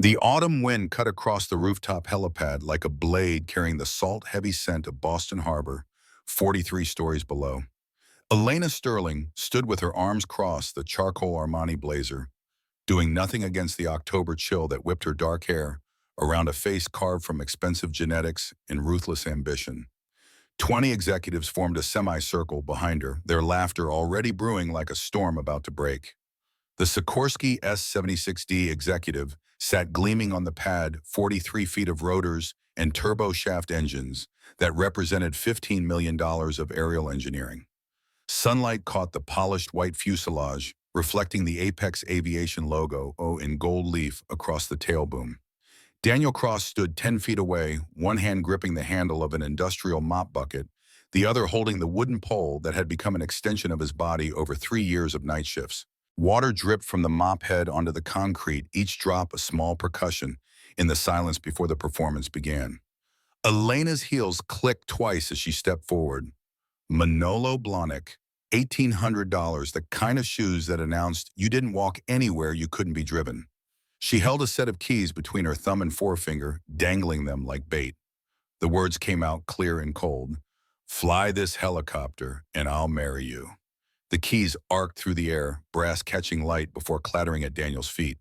The autumn wind cut across the rooftop helipad like a blade carrying the salt-heavy scent of Boston Harbor, 43 stories below. Elena Sterling stood with her arms crossed, the charcoal Armani blazer, doing nothing against the October chill that whipped her dark hair around a face carved from expensive genetics and ruthless ambition. 20 executives formed a semicircle behind her, their laughter already brewing like a storm about to break. The Sikorsky S-76D executive sat gleaming on the pad, 43 feet of rotors and turboshaft engines that represented $15 million of aerial engineering. Sunlight caught the polished white fuselage, reflecting the Apex Aviation logo in gold leaf across the tail boom. Daniel Cross stood 10 feet away, one hand gripping the handle of an industrial mop bucket, the other holding the wooden pole that had become an extension of his body over 3 years of night shifts. Water dripped from the mop head onto the concrete, each drop a small percussion in the silence before the performance began. Elena's heels clicked twice as she stepped forward. Manolo Blahnik, $1,800, the kind of shoes that announced you didn't walk anywhere you couldn't be driven. She held a set of keys between her thumb and forefinger, dangling them like bait. The words came out clear and cold. "Fly this helicopter, and I'll marry you." The keys arced through the air, brass catching light before clattering at Daniel's feet.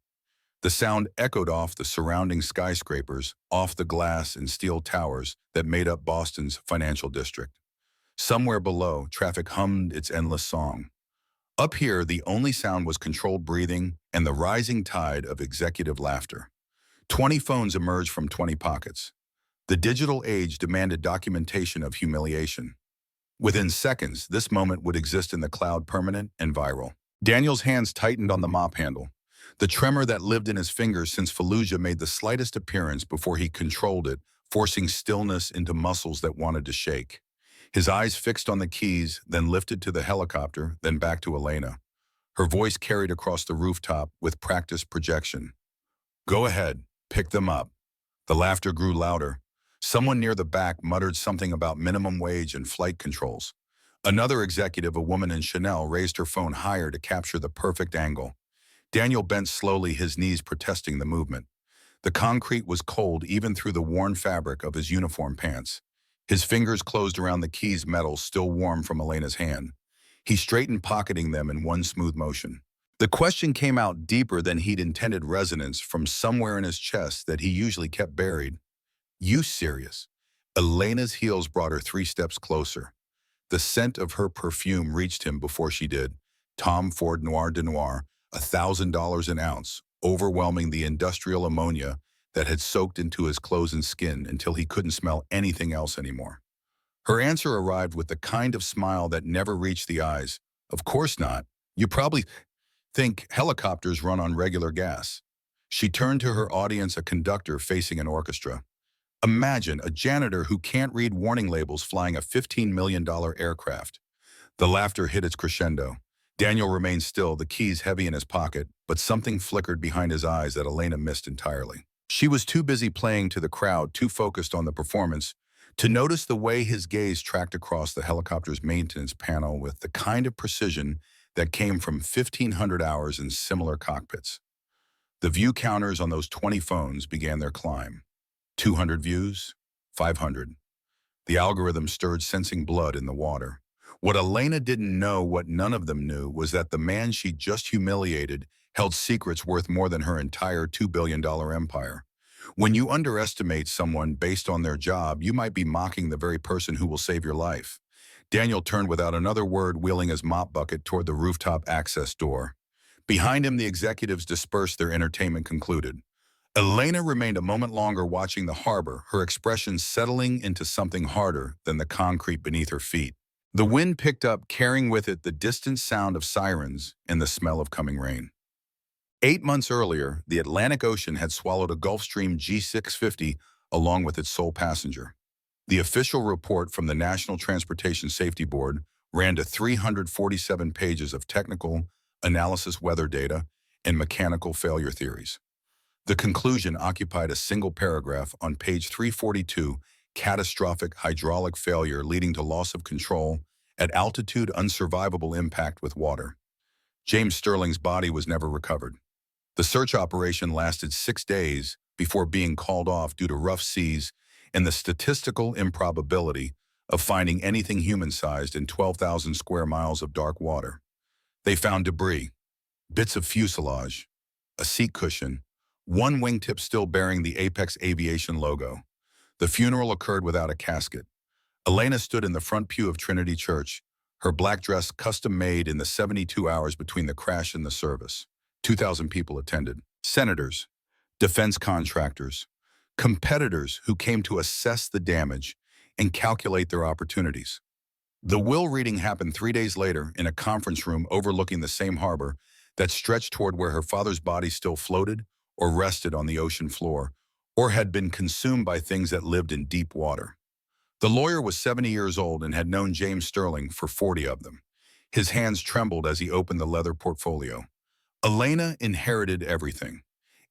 The sound echoed off the surrounding skyscrapers, off the glass and steel towers that made up Boston's financial district. Somewhere below, traffic hummed its endless song. Up here, the only sound was controlled breathing and the rising tide of executive laughter. 20 phones emerged from 20 pockets. The digital age demanded documentation of humiliation. Within seconds, this moment would exist in the cloud, permanent and viral. Daniel's hands tightened on the mop handle. The tremor that lived in his fingers since Fallujah made the slightest appearance before he controlled it, forcing stillness into muscles that wanted to shake. His eyes fixed on the keys, then lifted to the helicopter, then back to Elena. Her voice carried across the rooftop with practiced projection. "Go ahead, pick them up." The laughter grew louder. Someone near the back muttered something about minimum wage and flight controls. Another executive, a woman in Chanel, raised her phone higher to capture the perfect angle. Daniel bent slowly, his knees protesting the movement. The concrete was cold even through the worn fabric of his uniform pants. His fingers closed around the keys' metal, still warm from Elena's hand. He straightened, pocketing them in one smooth motion. The question came out deeper than he'd intended, resonance from somewhere in his chest that he usually kept buried. "You serious?" Elena's heels brought her 3 steps closer. The scent of her perfume reached him before she did. Tom Ford Noir de Noir, $1,000 an ounce, overwhelming the industrial ammonia that had soaked into his clothes and skin until he couldn't smell anything else anymore. Her answer arrived with the kind of smile that never reached the eyes. "Of course not. You probably think helicopters run on regular gas." She turned to her audience, a conductor facing an orchestra. Imagine a janitor who can't read warning labels flying a $15 million aircraft. The laughter hit its crescendo. Daniel remained still, the keys heavy in his pocket, but something flickered behind his eyes that Elena missed entirely. She was too busy playing to the crowd, too focused on the performance, to notice the way his gaze tracked across the helicopter's maintenance panel with the kind of precision that came from 1,500 hours in similar cockpits. The view counters on those 20 phones began their climb. 200 views, 500. The algorithm stirred, sensing blood in the water. What Elena didn't know, what none of them knew, was that the man she just humiliated held secrets worth more than her entire $2 billion empire. When you underestimate someone based on their job, you might be mocking the very person who will save your life. Daniel turned without another word, wheeling his mop bucket toward the rooftop access door. Behind him, the executives dispersed, their entertainment concluded. Elena remained a moment longer, watching the harbor, her expression settling into something harder than the concrete beneath her feet. The wind picked up, carrying with it the distant sound of sirens and the smell of coming rain. 8 months earlier, the Atlantic Ocean had swallowed a Gulfstream G650 along with its sole passenger. The official report from the National Transportation Safety Board ran to 347 pages of technical analysis, weather data, and mechanical failure theories. The conclusion occupied a single paragraph on page 342, catastrophic hydraulic failure leading to loss of control at altitude, unsurvivable impact with water. James Sterling's body was never recovered. The search operation lasted 6 days before being called off due to rough seas and the statistical improbability of finding anything human-sized in 12,000 square miles of dark water. They found debris, bits of fuselage, a seat cushion, one wingtip still bearing the Apex Aviation logo. The funeral occurred without a casket. Elena stood in the front pew of Trinity Church, her black dress custom-made in the 72 hours between the crash and the service. 2,000 people attended. Senators, defense contractors, competitors who came to assess the damage and calculate their opportunities. The will reading happened 3 days later in a conference room overlooking the same harbor that stretched toward where her father's body still floated or rested on the ocean floor, or had been consumed by things that lived in deep water. The lawyer was 70 years old and had known James Sterling for 40 of them. His hands trembled as he opened the leather portfolio. Elena inherited everything.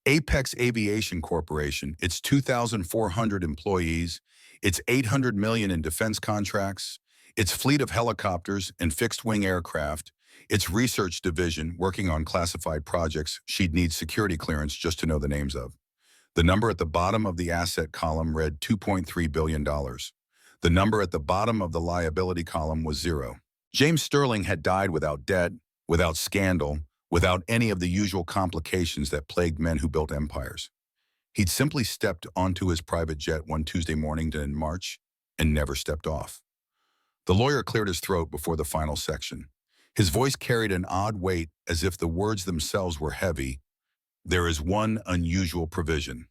Apex Aviation Corporation, its 2,400 employees, its $800 million in defense contracts, its fleet of helicopters and fixed-wing aircraft, its research division working on classified projects she'd need security clearance just to know the names of. The number at the bottom of the asset column read $2.3 billion. The number at the bottom of the liability column was 0. James Sterling had died without debt, without scandal, without any of the usual complications that plagued men who built empires. He'd simply stepped onto his private jet one Tuesday morning in March and never stepped off. The lawyer cleared his throat before the final section. His voice carried an odd weight as if the words themselves were heavy. There is one unusual provision.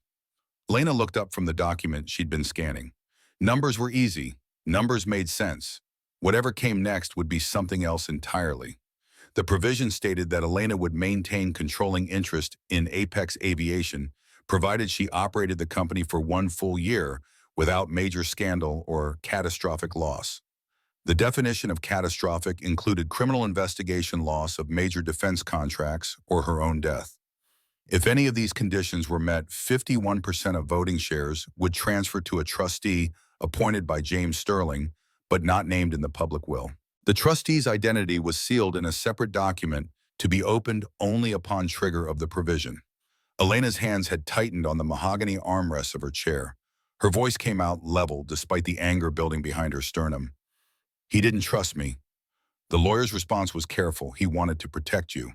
Lena looked up from the document she'd been scanning. Numbers were easy. Numbers made sense. Whatever came next would be something else entirely. The provision stated that Elena would maintain controlling interest in Apex Aviation, provided she operated the company for 1 full year without major scandal or catastrophic loss. The definition of catastrophic included criminal investigation loss of major defense contracts or her own death. If any of these conditions were met, 51% of voting shares would transfer to a trustee appointed by James Sterling, but not named in the public will. The trustee's identity was sealed in a separate document to be opened only upon trigger of the provision. Elena's hands had tightened on the mahogany armrests of her chair. Her voice came out level despite the anger building behind her sternum. He didn't trust me. The lawyer's response was careful. He wanted to protect you.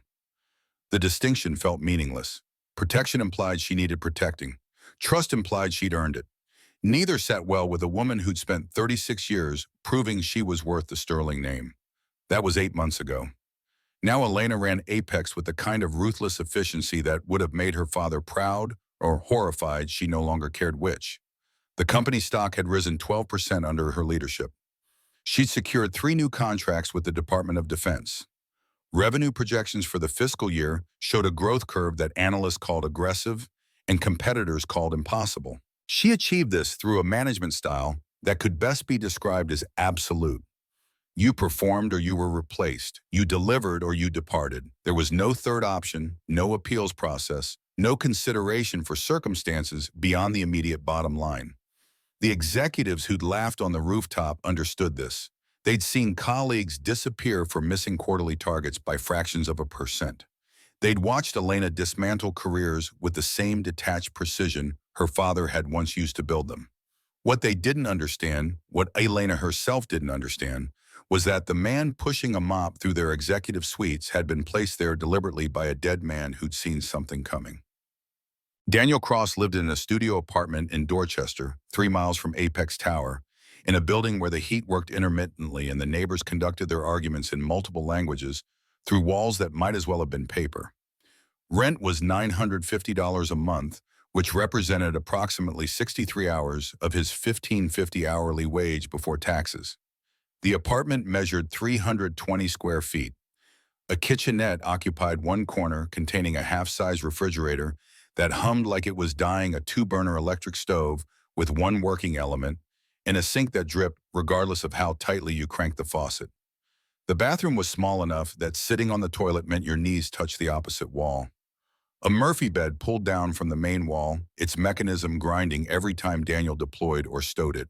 The distinction felt meaningless. Protection implied she needed protecting. Trust implied she'd earned it. Neither sat well with a woman who'd spent 36 years proving she was worth the Sterling name. That was 8 months ago. Now Elena ran Apex with the kind of ruthless efficiency that would have made her father proud or horrified, she no longer cared which. The company's stock had risen 12% under her leadership. She'd secured 3 new contracts with the Department of Defense. Revenue projections for the fiscal year showed a growth curve that analysts called aggressive and competitors called impossible. She achieved this through a management style that could best be described as absolute. You performed or you were replaced. You delivered or you departed. There was no third option, no appeals process, no consideration for circumstances beyond the immediate bottom line. The executives who'd laughed on the rooftop understood this. They'd seen colleagues disappear for missing quarterly targets by fractions of a percent. They'd watched Elena dismantle careers with the same detached precision her father had once used to build them. What they didn't understand, what Elena herself didn't understand, was that the man pushing a mop through their executive suites had been placed there deliberately by a dead man who'd seen something coming. Daniel Cross lived in a studio apartment in Dorchester, 3 miles from Apex Tower, in a building where the heat worked intermittently and the neighbors conducted their arguments in multiple languages through walls that might as well have been paper. Rent was $950 a month, which represented approximately 63 hours of his $15.50 hourly wage before taxes. The apartment measured 320 square feet. A kitchenette occupied one corner containing a half-size refrigerator that hummed like it was dying, a 2-burner electric stove with one working element, and a sink that dripped regardless of how tightly you cranked the faucet. The bathroom was small enough that sitting on the toilet meant your knees touched the opposite wall. A Murphy bed pulled down from the main wall, its mechanism grinding every time Daniel deployed or stowed it.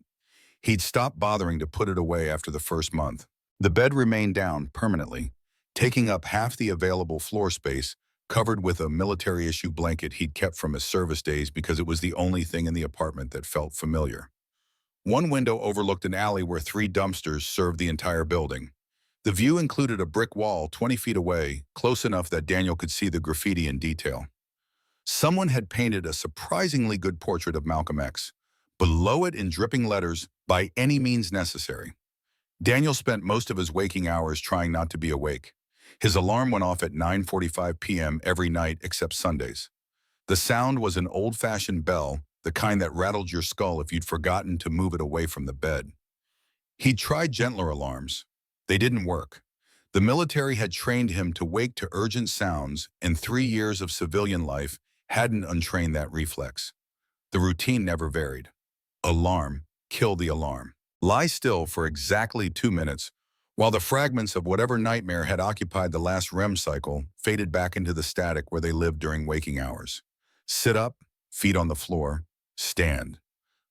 He'd stopped bothering to put it away after the first month. The bed remained down permanently, taking up half the available floor space, covered with a military-issue blanket he'd kept from his service days because it was the only thing in the apartment that felt familiar. One window overlooked an alley where three dumpsters served the entire building. The view included a brick wall 20 feet away, close enough that Daniel could see the graffiti in detail. Someone had painted a surprisingly good portrait of Malcolm X. Below it in dripping letters, "By any means necessary." Daniel spent most of his waking hours trying not to be awake. His alarm went off at 9:45 p.m. every night except Sundays. The sound was an old-fashioned bell, the kind that rattled your skull if you'd forgotten to move it away from the bed. He'd tried gentler alarms. They didn't work. The military had trained him to wake to urgent sounds, and 3 years of civilian life hadn't untrained that reflex. The routine never varied. Alarm, kill the alarm. Lie still for exactly 2 minutes, while the fragments of whatever nightmare had occupied the last REM cycle faded back into the static where they lived during waking hours. Sit up, feet on the floor, stand.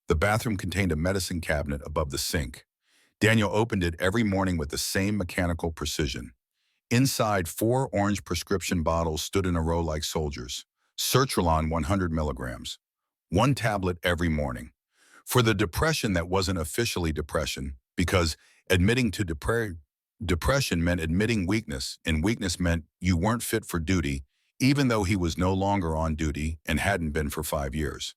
The bathroom contained a medicine cabinet above the sink. Daniel opened it every morning with the same mechanical precision. Inside, 4 orange prescription bottles stood in a row like soldiers. Sertraline 100 milligrams. 1 tablet every morning. For the depression that wasn't officially depression, because admitting to depression meant admitting weakness, and weakness meant you weren't fit for duty, even though he was no longer on duty and hadn't been for 5 years.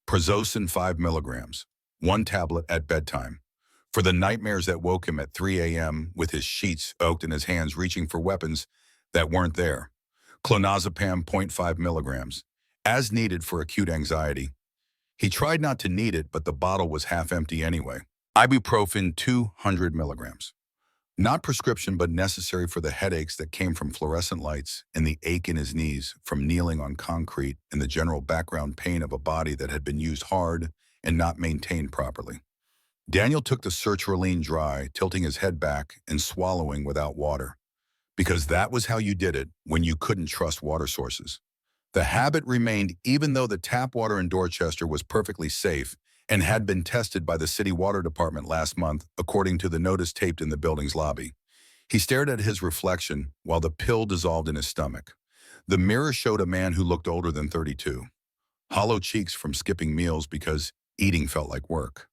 Prazosin 5 milligrams. 1 tablet at bedtime. For the nightmares that woke him at 3 a.m. with his sheets soaked and his hands reaching for weapons that weren't there. Clonazepam 0.5 milligrams. As needed for acute anxiety. He tried not to need it, but the bottle was half empty anyway. Ibuprofen 200 milligrams. Not prescription, but necessary for the headaches that came from fluorescent lights and the ache in his knees from kneeling on concrete and the general background pain of a body that had been used hard and not maintained properly. Daniel took the sertraline dry, tilting his head back and swallowing without water, because that was how you did it when you couldn't trust water sources. The habit remained even though the tap water in Dorchester was perfectly safe and had been tested by the city water department last month, according to the notice taped in the building's lobby. He stared at his reflection while the pill dissolved in his stomach. The mirror showed a man who looked older than 32. Hollow cheeks from skipping meals because eating felt like work.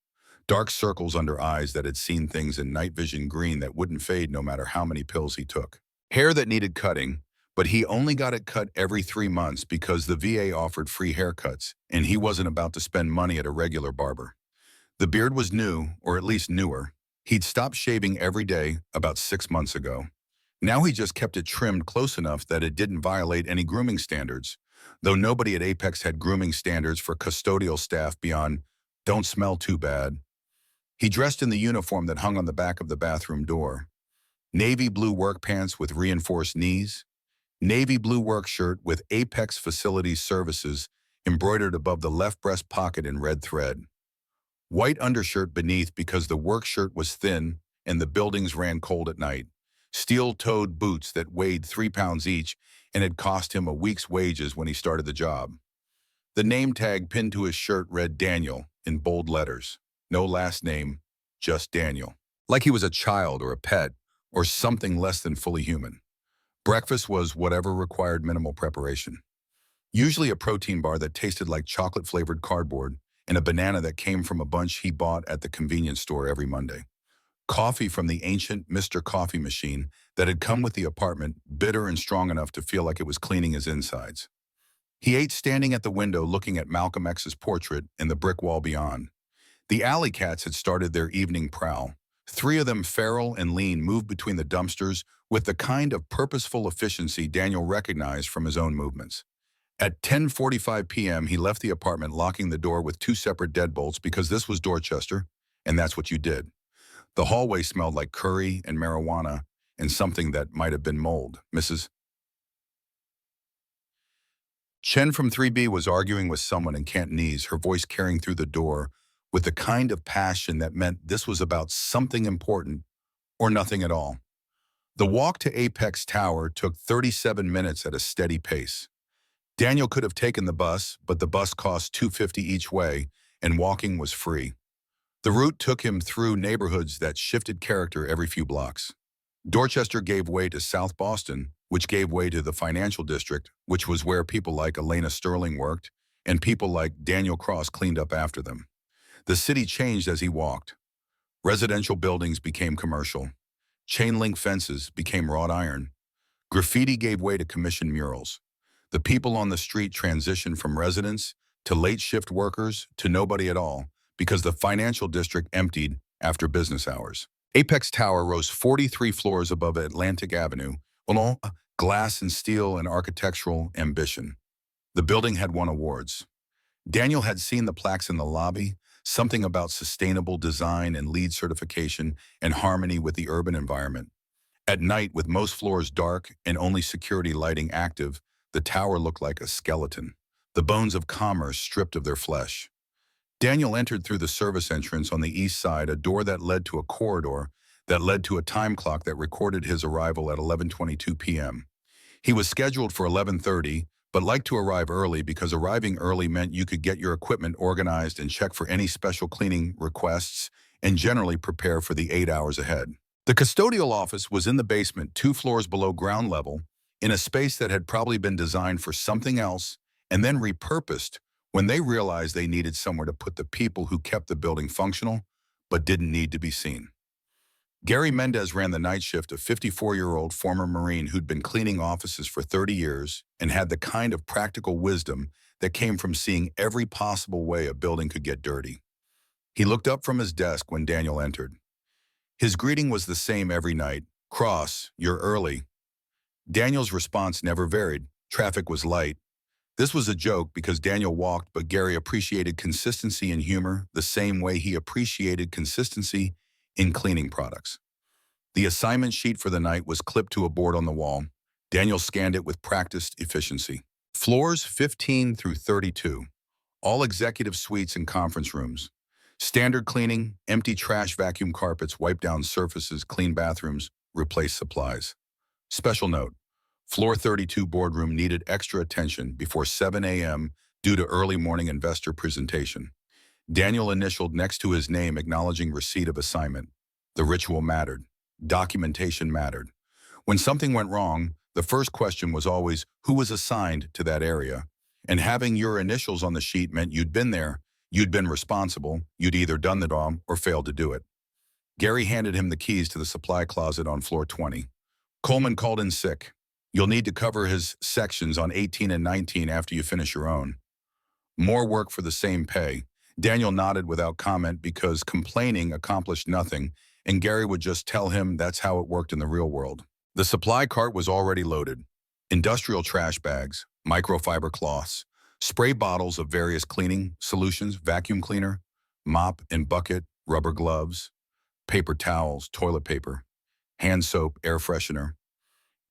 Dark circles under eyes that had seen things in night vision green that wouldn't fade no matter how many pills he took. Hair that needed cutting, but he only got it cut every 3 months because the VA offered free haircuts, and he wasn't about to spend money at a regular barber. The beard was new, or at least newer. He'd stopped shaving every day about 6 months ago. Now he just kept it trimmed close enough that it didn't violate any grooming standards, though nobody at Apex had grooming standards for custodial staff beyond, "Don't smell too bad." He dressed in the uniform that hung on the back of the bathroom door. Navy blue work pants with reinforced knees, navy blue work shirt with Apex Facilities Services embroidered above the left breast pocket in red thread. White undershirt beneath because the work shirt was thin and the buildings ran cold at night. Steel-toed boots that weighed 3 pounds each and had cost him a week's wages when he started the job. The name tag pinned to his shirt read Daniel in bold letters. No last name, just Daniel. Like he was a child or a pet or something less than fully human. Breakfast was whatever required minimal preparation. Usually a protein bar that tasted like chocolate-flavored cardboard and a banana that came from a bunch he bought at the convenience store every Monday. Coffee from the ancient Mr. Coffee machine that had come with the apartment, bitter and strong enough to feel like it was cleaning his insides. He ate standing at the window looking at Malcolm X's portrait and the brick wall beyond. The alley cats had started their evening prowl. 3 of them, feral and lean, moved between the dumpsters with the kind of purposeful efficiency Daniel recognized from his own movements. At 10:45 p.m., he left the apartment, locking the door with 2 separate deadbolts because this was Dorchester, and that's what you did. The hallway smelled like curry and marijuana and something that might have been mold. Mrs. Chen from 3B was arguing with someone in Cantonese, her voice carrying through the door with the kind of passion that meant this was about something important or nothing at all. The walk to Apex Tower took 37 minutes at a steady pace. Daniel could have taken the bus, but the bus cost $2.50 each way, and walking was free. The route took him through neighborhoods that shifted character every few blocks. Dorchester gave way to South Boston, which gave way to the financial district, which was where people like Elena Sterling worked, and people like Daniel Cross cleaned up after them. The city changed as he walked. Residential buildings became commercial. Chain-link fences became wrought iron. Graffiti gave way to commissioned murals. The people on the street transitioned from residents to late shift workers to nobody at all because the financial district emptied after business hours. Apex Tower rose 43 floors above Atlantic Avenue, along glass and steel and architectural ambition. The building had won awards. Daniel had seen the plaques in the lobby, something about sustainable design and LEED certification and harmony with the urban environment. At night, with most floors dark and only security lighting active, the tower looked like a skeleton, the bones of commerce stripped of their flesh. Daniel entered through the service entrance on the east side, a door that led to a corridor that led to a time clock that recorded his arrival at 11:22 p.m. He was scheduled for 11:30, but liked to arrive early because arriving early meant you could get your equipment organized and check for any special cleaning requests and generally prepare for the 8 hours ahead. The custodial office was in the basement, 2 floors below ground level, in a space that had probably been designed for something else and then repurposed when they realized they needed somewhere to put the people who kept the building functional but didn't need to be seen. Gary Mendez ran the night shift, a 54-year-old former Marine who'd been cleaning offices for 30 years and had the kind of practical wisdom that came from seeing every possible way a building could get dirty. He looked up from his desk when Daniel entered. His greeting was the same every night. "Cross, you're early." Daniel's response never varied. Traffic was light. This was a joke because Daniel walked, but Gary appreciated consistency and humor the same way he appreciated consistency in cleaning products. The assignment sheet for the night was clipped to a board on the wall. Daniel scanned it with practiced efficiency. Floors 15 through 32. All executive suites and conference rooms. Standard cleaning, empty trash, vacuum carpets, wipe down surfaces, clean bathrooms, replace supplies. Special note, floor 32 boardroom needed extra attention before 7 a.m. due to early morning investor presentation. Daniel initialed next to his name, acknowledging receipt of assignment. The ritual mattered. Documentation mattered. When something went wrong, the first question was always who was assigned to that area. And having your initials on the sheet meant you'd been there, you'd been responsible, you'd either done the job or failed to do it. Gary handed him the keys to the supply closet on floor 20. Coleman called in sick. You'll need to cover his sections on 18 and 19 after you finish your own. More work for the same pay. Daniel nodded without comment because complaining accomplished nothing, and Gary would just tell him that's how it worked in the real world. The supply cart was already loaded. Industrial trash bags, microfiber cloths, spray bottles of various cleaning solutions, vacuum cleaner, mop and bucket, rubber gloves, paper towels, toilet paper, hand soap, air freshener.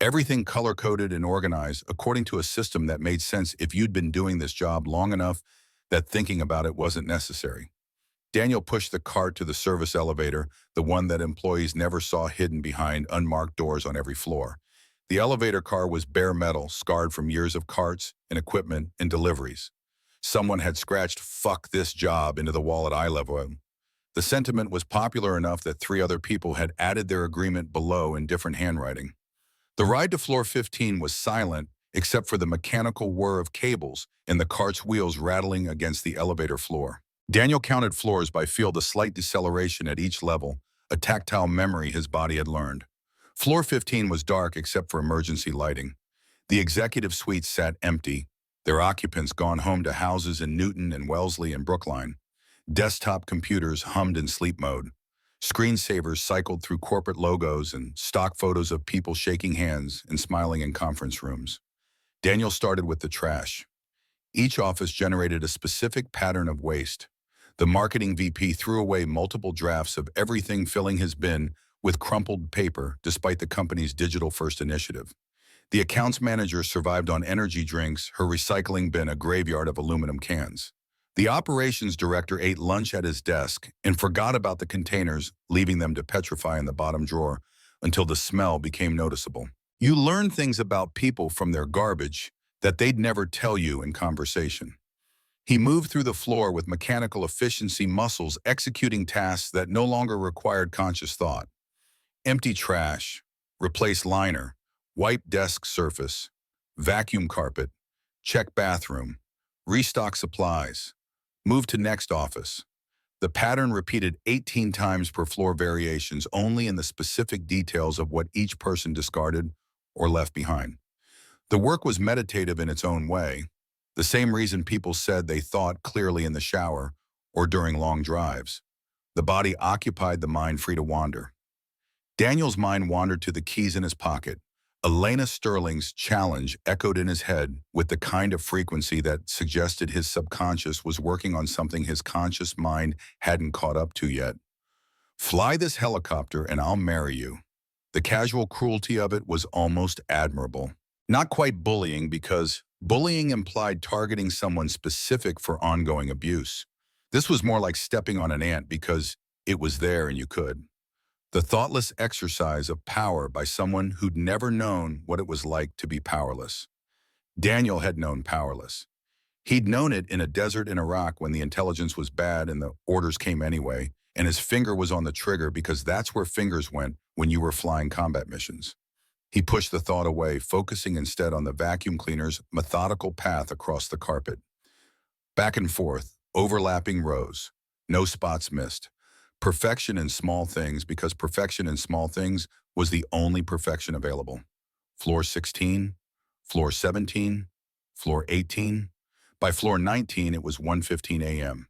Everything color-coded and organized according to a system that made sense if you'd been doing this job long enough that thinking about it wasn't necessary. Daniel pushed the cart to the service elevator, the one that employees never saw hidden behind unmarked doors on every floor. The elevator car was bare metal, scarred from years of carts and equipment and deliveries. Someone had scratched "fuck this job" into the wall at eye level. The sentiment was popular enough that 3 other people had added their agreement below in different handwriting. The ride to floor 15 was silent except for the mechanical whir of cables and the cart's wheels rattling against the elevator floor. Daniel counted floors by feel the slight deceleration at each level, a tactile memory his body had learned. Floor 15 was dark except for emergency lighting. The executive suites sat empty, their occupants gone home to houses in Newton and Wellesley and Brookline. Desktop computers hummed in sleep mode. Screensavers cycled through corporate logos and stock photos of people shaking hands and smiling in conference rooms. Daniel started with the trash. Each office generated a specific pattern of waste. The marketing VP threw away multiple drafts of everything, filling his bin with crumpled paper despite the company's digital-first initiative. The accounts manager survived on energy drinks, her recycling bin a graveyard of aluminum cans. The operations director ate lunch at his desk and forgot about the containers, leaving them to petrify in the bottom drawer until the smell became noticeable. You learn things about people from their garbage that they'd never tell you in conversation. He moved through the floor with mechanical efficiency muscles, executing tasks that no longer required conscious thought. Empty trash, replace liner, Wipe desk surface. Vacuum carpet. Check bathroom. Restock supplies. Move to next office. The pattern repeated 18 times per floor, variations only in the specific details of what each person discarded or left behind. The work was meditative in its own way, the same reason people said they thought clearly in the shower or during long drives. The body occupied the mind, free to wander. Daniel's mind wandered to the keys in his pocket. Elena Sterling's challenge echoed in his head with the kind of frequency that suggested his subconscious was working on something his conscious mind hadn't caught up to yet. Fly this helicopter and I'll marry you. The casual cruelty of it was almost admirable. Not quite bullying, because bullying implied targeting someone specific for ongoing abuse. This was more like stepping on an ant because it was there and you could. The thoughtless exercise of power by someone who'd never known what it was like to be powerless. Daniel had known powerless. He'd known it in a desert in Iraq when the intelligence was bad and the orders came anyway, and his finger was on the trigger because that's where fingers went when you were flying combat missions. He pushed the thought away, focusing instead on the vacuum cleaner's methodical path across the carpet. Back and forth, overlapping rows, no spots missed. Perfection in small things, because perfection in small things was the only perfection available. Floor 16, floor 17, floor 18. By floor 19, it was 1:15 a.m.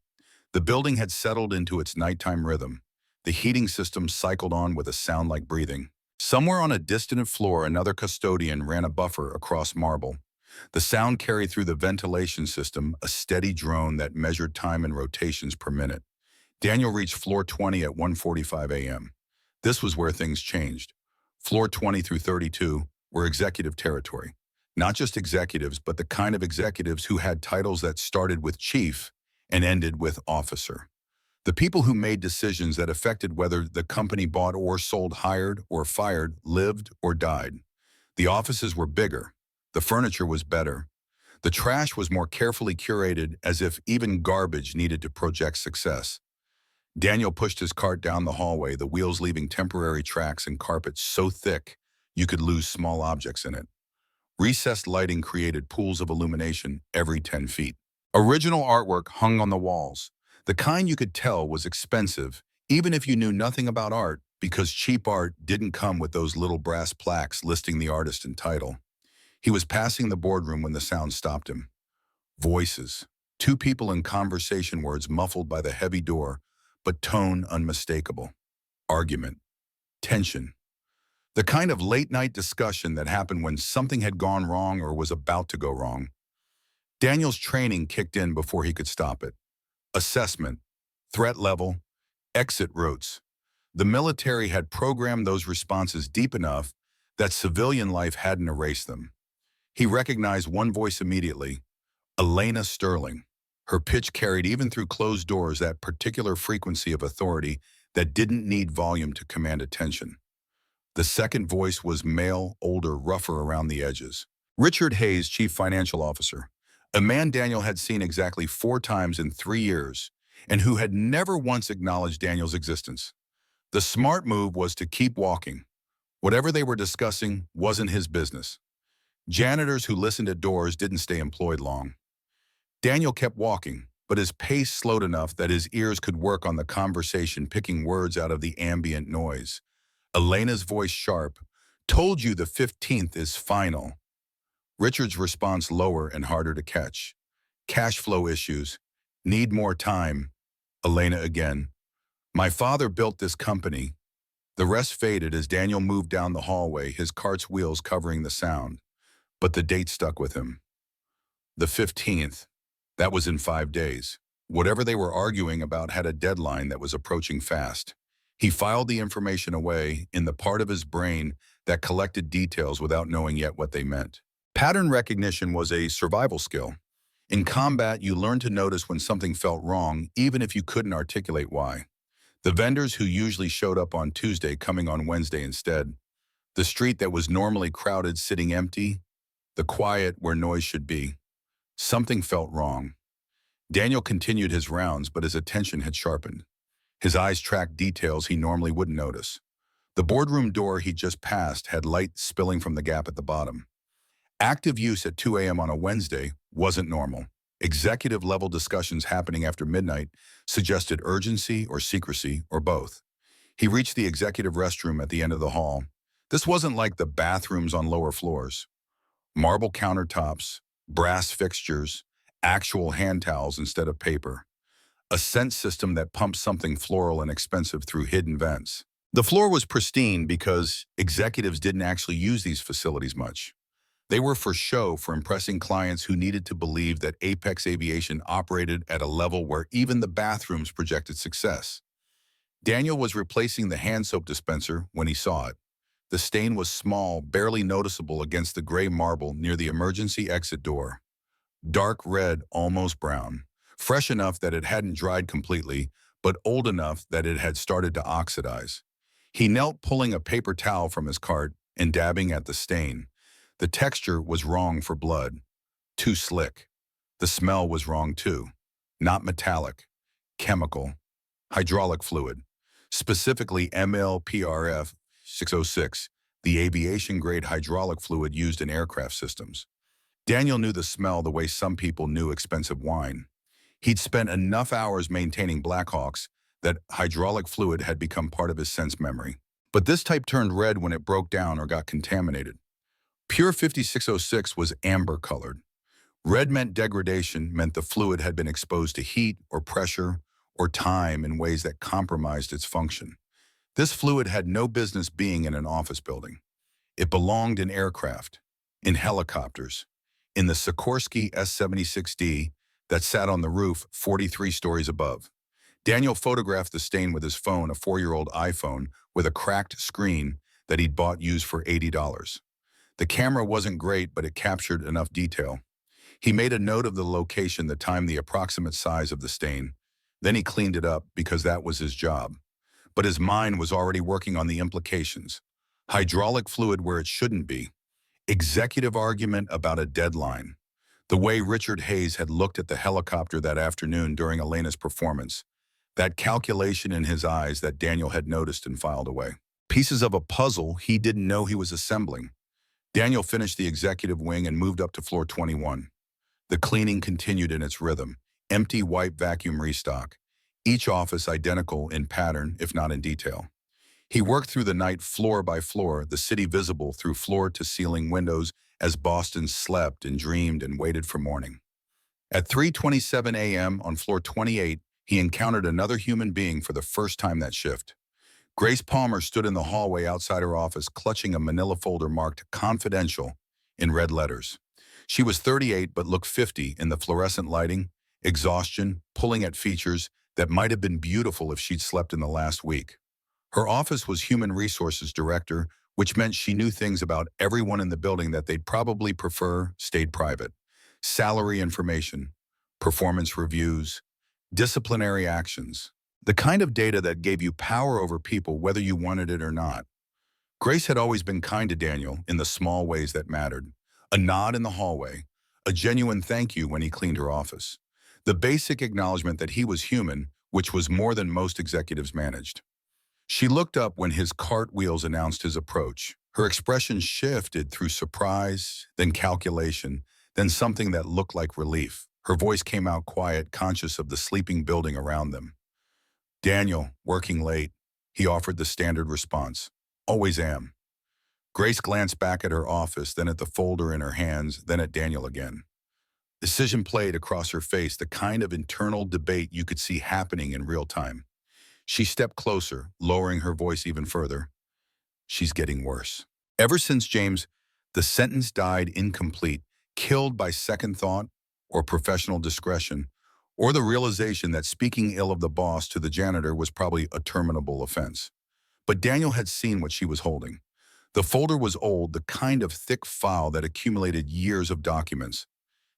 The building had settled into its nighttime rhythm. The heating system cycled on with a sound like breathing. Somewhere on a distant floor, another custodian ran a buffer across marble. The sound carried through the ventilation system, a steady drone that measured time in rotations per minute. Daniel reached floor 20 at 1:45 a.m. This was where things changed. Floor 20 through 32 were executive territory. Not just executives, but the kind of executives who had titles that started with chief and ended with officer. The people who made decisions that affected whether the company bought or sold, hired or fired, lived or died. The offices were bigger. The furniture was better. The trash was more carefully curated, as if even garbage needed to project success. Daniel pushed his cart down the hallway, the wheels leaving temporary tracks in carpet so thick you could lose small objects in it. Recessed lighting created pools of illumination every 10 feet. Original artwork hung on the walls, the kind you could tell was expensive, even if you knew nothing about art, because cheap art didn't come with those little brass plaques listing the artist and title. He was passing the boardroom when the sound stopped him. Voices. Two people in conversation, words muffled by the heavy door, but tone unmistakable. Argument. Tension. The kind of late-night discussion that happened when something had gone wrong or was about to go wrong. Daniel's training kicked in before he could stop it. Assessment, threat level, exit routes. The military had programmed those responses deep enough that civilian life hadn't erased them. He recognized one voice immediately, Elena Sterling. Her pitch carried even through closed doors that particular frequency of authority that didn't need volume to command attention. The second voice was male, older, rougher around the edges. Richard Hayes, Chief Financial Officer, a man Daniel had seen exactly 4 times in 3 years, and who had never once acknowledged Daniel's existence. The smart move was to keep walking. Whatever they were discussing wasn't his business. Janitors who listened at doors didn't stay employed long. Daniel kept walking, but his pace slowed enough that his ears could work on the conversation, picking words out of the ambient noise. Elena's voice sharp, "Told you the 15th is final." Richard's response lower and harder to catch. "Cash flow issues. Need more time." Elena again. "My father built this company." The rest faded as Daniel moved down the hallway, his cart's wheels covering the sound. But the date stuck with him. The 15th. That was in 5 days. Whatever they were arguing about had a deadline that was approaching fast. He filed the information away in the part of his brain that collected details without knowing yet what they meant. Pattern recognition was a survival skill. In combat, you learned to notice when something felt wrong, even if you couldn't articulate why. The vendors who usually showed up on Tuesday coming on Wednesday instead. The street that was normally crowded sitting empty. The quiet where noise should be. Something felt wrong. Daniel continued his rounds, but his attention had sharpened. His eyes tracked details he normally wouldn't notice. The boardroom door he'd just passed had light spilling from the gap at the bottom. Active use at 2 a.m. on a Wednesday wasn't normal. Executive-level discussions happening after midnight suggested urgency or secrecy or both. He reached the executive restroom at the end of the hall. This wasn't like the bathrooms on lower floors. Marble countertops, brass fixtures, actual hand towels instead of paper. A scent system that pumped something floral and expensive through hidden vents. The floor was pristine because executives didn't actually use these facilities much. They were for show, for impressing clients who needed to believe that Apex Aviation operated at a level where even the bathrooms projected success. Daniel was replacing the hand soap dispenser when he saw it. The stain was small, barely noticeable against the gray marble near the emergency exit door. Dark red, almost brown. Fresh enough that it hadn't dried completely, but old enough that it had started to oxidize. He knelt, pulling a paper towel from his cart and dabbing at the stain. The texture was wrong for blood. Too slick. The smell was wrong too. Not metallic. Chemical. Hydraulic fluid. Specifically MLPRF 606, the aviation-grade hydraulic fluid used in aircraft systems. Daniel knew the smell the way some people knew expensive wine. He'd spent enough hours maintaining Blackhawks that hydraulic fluid had become part of his sense memory. But this type turned red when it broke down or got contaminated. Pure 5606 was amber-colored. Red meant degradation, meant the fluid had been exposed to heat or pressure or time in ways that compromised its function. This fluid had no business being in an office building. It belonged in aircraft, in helicopters, in the Sikorsky S-76D that sat on the roof 43 stories above. Daniel photographed the stain with his phone, a 4-year-old iPhone with a cracked screen that he'd bought used for $80. The camera wasn't great, but it captured enough detail. He made a note of the location, the time, the approximate size of the stain. Then he cleaned it up because that was his job. But his mind was already working on the implications. Hydraulic fluid where it shouldn't be. Executive argument about a deadline. The way Richard Hayes had looked at the helicopter that afternoon during Elena's performance. That calculation in his eyes that Daniel had noticed and filed away. Pieces of a puzzle he didn't know he was assembling. Daniel finished the executive wing and moved up to floor 21. The cleaning continued in its rhythm. Empty white vacuum restock. Each office identical in pattern, if not in detail. He worked through the night floor by floor, the city visible through floor-to-ceiling windows as Boston slept and dreamed and waited for morning. At 3:27 a.m. on floor 28, he encountered another human being for the first time that shift. Grace Palmer stood in the hallway outside her office, clutching a manila folder marked "Confidential" in red letters. She was 38 but looked 50 in the fluorescent lighting, exhaustion, pulling at features that might have been beautiful if she'd slept in the last week. Her office was Human Resources Director, which meant she knew things about everyone in the building that they'd probably prefer stayed private. Salary information, performance reviews, disciplinary actions. The kind of data that gave you power over people whether you wanted it or not. Grace had always been kind to Daniel in the small ways that mattered. A nod in the hallway, a genuine thank you when he cleaned her office. The basic acknowledgement that he was human, which was more than most executives managed. She looked up when his cartwheels announced his approach. Her expression shifted through surprise, then calculation, then something that looked like relief. Her voice came out quiet, conscious of the sleeping building around them. "Daniel, working late," he offered the standard response. "Always am." Grace glanced back at her office, then at the folder in her hands, then at Daniel again. Decision played across her face, the kind of internal debate you could see happening in real time. She stepped closer, lowering her voice even further. "She's getting worse." Ever since James, the sentence died incomplete, killed by second thought or professional discretion, or the realization that speaking ill of the boss to the janitor was probably a terminable offense. But Daniel had seen what she was holding. The folder was old, the kind of thick file that accumulated years of documents.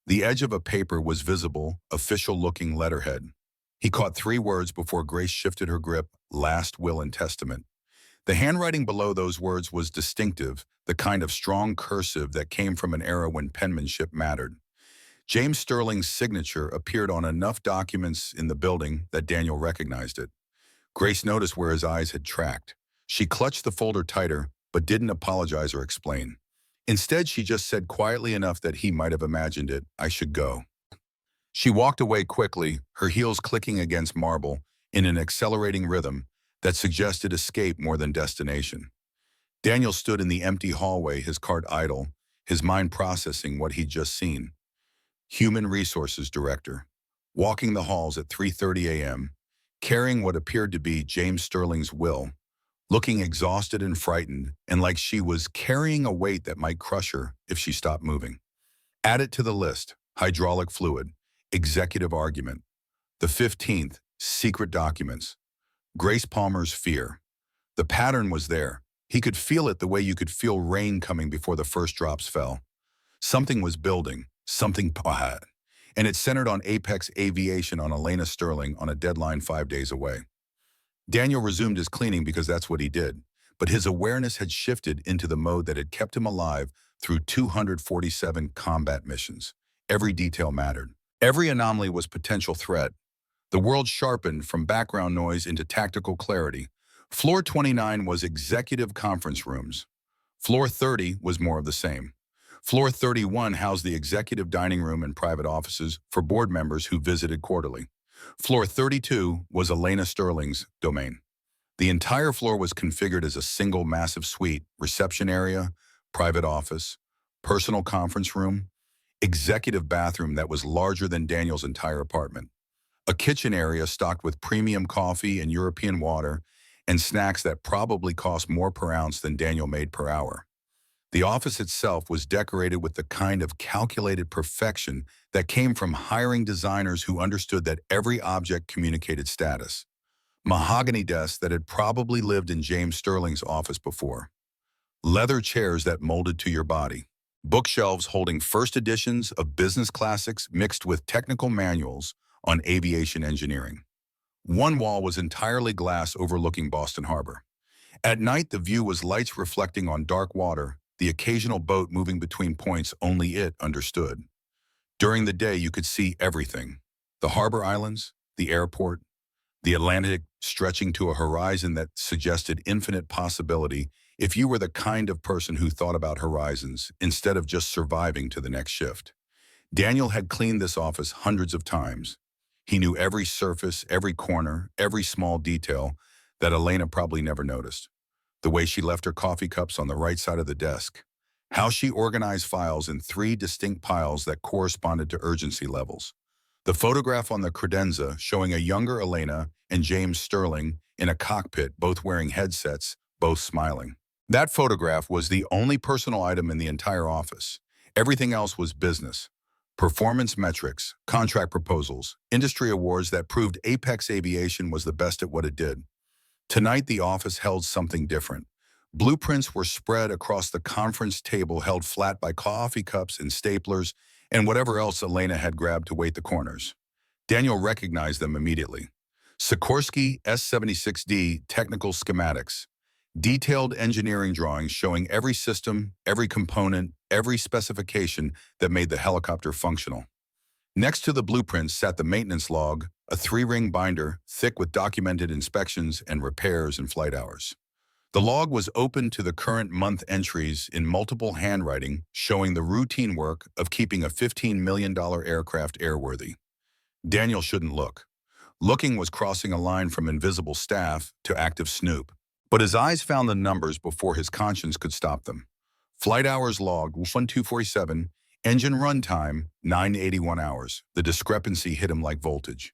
The edge of a paper was visible, official-looking letterhead. He caught 3 words before Grace shifted her grip: "Last will and testament." The handwriting below those words was distinctive, the kind of strong cursive that came from an era when penmanship mattered. James Sterling's signature appeared on enough documents in the building that Daniel recognized it. Grace noticed where his eyes had tracked. She clutched the folder tighter, but didn't apologize or explain. Instead, she just said quietly enough that he might have imagined it, "I should go." She walked away quickly, her heels clicking against marble in an accelerating rhythm that suggested escape more than destination. Daniel stood in the empty hallway, his cart idle, his mind processing what he'd just seen. Human Resources Director, walking the halls at 3:30 a.m., carrying what appeared to be James Sterling's will, looking exhausted and frightened, and like she was carrying a weight that might crush her if she stopped moving. Add it to the list: hydraulic fluid, executive argument, the 15th, secret documents, Grace Palmer's fear. The pattern was there. He could feel it the way you could feel rain coming before the first drops fell. Something was building, something bad, and it centered on Apex Aviation, on Elena Sterling, on a deadline 5 days away. Daniel resumed his cleaning because that's what he did, but his awareness had shifted into the mode that had kept him alive through 247 combat missions. Every detail mattered. Every anomaly was potential threat. The world sharpened from background noise into tactical clarity. Floor 29 was executive conference rooms. Floor 30 was more of the same. Floor 31 housed the executive dining room and private offices for board members who visited quarterly. Floor 32 was Elena Sterling's domain. The entire floor was configured as a single massive suite: reception area, private office, personal conference room, executive bathroom that was larger than Daniel's entire apartment, a kitchen area stocked with premium coffee and European water, and snacks that probably cost more per ounce than Daniel made per hour. The office itself was decorated with the kind of calculated perfection that came from hiring designers who understood that every object communicated status. Mahogany desks that had probably lived in James Sterling's office before. Leather chairs that molded to your body. Bookshelves holding first editions of business classics mixed with technical manuals on aviation engineering. One wall was entirely glass overlooking Boston Harbor. At night, the view was lights reflecting on dark water, the occasional boat moving between points only it understood. During the day, you could see everything: the harbor islands, the airport, the Atlantic stretching to a horizon that suggested infinite possibility if you were the kind of person who thought about horizons instead of just surviving to the next shift. Daniel had cleaned this office hundreds of times. He knew every surface, every corner, every small detail that Elena probably never noticed. The way she left her coffee cups on the right side of the desk, how she organized files in 3 distinct piles that corresponded to urgency levels. The photograph on the credenza showing a younger Elena and James Sterling in a cockpit, both wearing headsets, both smiling. That photograph was the only personal item in the entire office. Everything else was business. Performance metrics, contract proposals, industry awards that proved Apex Aviation was the best at what it did. Tonight, the office held something different. Blueprints were spread across the conference table, held flat by coffee cups and staplers and whatever else Elena had grabbed to weight the corners. Daniel recognized them immediately. Sikorsky S-76D technical schematics, detailed engineering drawings showing every system, every component, every specification that made the helicopter functional. Next to the blueprints sat the maintenance log, a 3-ring binder thick with documented inspections and repairs and flight hours. The log was open to the current month entries in multiple handwriting, showing the routine work of keeping a $15 million aircraft airworthy. Daniel shouldn't look. Looking was crossing a line from invisible staff to active snoop. But his eyes found the numbers before his conscience could stop them. Flight hours logged 1247, engine runtime 981 hours. The discrepancy hit him like voltage.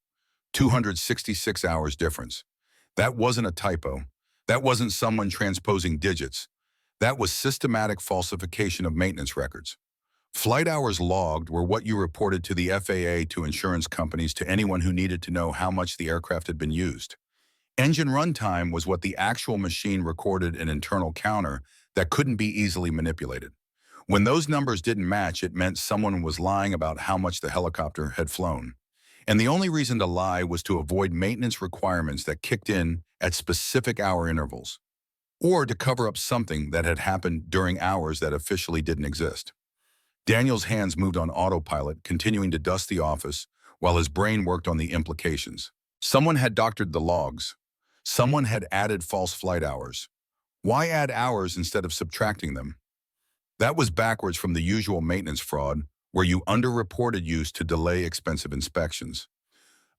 266 hours difference. That wasn't a typo. That wasn't someone transposing digits. That was systematic falsification of maintenance records. Flight hours logged were what you reported to the FAA, to insurance companies, to anyone who needed to know how much the aircraft had been used. Engine runtime was what the actual machine recorded, an internal counter that couldn't be easily manipulated. When those numbers didn't match, it meant someone was lying about how much the helicopter had flown. And the only reason to lie was to avoid maintenance requirements that kicked in at specific hour intervals, or to cover up something that had happened during hours that officially didn't exist. Daniel's hands moved on autopilot, continuing to dust the office while his brain worked on the implications. Someone had doctored the logs. Someone had added false flight hours. Why add hours instead of subtracting them? That was backwards from the usual maintenance fraud, where you underreported use to delay expensive inspections.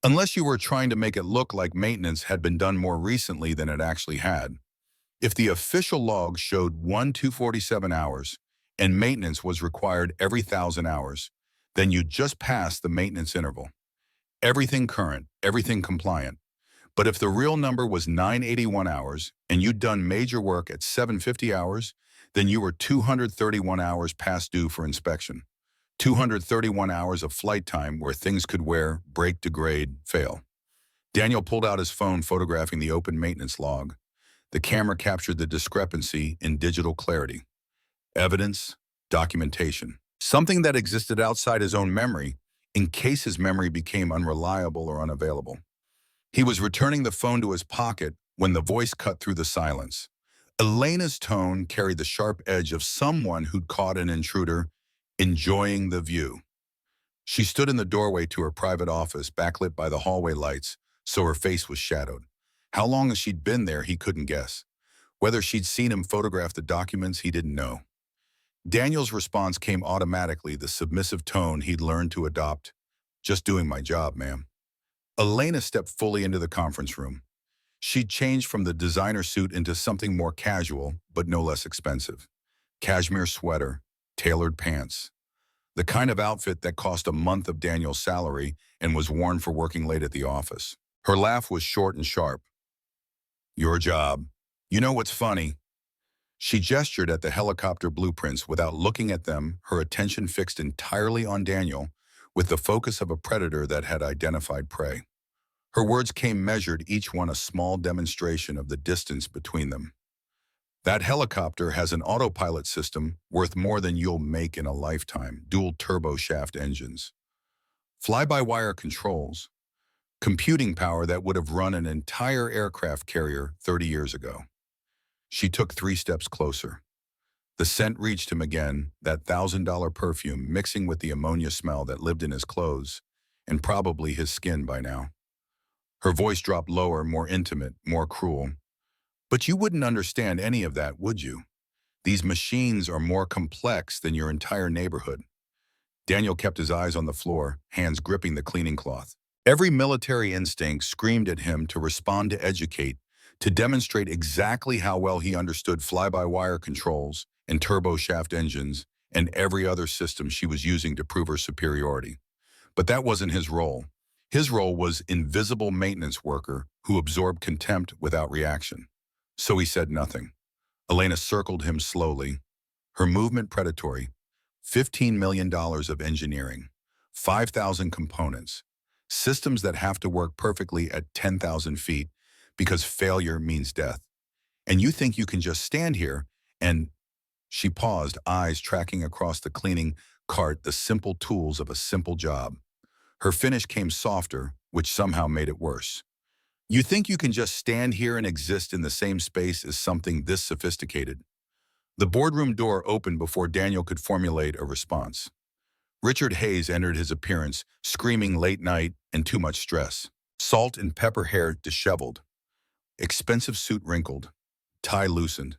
Unless you were trying to make it look like maintenance had been done more recently than it actually had. If the official log showed 247 hours and maintenance was required every 1,000 hours, then you just passed the maintenance interval. Everything current, everything compliant. But if the real number was 981 hours and you'd done major work at 750 hours, then you were 231 hours past due for inspection. 231 hours of flight time where things could wear, break, degrade, fail. Daniel pulled out his phone photographing the open maintenance log. The camera captured the discrepancy in digital clarity. Evidence, documentation. Something that existed outside his own memory in case his memory became unreliable or unavailable. He was returning the phone to his pocket when the voice cut through the silence. Elena's tone carried the sharp edge of someone who'd caught an intruder enjoying the view. She stood in the doorway to her private office, backlit by the hallway lights, so her face was shadowed. How long she'd been there, he couldn't guess. Whether she'd seen him photograph the documents, he didn't know. Daniel's response came automatically, the submissive tone he'd learned to adopt. Just doing my job, ma'am. Elena stepped fully into the conference room. She'd changed from the designer suit into something more casual, but no less expensive. Cashmere sweater, tailored pants. The kind of outfit that cost a month of Daniel's salary and was worn for working late at the office. Her laugh was short and sharp. Your job. You know what's funny? She gestured at the helicopter blueprints without looking at them, her attention fixed entirely on Daniel, with the focus of a predator that had identified prey. Her words came measured, each one a small demonstration of the distance between them. That helicopter has an autopilot system worth more than you'll make in a lifetime, dual turboshaft engines. Fly-by-wire controls, computing power that would have run an entire aircraft carrier 30 years ago. She took 3 steps closer. The scent reached him again, that $1,000 perfume mixing with the ammonia smell that lived in his clothes, and probably his skin by now. Her voice dropped lower, more intimate, more cruel. But you wouldn't understand any of that, would you? These machines are more complex than your entire neighborhood. Daniel kept his eyes on the floor, hands gripping the cleaning cloth. Every military instinct screamed at him to respond, to educate, to demonstrate exactly how well he understood fly-by-wire controls and turboshaft engines and every other system she was using to prove her superiority. But that wasn't his role. His role was invisible maintenance worker who absorbed contempt without reaction. So he said nothing. Elena circled him slowly, her movement predatory. $15 million of engineering, 5,000 components, systems that have to work perfectly at 10,000 feet because failure means death. And you think you can just stand here and... She paused, eyes tracking across the cleaning cart, the simple tools of a simple job. Her finish came softer, which somehow made it worse. You think you can just stand here and exist in the same space as something this sophisticated? The boardroom door opened before Daniel could formulate a response. Richard Hayes entered his appearance, screaming late night and too much stress. Salt and pepper hair disheveled. Expensive suit wrinkled. Tie loosened.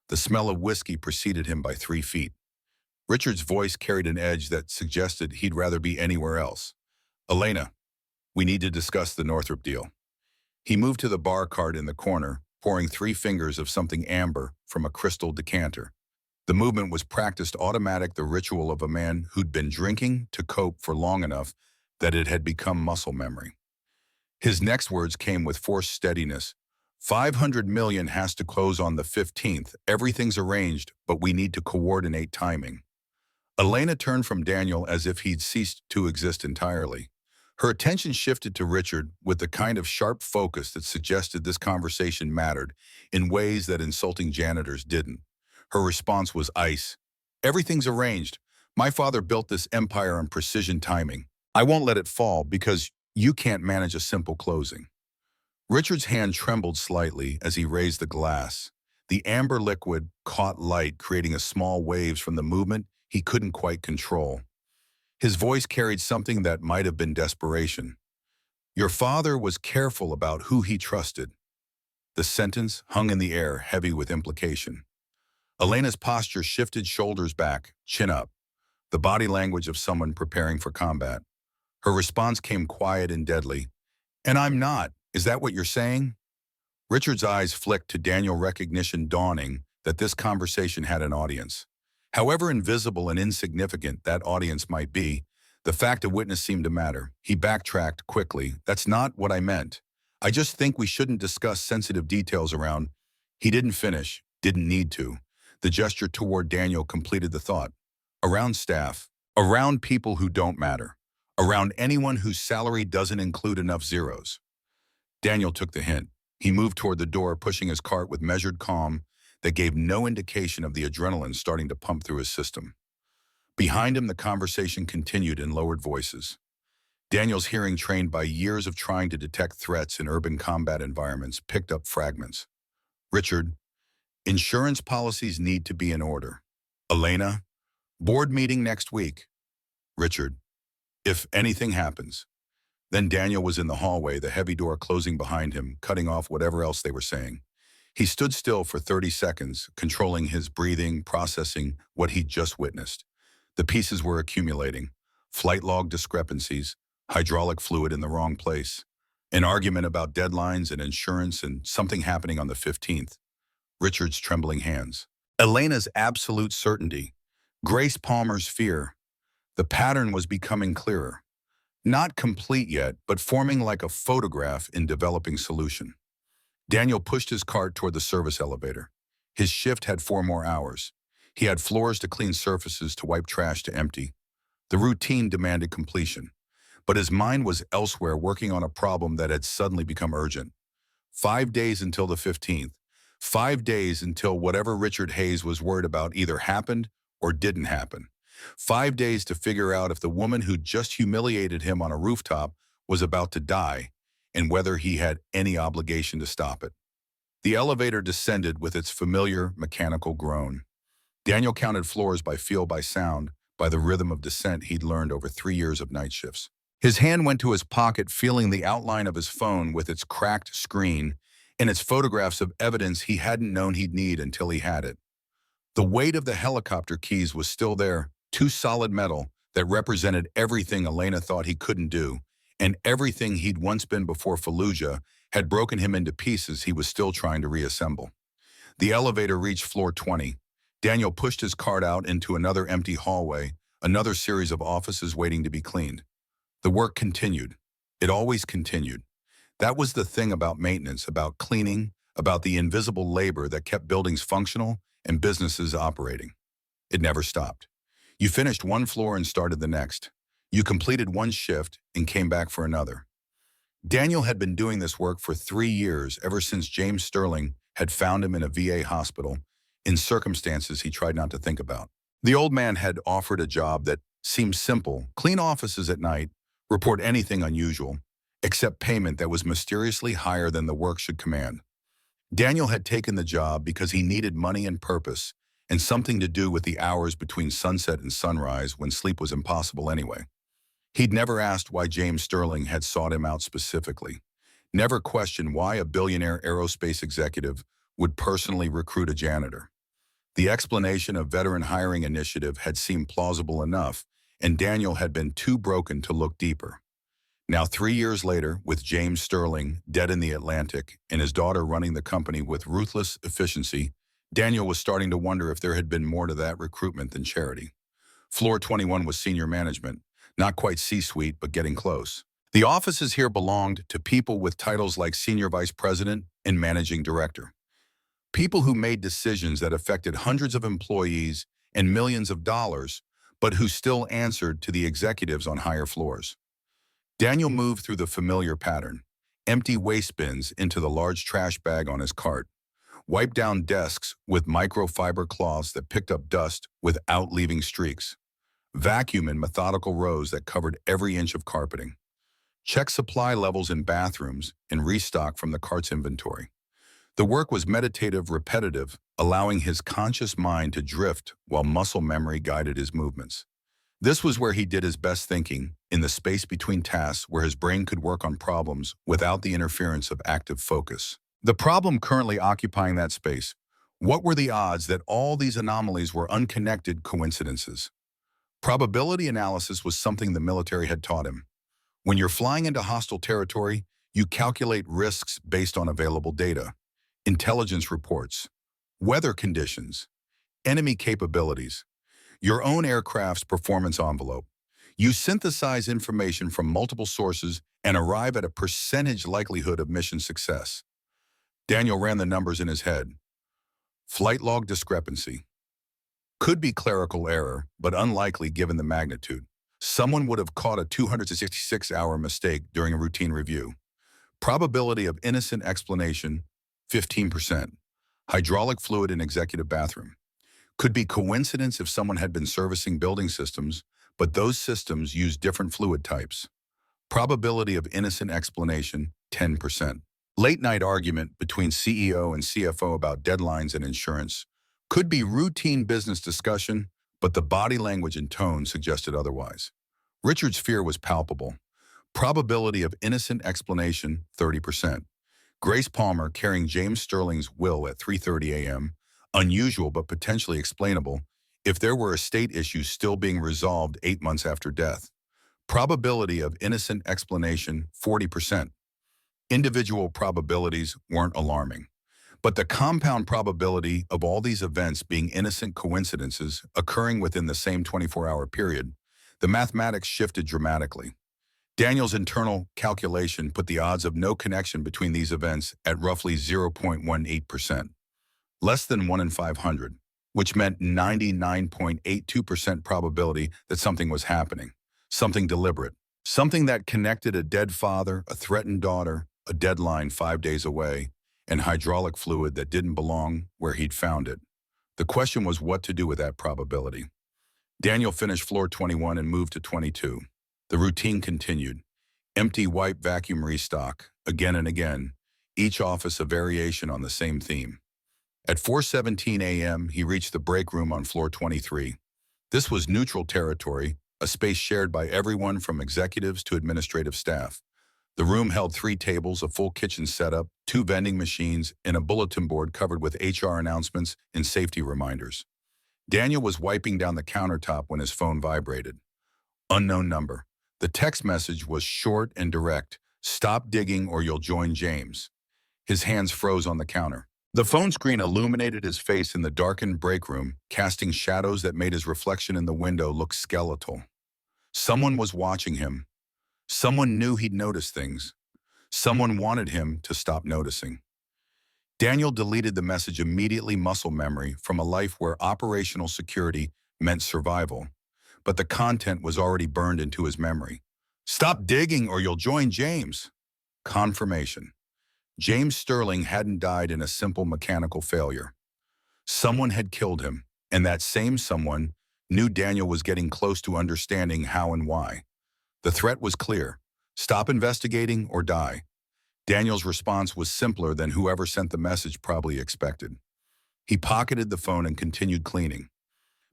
The smell of whiskey preceded him by 3 feet. Richard's voice carried an edge that suggested he'd rather be anywhere else. Elena, we need to discuss the Northrop deal. He moved to the bar cart in the corner, pouring 3 fingers of something amber from a crystal decanter. The movement was practiced automatic, the ritual of a man who'd been drinking to cope for long enough that it had become muscle memory. His next words came with forced steadiness. 500 million has to close on the 15th. Everything's arranged, but we need to coordinate timing. Elena turned from Daniel as if he'd ceased to exist entirely. Her attention shifted to Richard with the kind of sharp focus that suggested this conversation mattered in ways that insulting janitors didn't. Her response was ice. Everything's arranged. My father built this empire on precision timing. I won't let it fall because you can't manage a simple closing. Richard's hand trembled slightly as he raised the glass. The amber liquid caught light, creating a small waves from the movement he couldn't quite control. His voice carried something that might have been desperation. Your father was careful about who he trusted. The sentence hung in the air, heavy with implication. Elena's posture shifted, shoulders back, chin up, the body language of someone preparing for combat. Her response came quiet and deadly. "And I'm not. Is that what you're saying?" Richard's eyes flicked to Daniel, recognition dawning that this conversation had an audience. However invisible and insignificant that audience might be, the fact a witness seemed to matter. He backtracked quickly. "That's not what I meant. I just think we shouldn't discuss sensitive details around—" He didn't finish, didn't need to. The gesture toward Daniel completed the thought. "Around staff, around people who don't matter, around anyone whose salary doesn't include enough zeros." Daniel took the hint. He moved toward the door, pushing his cart with measured calm that gave no indication of the adrenaline starting to pump through his system. Behind him, the conversation continued in lowered voices. Daniel's hearing, trained by years of trying to detect threats in urban combat environments, picked up fragments. "Richard, insurance policies need to be in order." "Elena, board meeting next week." "Richard, if anything happens." Then Daniel was in the hallway, the heavy door closing behind him, cutting off whatever else they were saying. He stood still for 30 seconds, controlling his breathing, processing what he'd just witnessed. The pieces were accumulating. Flight log discrepancies, hydraulic fluid in the wrong place, an argument about deadlines and insurance, and something happening on the 15th. Richard's trembling hands. Elena's absolute certainty. Grace Palmer's fear. The pattern was becoming clearer. Not complete yet, but forming like a photograph in developing solution. Daniel pushed his cart toward the service elevator. His shift had 4 more hours. He had floors to clean, surfaces to wipe, trash to empty. The routine demanded completion. But his mind was elsewhere, working on a problem that had suddenly become urgent. 5 days until the 15th. 5 days until whatever Richard Hayes was worried about either happened or didn't happen. 5 days to figure out if the woman who just humiliated him on a rooftop was about to die, and whether he had any obligation to stop it. The elevator descended with its familiar mechanical groan. Daniel counted floors by feel, by sound, by the rhythm of descent he'd learned over 3 years of night shifts. His hand went to his pocket, feeling the outline of his phone with its cracked screen and its photographs of evidence he hadn't known he'd need until he had it. The weight of the helicopter keys was still there, 2 solid metal that represented everything Elena thought he couldn't do, and everything he'd once been before Fallujah had broken him into pieces he was still trying to reassemble. The elevator reached floor 20. Daniel pushed his cart out into another empty hallway, another series of offices waiting to be cleaned. The work continued. It always continued. That was the thing about maintenance, about cleaning, about the invisible labor that kept buildings functional and businesses operating. It never stopped. You finished one floor and started the next. You completed one shift and came back for another. Daniel had been doing this work for 3 years, ever since James Sterling had found him in a VA hospital, in circumstances he tried not to think about. The old man had offered a job that seemed simple: clean offices at night, report anything unusual, accept payment that was mysteriously higher than the work should command. Daniel had taken the job because he needed money and purpose, and something to do with the hours between sunset and sunrise when sleep was impossible anyway. He'd never asked why James Sterling had sought him out specifically, never questioned why a billionaire aerospace executive would personally recruit a janitor. The explanation of veteran hiring initiative had seemed plausible enough, and Daniel had been too broken to look deeper. Now, 3 years later, with James Sterling dead in the Atlantic and his daughter running the company with ruthless efficiency, Daniel was starting to wonder if there had been more to that recruitment than charity. Floor 21 was senior management, not quite C-suite, but getting close. The offices here belonged to people with titles like senior vice president and managing director. People who made decisions that affected hundreds of employees and millions of dollars, but who still answered to the executives on higher floors. Daniel moved through the familiar pattern: empty waste bins into the large trash bag on his cart, wiped down desks with microfiber cloths that picked up dust without leaving streaks, vacuum in methodical rows that covered every inch of carpeting, check supply levels in bathrooms, and restock from the cart's inventory. The work was meditative, repetitive, allowing his conscious mind to drift while muscle memory guided his movements. This was where he did his best thinking, in the space between tasks where his brain could work on problems without the interference of active focus. The problem currently occupying that space. What were the odds that all these anomalies were unconnected coincidences? Probability analysis was something the military had taught him. When you're flying into hostile territory, you calculate risks based on available data, intelligence reports, weather conditions, enemy capabilities, your own aircraft's performance envelope. You synthesize information from multiple sources and arrive at a percentage likelihood of mission success. Daniel ran the numbers in his head. Flight log discrepancy. Could be clerical error, but unlikely given the magnitude. Someone would have caught a 266-hour mistake during a routine review. Probability of innocent explanation, 15%. Hydraulic fluid in executive bathroom. Could be coincidence if someone had been servicing building systems, but those systems use different fluid types. Probability of innocent explanation, 10%. Late night argument between CEO and CFO about deadlines and insurance. Could be routine business discussion, but the body language and tone suggested otherwise. Richard's fear was palpable. Probability of innocent explanation, 30%. Grace Palmer carrying James Sterling's will at 3:30 a.m., unusual but potentially explainable if there were estate issues still being resolved 8 months after death. Probability of innocent explanation, 40%. Individual probabilities weren't alarming, but the compound probability of all these events being innocent coincidences occurring within the same 24-hour period, the mathematics shifted dramatically. Daniel's internal calculation put the odds of no connection between these events at roughly 0.18%, less than 1 in 500, which meant 99.82% probability that something was happening, something deliberate, something that connected a dead father, a threatened daughter, a deadline 5 days away, and hydraulic fluid that didn't belong where he'd found it. The question was what to do with that probability. Daniel finished floor 21 and moved to 22. The routine continued. Empty wipe vacuum restock, again and again, each office a variation on the same theme. At 4:17 a.m., he reached the break room on floor 23. This was neutral territory, a space shared by everyone from executives to administrative staff. The room held 3 tables, a full kitchen setup, 2 vending machines, and a bulletin board covered with HR announcements and safety reminders. Daniel was wiping down the countertop when his phone vibrated. Unknown number. The text message was short and direct. Stop digging or you'll join James. His hands froze on the counter. The phone screen illuminated his face in the darkened break room, casting shadows that made his reflection in the window look skeletal. Someone was watching him. Someone knew he'd noticed things. Someone wanted him to stop noticing. Daniel deleted the message immediately, muscle memory from a life where operational security meant survival. But the content was already burned into his memory. Stop digging or you'll join James. Confirmation. James Sterling hadn't died in a simple mechanical failure. Someone had killed him, and that same someone knew Daniel was getting close to understanding how and why. The threat was clear. Stop investigating or die. Daniel's response was simpler than whoever sent the message probably expected. He pocketed the phone and continued cleaning.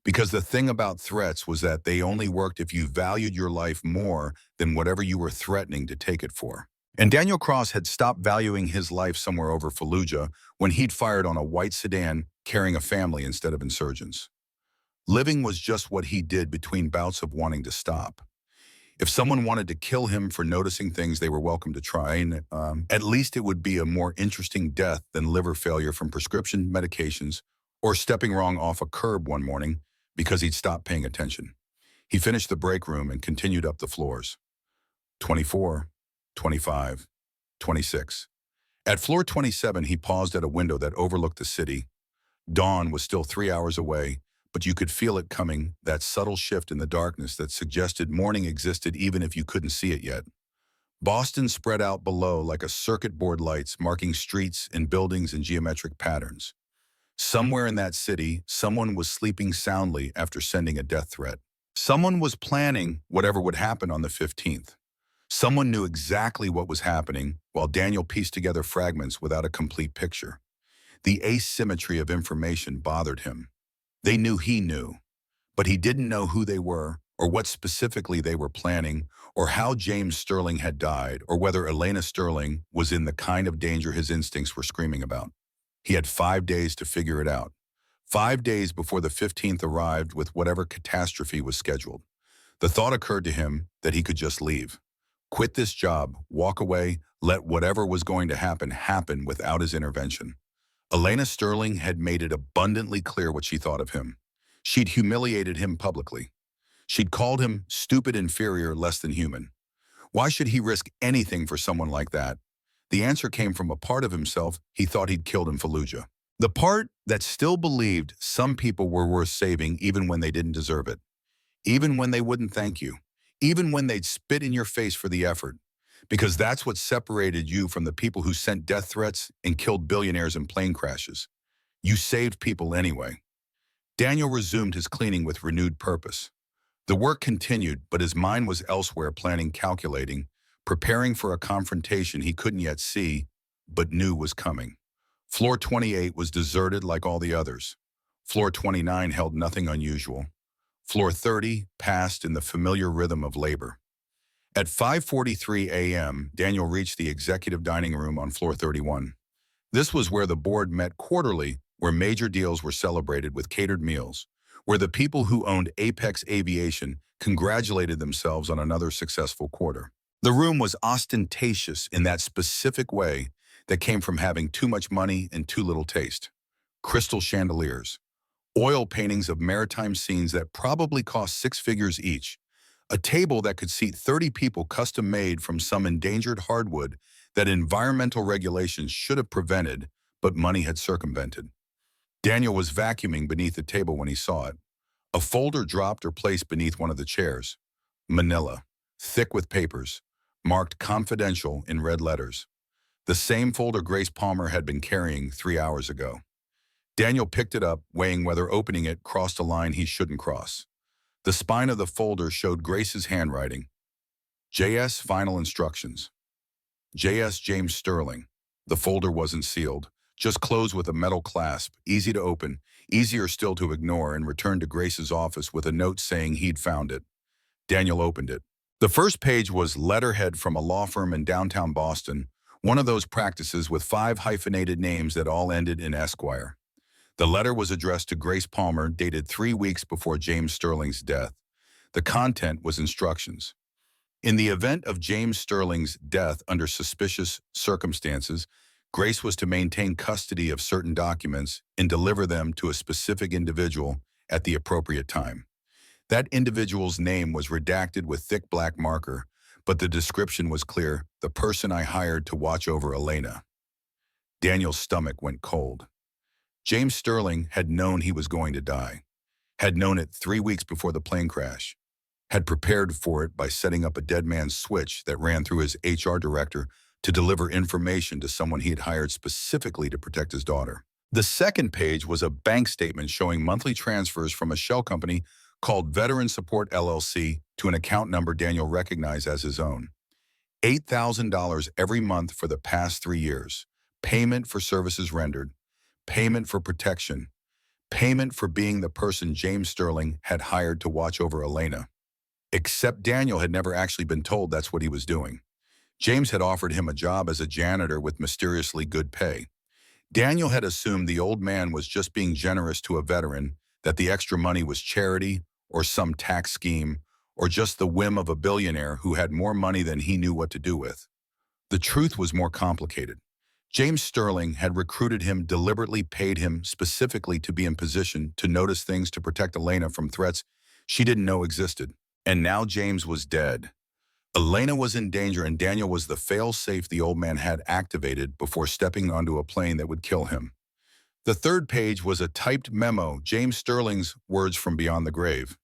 Because the thing about threats was that they only worked if you valued your life more than whatever you were threatening to take it for. And Daniel Cross had stopped valuing his life somewhere over Fallujah when he'd fired on a white sedan carrying a family instead of insurgents. Living was just what he did between bouts of wanting to stop. If someone wanted to kill him for noticing things, they were welcome to try, and at least it would be a more interesting death than liver failure from prescription medications or stepping wrong off a curb one morning because he'd stopped paying attention. He finished the break room and continued up the floors. 24, 25, 26. At floor 27, he paused at a window that overlooked the city. Dawn was still 3 hours away, but you could feel it coming, that subtle shift in the darkness that suggested morning existed even if you couldn't see it yet. Boston spread out below like a circuit board lights marking streets and buildings in geometric patterns. Somewhere in that city, someone was sleeping soundly after sending a death threat. Someone was planning whatever would happen on the 15th. Someone knew exactly what was happening while Daniel pieced together fragments without a complete picture. The asymmetry of information bothered him. They knew he knew, but he didn't know who they were or what specifically they were planning, or how James Sterling had died, or whether Elena Sterling was in the kind of danger his instincts were screaming about. He had 5 days to figure it out. 5 days before the 15th arrived with whatever catastrophe was scheduled. The thought occurred to him that he could just leave. Quit this job, walk away, let whatever was going to happen without his intervention. Elena Sterling had made it abundantly clear what she thought of him. She'd humiliated him publicly. She'd called him stupid, inferior, less than human. Why should he risk anything for someone like that? The answer came from a part of himself he thought he'd killed in Fallujah. The part that still believed some people were worth saving even when they didn't deserve it. Even when they wouldn't thank you. Even when they'd spit in your face for the effort. Because that's what separated you from the people who sent death threats and killed billionaires in plane crashes. You saved people anyway. Daniel resumed his cleaning with renewed purpose. The work continued, but his mind was elsewhere, planning, calculating, preparing for a confrontation he couldn't yet see, but knew was coming. Floor 28 was deserted like all the others. Floor 29 held nothing unusual. Floor 30 passed in the familiar rhythm of labor. At 5:43 a.m., Daniel reached the executive dining room on floor 31. This was where the board met quarterly, where major deals were celebrated with catered meals, where the people who owned Apex Aviation congratulated themselves on another successful quarter. The room was ostentatious in that specific way that came from having too much money and too little taste. Crystal chandeliers, oil paintings of maritime scenes that probably cost 6 figures each, a table that could seat 30 people custom-made from some endangered hardwood that environmental regulations should have prevented, but money had circumvented. Daniel was vacuuming beneath the table when he saw it. A folder dropped or placed beneath one of the chairs. Manila, thick with papers, marked confidential in red letters. The same folder Grace Palmer had been carrying 3 hours ago. Daniel picked it up, weighing whether opening it crossed a line he shouldn't cross. The spine of the folder showed Grace's handwriting. J.S. Final Instructions. J.S. James Sterling. The folder wasn't sealed, just closed with a metal clasp, easy to open, easier still to ignore, and returned to Grace's office with a note saying he'd found it. Daniel opened it. The first page was letterhead from a law firm in downtown Boston, one of those practices with 5 hyphenated names that all ended in Esquire. The letter was addressed to Grace Palmer, dated 3 weeks before James Sterling's death. The content was instructions. In the event of James Sterling's death under suspicious circumstances, Grace was to maintain custody of certain documents and deliver them to a specific individual at the appropriate time. That individual's name was redacted with thick black marker, but the description was clear: the person I hired to watch over Elena. Daniel's stomach went cold. James Sterling had known he was going to die, had known it 3 weeks before the plane crash, had prepared for it by setting up a dead man's switch that ran through his HR director to deliver information to someone he had hired specifically to protect his daughter. The second page was a bank statement showing monthly transfers from a shell company called Veteran Support LLC to an account number Daniel recognized as his own. $8,000 every month for the past 3 years. Payment for services rendered. Payment for protection. Payment for being the person James Sterling had hired to watch over Elena. Except Daniel had never actually been told that's what he was doing. James had offered him a job as a janitor with mysteriously good pay. Daniel had assumed the old man was just being generous to a veteran, that the extra money was charity or some tax scheme or just the whim of a billionaire who had more money than he knew what to do with. The truth was more complicated. James Sterling had recruited him, deliberately paid him specifically to be in position to notice things to protect Elena from threats she didn't know existed. And now James was dead. Elena was in danger, and Daniel was the fail-safe the old man had activated before stepping onto a plane that would kill him. The third page was a typed memo, James Sterling's words from beyond the grave.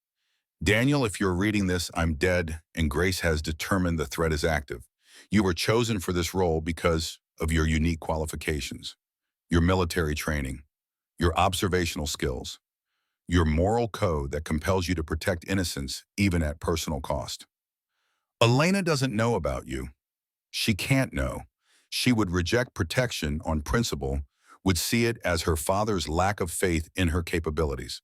Daniel, if you're reading this, I'm dead, and Grace has determined the threat is active. You were chosen for this role because of your unique qualifications, your military training, your observational skills, your moral code that compels you to protect innocence even at personal cost. Elena doesn't know about you. She can't know. She would reject protection on principle, would see it as her father's lack of faith in her capabilities.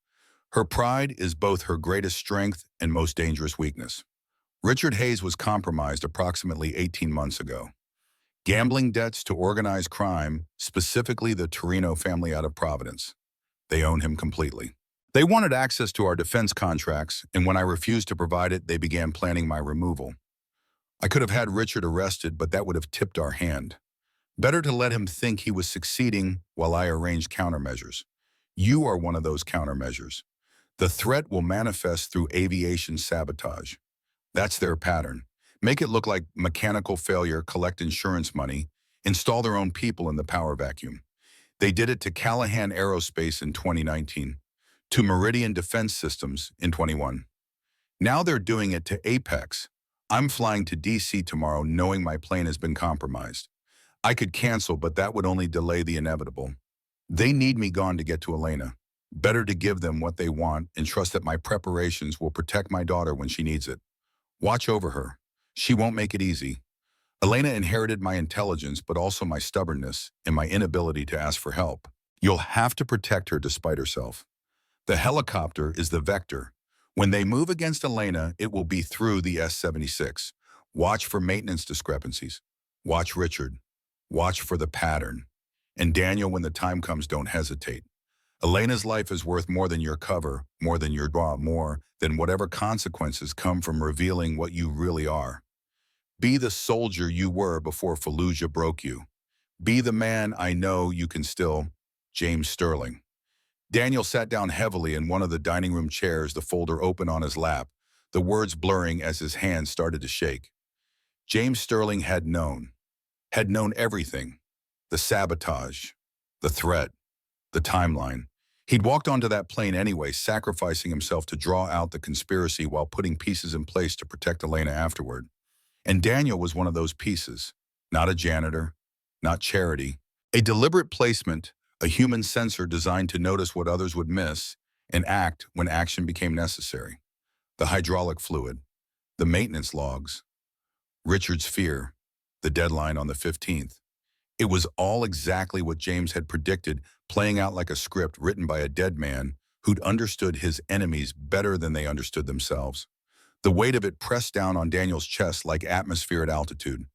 Her pride is both her greatest strength and most dangerous weakness. Richard Hayes was compromised approximately 18 months ago. Gambling debts to organized crime, specifically the Torino family out of Providence. They own him completely. They wanted access to our defense contracts, and when I refused to provide it, they began planning my removal. I could have had Richard arrested, but that would have tipped our hand. Better to let him think he was succeeding while I arranged countermeasures. You are one of those countermeasures. The threat will manifest through aviation sabotage. That's their pattern. Make it look like mechanical failure, collect insurance money, install their own people in the power vacuum. They did it to Callahan Aerospace in 2019, to Meridian Defense Systems in 21. Now they're doing it to Apex. I'm flying to DC tomorrow knowing my plane has been compromised. I could cancel, but that would only delay the inevitable. They need me gone to get to Elena. Better to give them what they want and trust that my preparations will protect my daughter when she needs it. Watch over her. She won't make it easy. Elena inherited my intelligence, but also my stubbornness and my inability to ask for help. You'll have to protect her despite herself. The helicopter is the vector. When they move against Elena, it will be through the S-76. Watch for maintenance discrepancies. Watch Richard. Watch for the pattern. And Daniel, when the time comes, don't hesitate. Elena's life is worth more than your cover, more than your draw, more than whatever consequences come from revealing what you really are. Be the soldier you were before Fallujah broke you. Be the man I know you can still. James Sterling. Daniel sat down heavily in one of the dining room chairs, the folder open on his lap, the words blurring as his hands started to shake. James Sterling had known everything. The sabotage, the threat, the timeline. He'd walked onto that plane anyway, sacrificing himself to draw out the conspiracy while putting pieces in place to protect Elena afterward. And Daniel was one of those pieces. Not a janitor, not charity. A deliberate placement, a human sensor designed to notice what others would miss and act when action became necessary. The hydraulic fluid, the maintenance logs, Richard's fear, the deadline on the 15th. It was all exactly what James had predicted, playing out like a script written by a dead man who'd understood his enemies better than they understood themselves. The weight of it pressed down on Daniel's chest like atmosphere at altitude.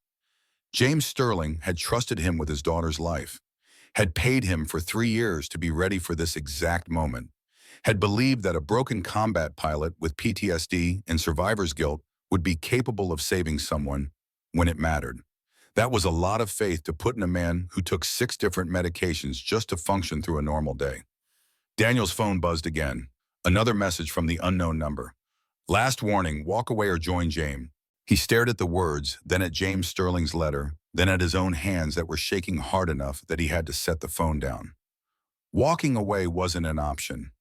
James Sterling had trusted him with his daughter's life, had paid him for 3 years to be ready for this exact moment, had believed that a broken combat pilot with PTSD and survivor's guilt would be capable of saving someone when it mattered. That was a lot of faith to put in a man who took 6 different medications just to function through a normal day. Daniel's phone buzzed again. Another message from the unknown number. Last warning, walk away or join James. He stared at the words, then at James Sterling's letter, then at his own hands that were shaking hard enough that he had to set the phone down. Walking away wasn't an option.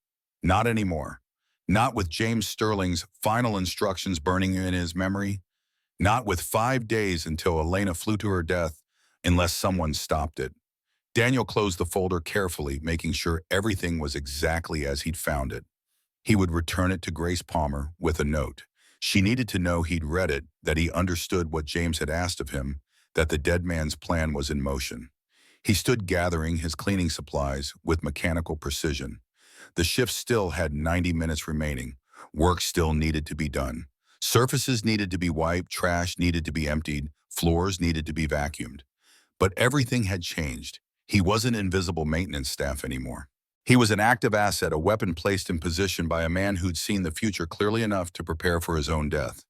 Not anymore. Not with James Sterling's final instructions burning in his memory. Not with 5 days until Elena flew to her death, unless someone stopped it. Daniel closed the folder carefully, making sure everything was exactly as he'd found it. He would return it to Grace Palmer with a note. She needed to know he'd read it, that he understood what James had asked of him, that the dead man's plan was in motion. He stood gathering his cleaning supplies with mechanical precision. The shift still had 90 minutes remaining. Work still needed to be done. Surfaces needed to be wiped, trash needed to be emptied, floors needed to be vacuumed. But everything had changed. He wasn't invisible maintenance staff anymore. He was an active asset, a weapon placed in position by a man who'd seen the future clearly enough to prepare for his own death.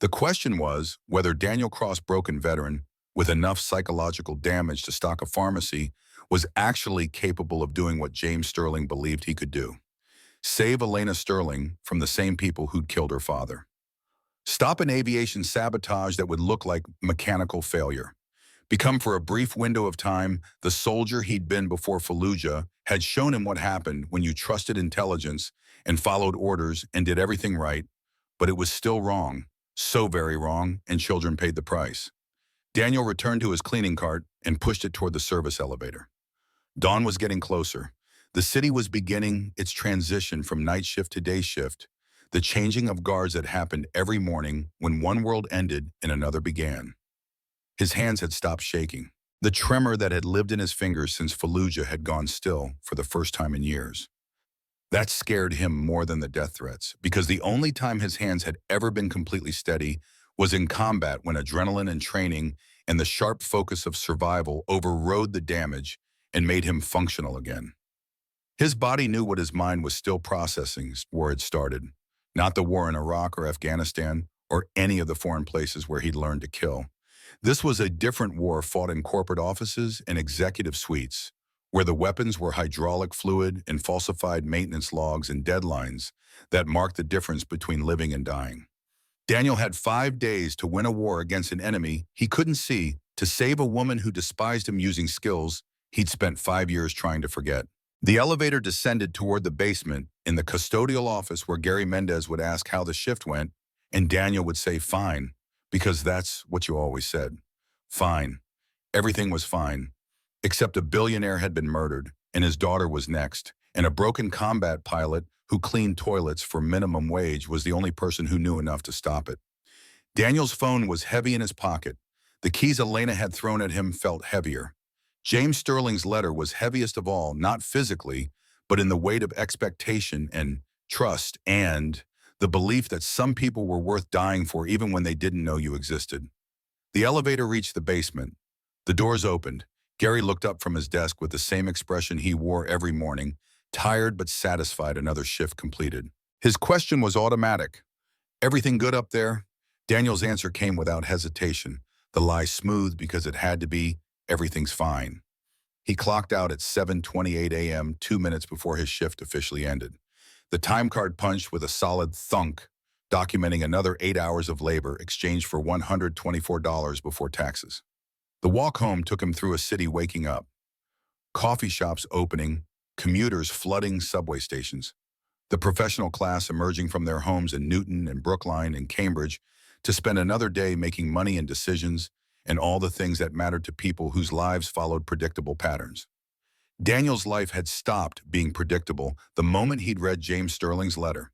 The question was whether Daniel Cross, broken veteran, with enough psychological damage to stock a pharmacy, was actually capable of doing what James Sterling believed he could do. Save Elena Sterling from the same people who'd killed her father. Stop an aviation sabotage that would look like mechanical failure. Become, for a brief window of time, the soldier he'd been before Fallujah had shown him what happened when you trusted intelligence and followed orders and did everything right, but it was still wrong, so very wrong, and children paid the price. Daniel returned to his cleaning cart and pushed it toward the service elevator. Dawn was getting closer. The city was beginning its transition from night shift to day shift, the changing of guards that happened every morning when one world ended and another began. His hands had stopped shaking. The tremor that had lived in his fingers since Fallujah had gone still for the first time in years. That scared him more than the death threats, because the only time his hands had ever been completely steady was in combat, when adrenaline and training and the sharp focus of survival overrode the damage and made him functional again. His body knew what his mind was still processing where it started, not the war in Iraq or Afghanistan or any of the foreign places where he'd learned to kill. This was a different war fought in corporate offices and executive suites, where the weapons were hydraulic fluid and falsified maintenance logs and deadlines that marked the difference between living and dying. Daniel had 5 days to win a war against an enemy he couldn't see, to save a woman who despised him using skills he'd spent 5 years trying to forget. The elevator descended toward the basement, in the custodial office where Gary Mendez would ask how the shift went, and Daniel would say, "Fine," because that's what you always said. Fine. Everything was fine, except a billionaire had been murdered, and his daughter was next, and a broken combat pilot who cleaned toilets for minimum wage was the only person who knew enough to stop it. Daniel's phone was heavy in his pocket. The keys Elena had thrown at him felt heavier. James Sterling's letter was heaviest of all, not physically, but in the weight of expectation and trust and the belief that some people were worth dying for even when they didn't know you existed. The elevator reached the basement. The doors opened. Gary looked up from his desk with the same expression he wore every morning, tired but satisfied, another shift completed. His question was automatic. "Everything good up there?" Daniel's answer came without hesitation, the lie smooth because it had to be. "Everything's fine." He clocked out at 7:28 a.m., 2 minutes before his shift officially ended. The time card punched with a solid thunk, documenting another 8 hours of labor exchanged for $124 before taxes. The walk home took him through a city waking up, coffee shops opening, commuters flooding subway stations, the professional class emerging from their homes in Newton and Brookline and Cambridge to spend another day making money and decisions and all the things that mattered to people whose lives followed predictable patterns. Daniel's life had stopped being predictable the moment he'd read James Sterling's letter.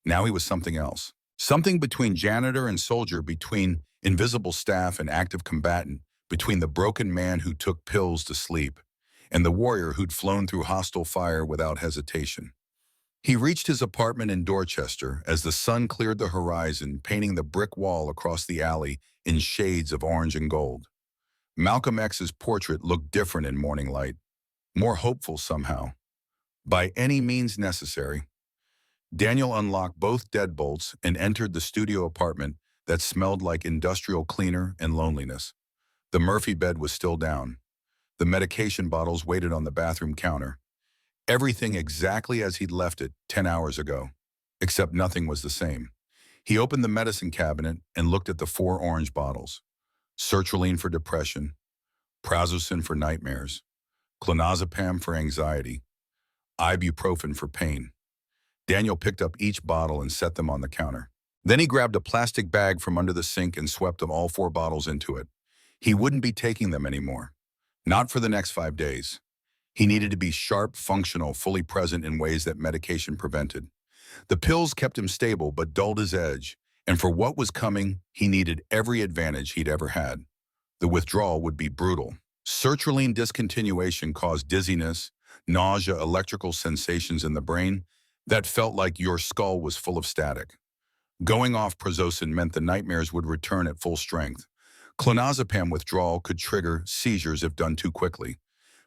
Now he was something else. Something between janitor and soldier, between invisible staff and active combatant, between the broken man who took pills to sleep and the warrior who'd flown through hostile fire without hesitation. He reached his apartment in Dorchester as the sun cleared the horizon, painting the brick wall across the alley in shades of orange and gold. Malcolm X's portrait looked different in morning light, more hopeful somehow. By any means necessary. Daniel unlocked both deadbolts and entered the studio apartment that smelled like industrial cleaner and loneliness. The Murphy bed was still down. The medication bottles waited on the bathroom counter. Everything exactly as he'd left it 10 hours ago, except nothing was the same. He opened the medicine cabinet and looked at the 4 orange bottles. Sertraline for depression, prazosin for nightmares, clonazepam for anxiety, ibuprofen for pain. Daniel picked up each bottle and set them on the counter. Then he grabbed a plastic bag from under the sink and swept them all 4 bottles into it. He wouldn't be taking them anymore. Not for the next 5 days. He needed to be sharp, functional, fully present in ways that medication prevented. The pills kept him stable but dulled his edge, and for what was coming, he needed every advantage he'd ever had. The withdrawal would be brutal. Sertraline discontinuation caused dizziness, nausea, electrical sensations in the brain that felt like your skull was full of static. Going off prazosin meant the nightmares would return at full strength. Clonazepam withdrawal could trigger seizures if done too quickly.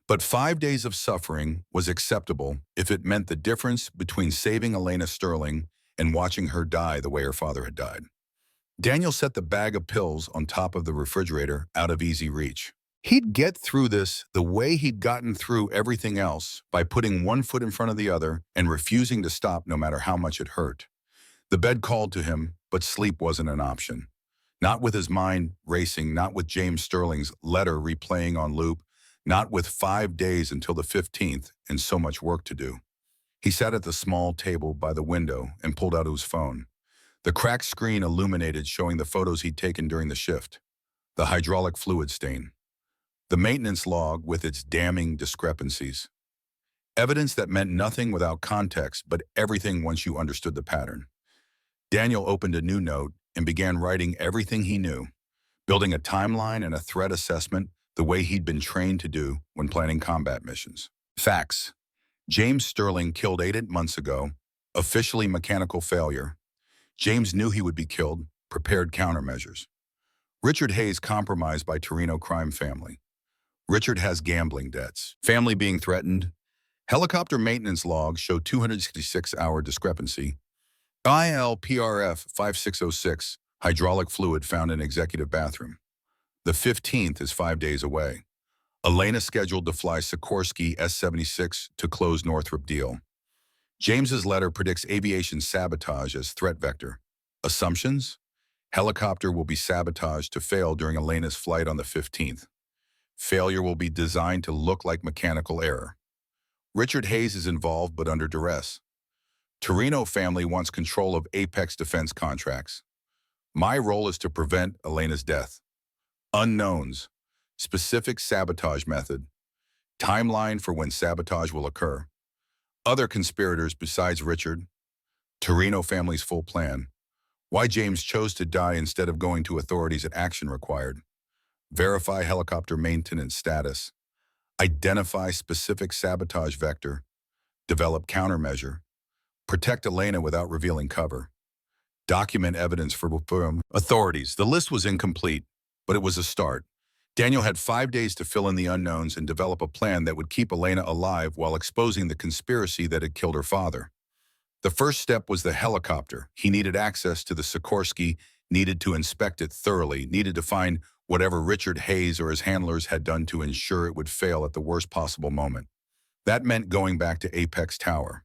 But 5 days of suffering was acceptable if it meant the difference between saving Elena Sterling and watching her die the way her father had died. Daniel set the bag of pills on top of the refrigerator, out of easy reach. He'd get through this the way he'd gotten through everything else, by putting one foot in front of the other and refusing to stop no matter how much it hurt. The bed called to him, but sleep wasn't an option. Not with his mind racing, not with James Sterling's letter replaying on loop, not with 5 days until the 15th and so much work to do. He sat at the small table by the window and pulled out his phone. The cracked screen illuminated, showing the photos he'd taken during the shift. The hydraulic fluid stain. The maintenance log with its damning discrepancies. Evidence that meant nothing without context, but everything once you understood the pattern. Daniel opened a new note and began writing everything he knew, building a timeline and a threat assessment the way he'd been trained to do when planning combat missions. Facts. James Sterling killed 8 months ago, officially mechanical failure. James knew he would be killed, prepared countermeasures. Richard Hayes compromised by Torino crime family. Richard has gambling debts. Family being threatened. Helicopter maintenance logs show 266-hour discrepancy. ILPRF 5606, hydraulic fluid found in executive bathroom. The 15th is 5 days away. Elena scheduled to fly Sikorsky S-76 to close Northrop deal. James's letter predicts aviation sabotage as threat vector. Assumptions? Helicopter will be sabotaged to fail during Elena's flight on the 15th. Failure will be designed to look like mechanical error. Richard Hayes is involved but under duress. Torino family wants control of Apex defense contracts. My role is to prevent Elena's death. Unknowns. Specific sabotage method. Timeline for when sabotage will occur. Other conspirators besides Richard. Torino family's full plan. Why James chose to die instead of going to authorities at action required. Verify helicopter maintenance status. Identify specific sabotage vector. Develop countermeasure. Protect Elena without revealing cover. Document evidence for authorities. The list was incomplete, but it was a start. Daniel had 5 days to fill in the unknowns and develop a plan that would keep Elena alive while exposing the conspiracy that had killed her father. The first step was the helicopter. He needed access to the Sikorsky, needed to inspect it thoroughly, needed to find whatever Richard Hayes or his handlers had done to ensure it would fail at the worst possible moment. That meant going back to Apex Tower.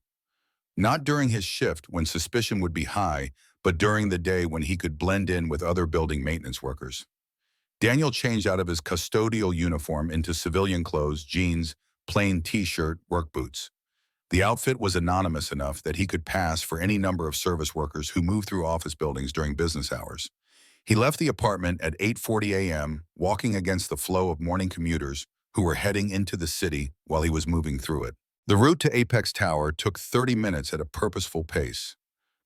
Not during his shift when suspicion would be high, but during the day when he could blend in with other building maintenance workers. Daniel changed out of his custodial uniform into civilian clothes, jeans, plain t-shirt, work boots. The outfit was anonymous enough that he could pass for any number of service workers who moved through office buildings during business hours. He left the apartment at 8:40 a.m., walking against the flow of morning commuters who were heading into the city while he was moving through it. The route to Apex Tower took 30 minutes at a purposeful pace.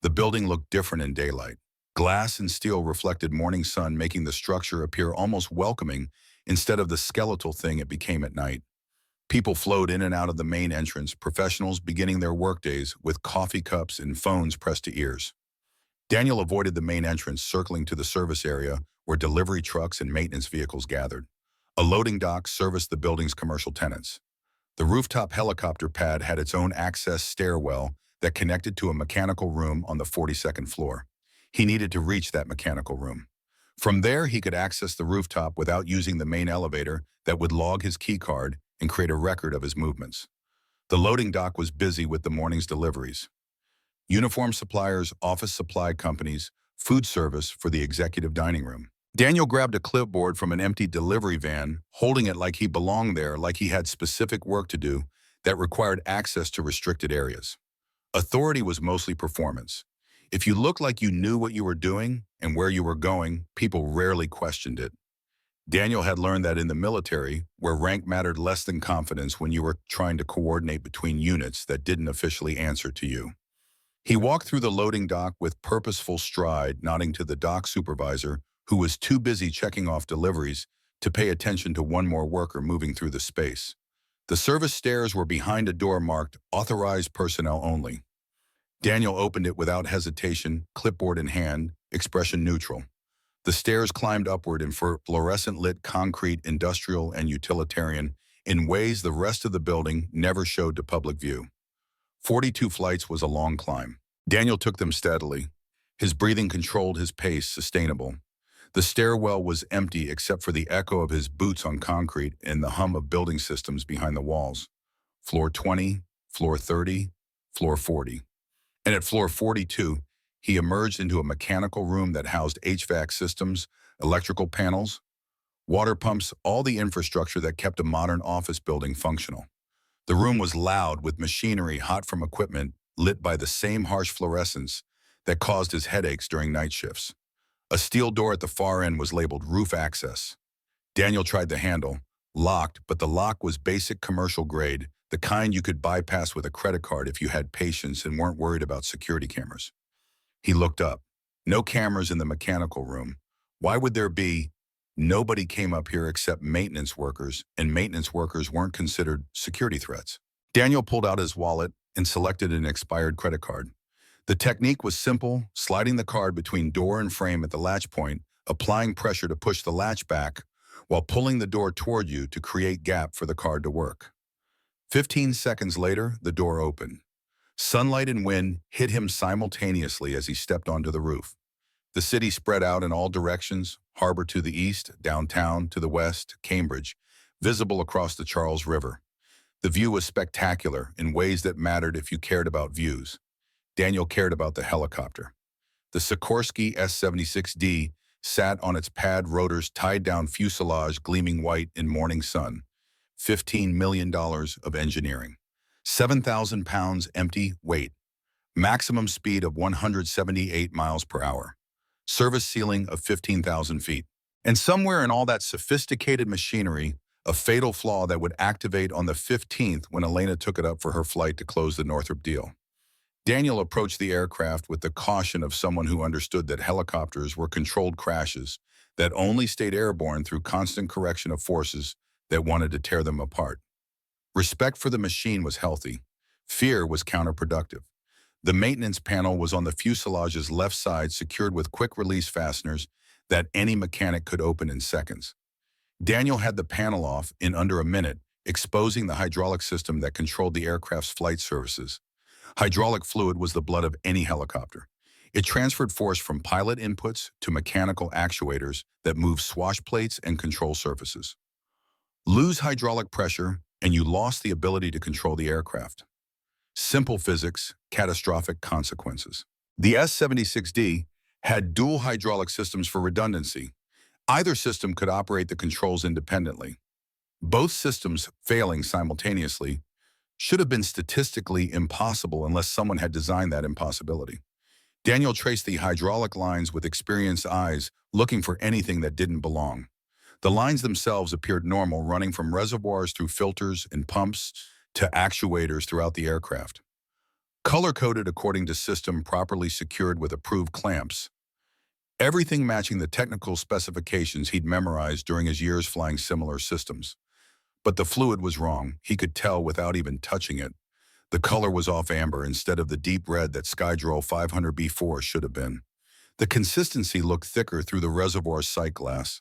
The building looked different in daylight. Glass and steel reflected morning sun, making the structure appear almost welcoming instead of the skeletal thing it became at night. People flowed in and out of the main entrance, professionals beginning their workdays with coffee cups and phones pressed to ears. Daniel avoided the main entrance, circling to the service area where delivery trucks and maintenance vehicles gathered. A loading dock serviced the building's commercial tenants. The rooftop helicopter pad had its own access stairwell that connected to a mechanical room on the 42nd floor. He needed to reach that mechanical room. From there, he could access the rooftop without using the main elevator that would log his keycard and create a record of his movements. The loading dock was busy with the morning's deliveries. Uniform suppliers, office supply companies, food service for the executive dining room. Daniel grabbed a clipboard from an empty delivery van, holding it like he belonged there, like he had specific work to do that required access to restricted areas. Authority was mostly performance. If you looked like you knew what you were doing and where you were going, people rarely questioned it. Daniel had learned that in the military, where rank mattered less than confidence when you were trying to coordinate between units that didn't officially answer to you. He walked through the loading dock with purposeful stride, nodding to the dock supervisor, who was too busy checking off deliveries to pay attention to one more worker moving through the space. The service stairs were behind a door marked "Authorized Personnel Only." Daniel opened it without hesitation, clipboard in hand, expression neutral. The stairs climbed upward in fluorescent-lit concrete, industrial and utilitarian, in ways the rest of the building never showed to public view. 42 flights was a long climb. Daniel took them steadily. His breathing controlled his pace, sustainable. The stairwell was empty except for the echo of his boots on concrete and the hum of building systems behind the walls. Floor 20, floor 30, floor 40. And at floor 42, he emerged into a mechanical room that housed HVAC systems, electrical panels, water pumps, all the infrastructure that kept a modern office building functional. The room was loud with machinery hot from equipment lit by the same harsh fluorescence that caused his headaches during night shifts. A steel door at the far end was labeled "Roof Access." Daniel tried the handle, locked, but the lock was basic commercial grade, the kind you could bypass with a credit card if you had patience and weren't worried about security cameras. He looked up. No cameras in the mechanical room. Why would there be? Nobody came up here except maintenance workers, and maintenance workers weren't considered security threats. Daniel pulled out his wallet and selected an expired credit card. The technique was simple, sliding the card between door and frame at the latch point, applying pressure to push the latch back, while pulling the door toward you to create gap for the card to work. 15 seconds later, the door opened. Sunlight and wind hit him simultaneously as he stepped onto the roof. The city spread out in all directions, harbor to the east, downtown to the west, Cambridge, visible across the Charles River. The view was spectacular in ways that mattered if you cared about views. Daniel cared about the helicopter. The Sikorsky S-76D sat on its pad rotors tied down fuselage gleaming white in morning sun. $15 million of engineering. 7,000 pounds empty weight. Maximum speed of 178 miles per hour. Service ceiling of 15,000 feet. And somewhere in all that sophisticated machinery, a fatal flaw that would activate on the 15th when Elena took it up for her flight to close the Northrop deal. Daniel approached the aircraft with the caution of someone who understood that helicopters were controlled crashes that only stayed airborne through constant correction of forces that wanted to tear them apart. Respect for the machine was healthy. Fear was counterproductive. The maintenance panel was on the fuselage's left side, secured with quick-release fasteners that any mechanic could open in seconds. Daniel had the panel off in under a minute, exposing the hydraulic system that controlled the aircraft's flight surfaces. Hydraulic fluid was the blood of any helicopter. It transferred force from pilot inputs to mechanical actuators that moved swash plates and control surfaces. Lose hydraulic pressure, and you lost the ability to control the aircraft. Simple physics, catastrophic consequences. The S-76D had dual hydraulic systems for redundancy. Either system could operate the controls independently. Both systems failing simultaneously should have been statistically impossible unless someone had designed that impossibility. Daniel traced the hydraulic lines with experienced eyes, looking for anything that didn't belong. The lines themselves appeared normal, running from reservoirs through filters and pumps to actuators throughout the aircraft. Color-coded according to system, properly secured with approved clamps. Everything matching the technical specifications he'd memorized during his years flying similar systems. But the fluid was wrong. He could tell without even touching it. The color was off amber instead of the deep red that Skydrow 500B4 should have been. The consistency looked thicker through the reservoir's sight glass.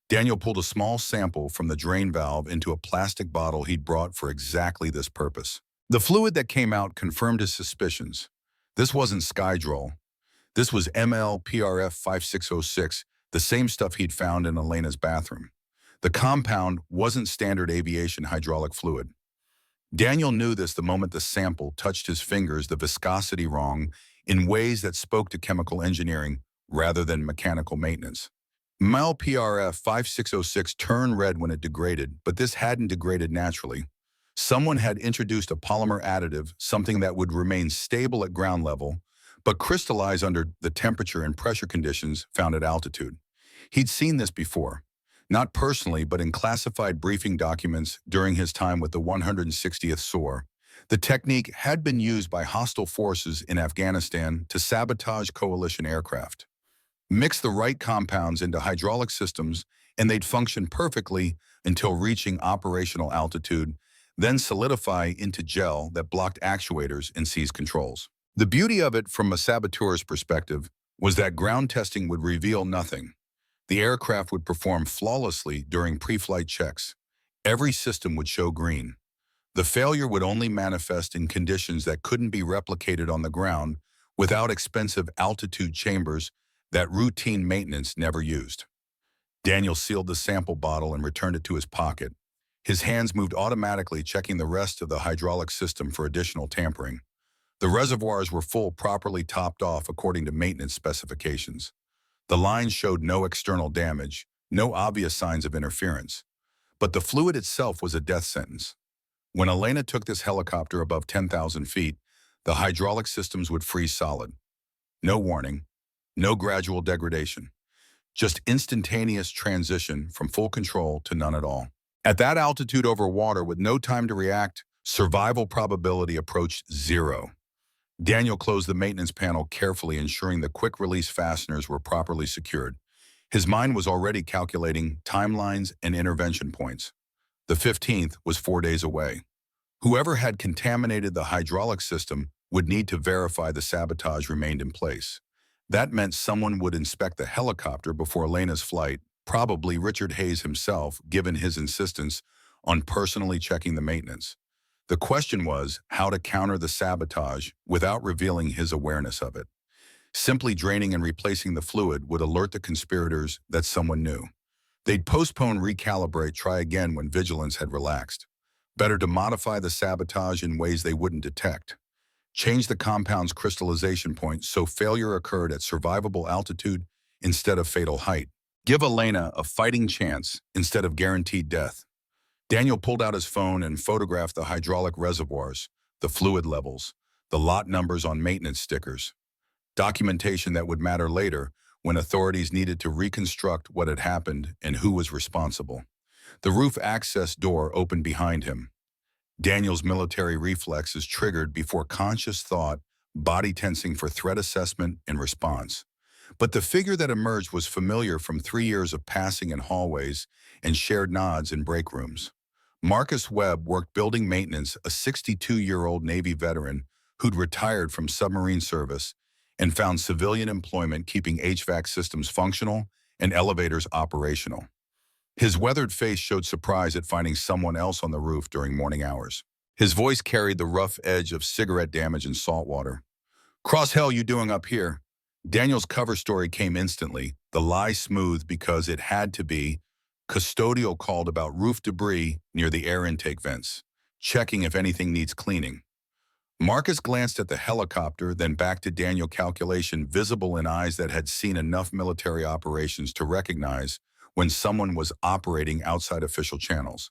Daniel pulled a small sample from the drain valve into a plastic bottle he'd brought for exactly this purpose. The fluid that came out confirmed his suspicions. This wasn't Skydrow. This was MLPRF 5606, the same stuff he'd found in Elena's bathroom. The compound wasn't standard aviation hydraulic fluid. Daniel knew this the moment the sample touched his fingers, the viscosity wrong, in ways that spoke to chemical engineering rather than mechanical maintenance. MLPRF 5606 turned red when it degraded, but this hadn't degraded naturally. Someone had introduced a polymer additive, something that would remain stable at ground level, but crystallize under the temperature and pressure conditions found at altitude. He'd seen this before. Not personally, but in classified briefing documents during his time with the 160th SOAR. The technique had been used by hostile forces in Afghanistan to sabotage coalition aircraft. Mix the right compounds into hydraulic systems, and they'd function perfectly until reaching operational altitude, then solidify into gel that blocked actuators and seized controls. The beauty of it from a saboteur's perspective was that ground testing would reveal nothing. The aircraft would perform flawlessly during pre-flight checks. Every system would show green. The failure would only manifest in conditions that couldn't be replicated on the ground without expensive altitude chambers that routine maintenance never used. Daniel sealed the sample bottle and returned it to his pocket. His hands moved automatically, checking the rest of the hydraulic system for additional tampering. The reservoirs were full, properly topped off according to maintenance specifications. The lines showed no external damage, no obvious signs of interference. But the fluid itself was a death sentence. When Elena took this helicopter above 10,000 feet, the hydraulic systems would freeze solid. No warning, no gradual degradation, just instantaneous transition from full control to none at all. At that altitude over water with no time to react, survival probability approached zero. Daniel closed the maintenance panel carefully, ensuring the quick-release fasteners were properly secured. His mind was already calculating timelines and intervention points. The 15th was 4 days away. Whoever had contaminated the hydraulic system would need to verify the sabotage remained in place. That meant someone would inspect the helicopter before Elena's flight, probably Richard Hayes himself, given his insistence on personally checking the maintenance. The question was how to counter the sabotage without revealing his awareness of it. Simply draining and replacing the fluid would alert the conspirators that someone knew. They'd postpone, recalibrate, try again when vigilance had relaxed. Better to modify the sabotage in ways they wouldn't detect. Change the compound's crystallization point so failure occurred at survivable altitude instead of fatal height. Give Elena a fighting chance instead of guaranteed death. Daniel pulled out his phone and photographed the hydraulic reservoirs, the fluid levels, the lot numbers on maintenance stickers. Documentation that would matter later when authorities needed to reconstruct what had happened and who was responsible. The roof access door opened behind him. Daniel's military reflexes triggered before conscious thought, body tensing for threat assessment and response. But the figure that emerged was familiar from 3 years of passing in hallways and shared nods in break rooms. Marcus Webb worked building maintenance, a 62-year-old Navy veteran who'd retired from submarine service and found civilian employment keeping HVAC systems functional and elevators operational. His weathered face showed surprise at finding someone else on the roof during morning hours. His voice carried the rough edge of cigarette damage in salt water. "Cross hell you doing up here?" Daniel's cover story came instantly, the lie smooth because it had to be. Custodial called about roof debris near the air intake vents, checking if anything needs cleaning. Marcus glanced at the helicopter, then back to Daniel, calculation visible in eyes that had seen enough military operations to recognize when someone was operating outside official channels.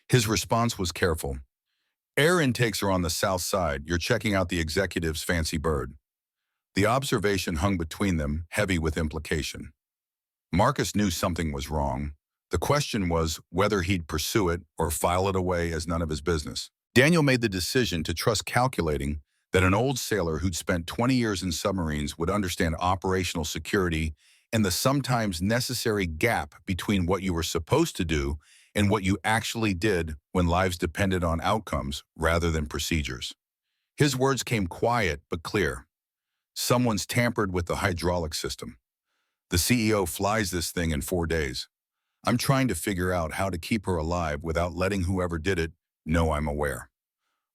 His response was careful. "Air intakes are on the south side. You're checking out the executive's fancy bird." The observation hung between them, heavy with implication. Marcus knew something was wrong. The question was whether he'd pursue it or file it away as none of his business. Daniel made the decision to trust, calculating that an old sailor who'd spent 20 years in submarines would understand operational security and the sometimes necessary gap between what you were supposed to do and what you actually did when lives depended on outcomes rather than procedures. His words came quiet but clear. "Someone's tampered with the hydraulic system. The CEO flies this thing in 4 days. I'm trying to figure out how to keep her alive without letting whoever did it know I'm aware."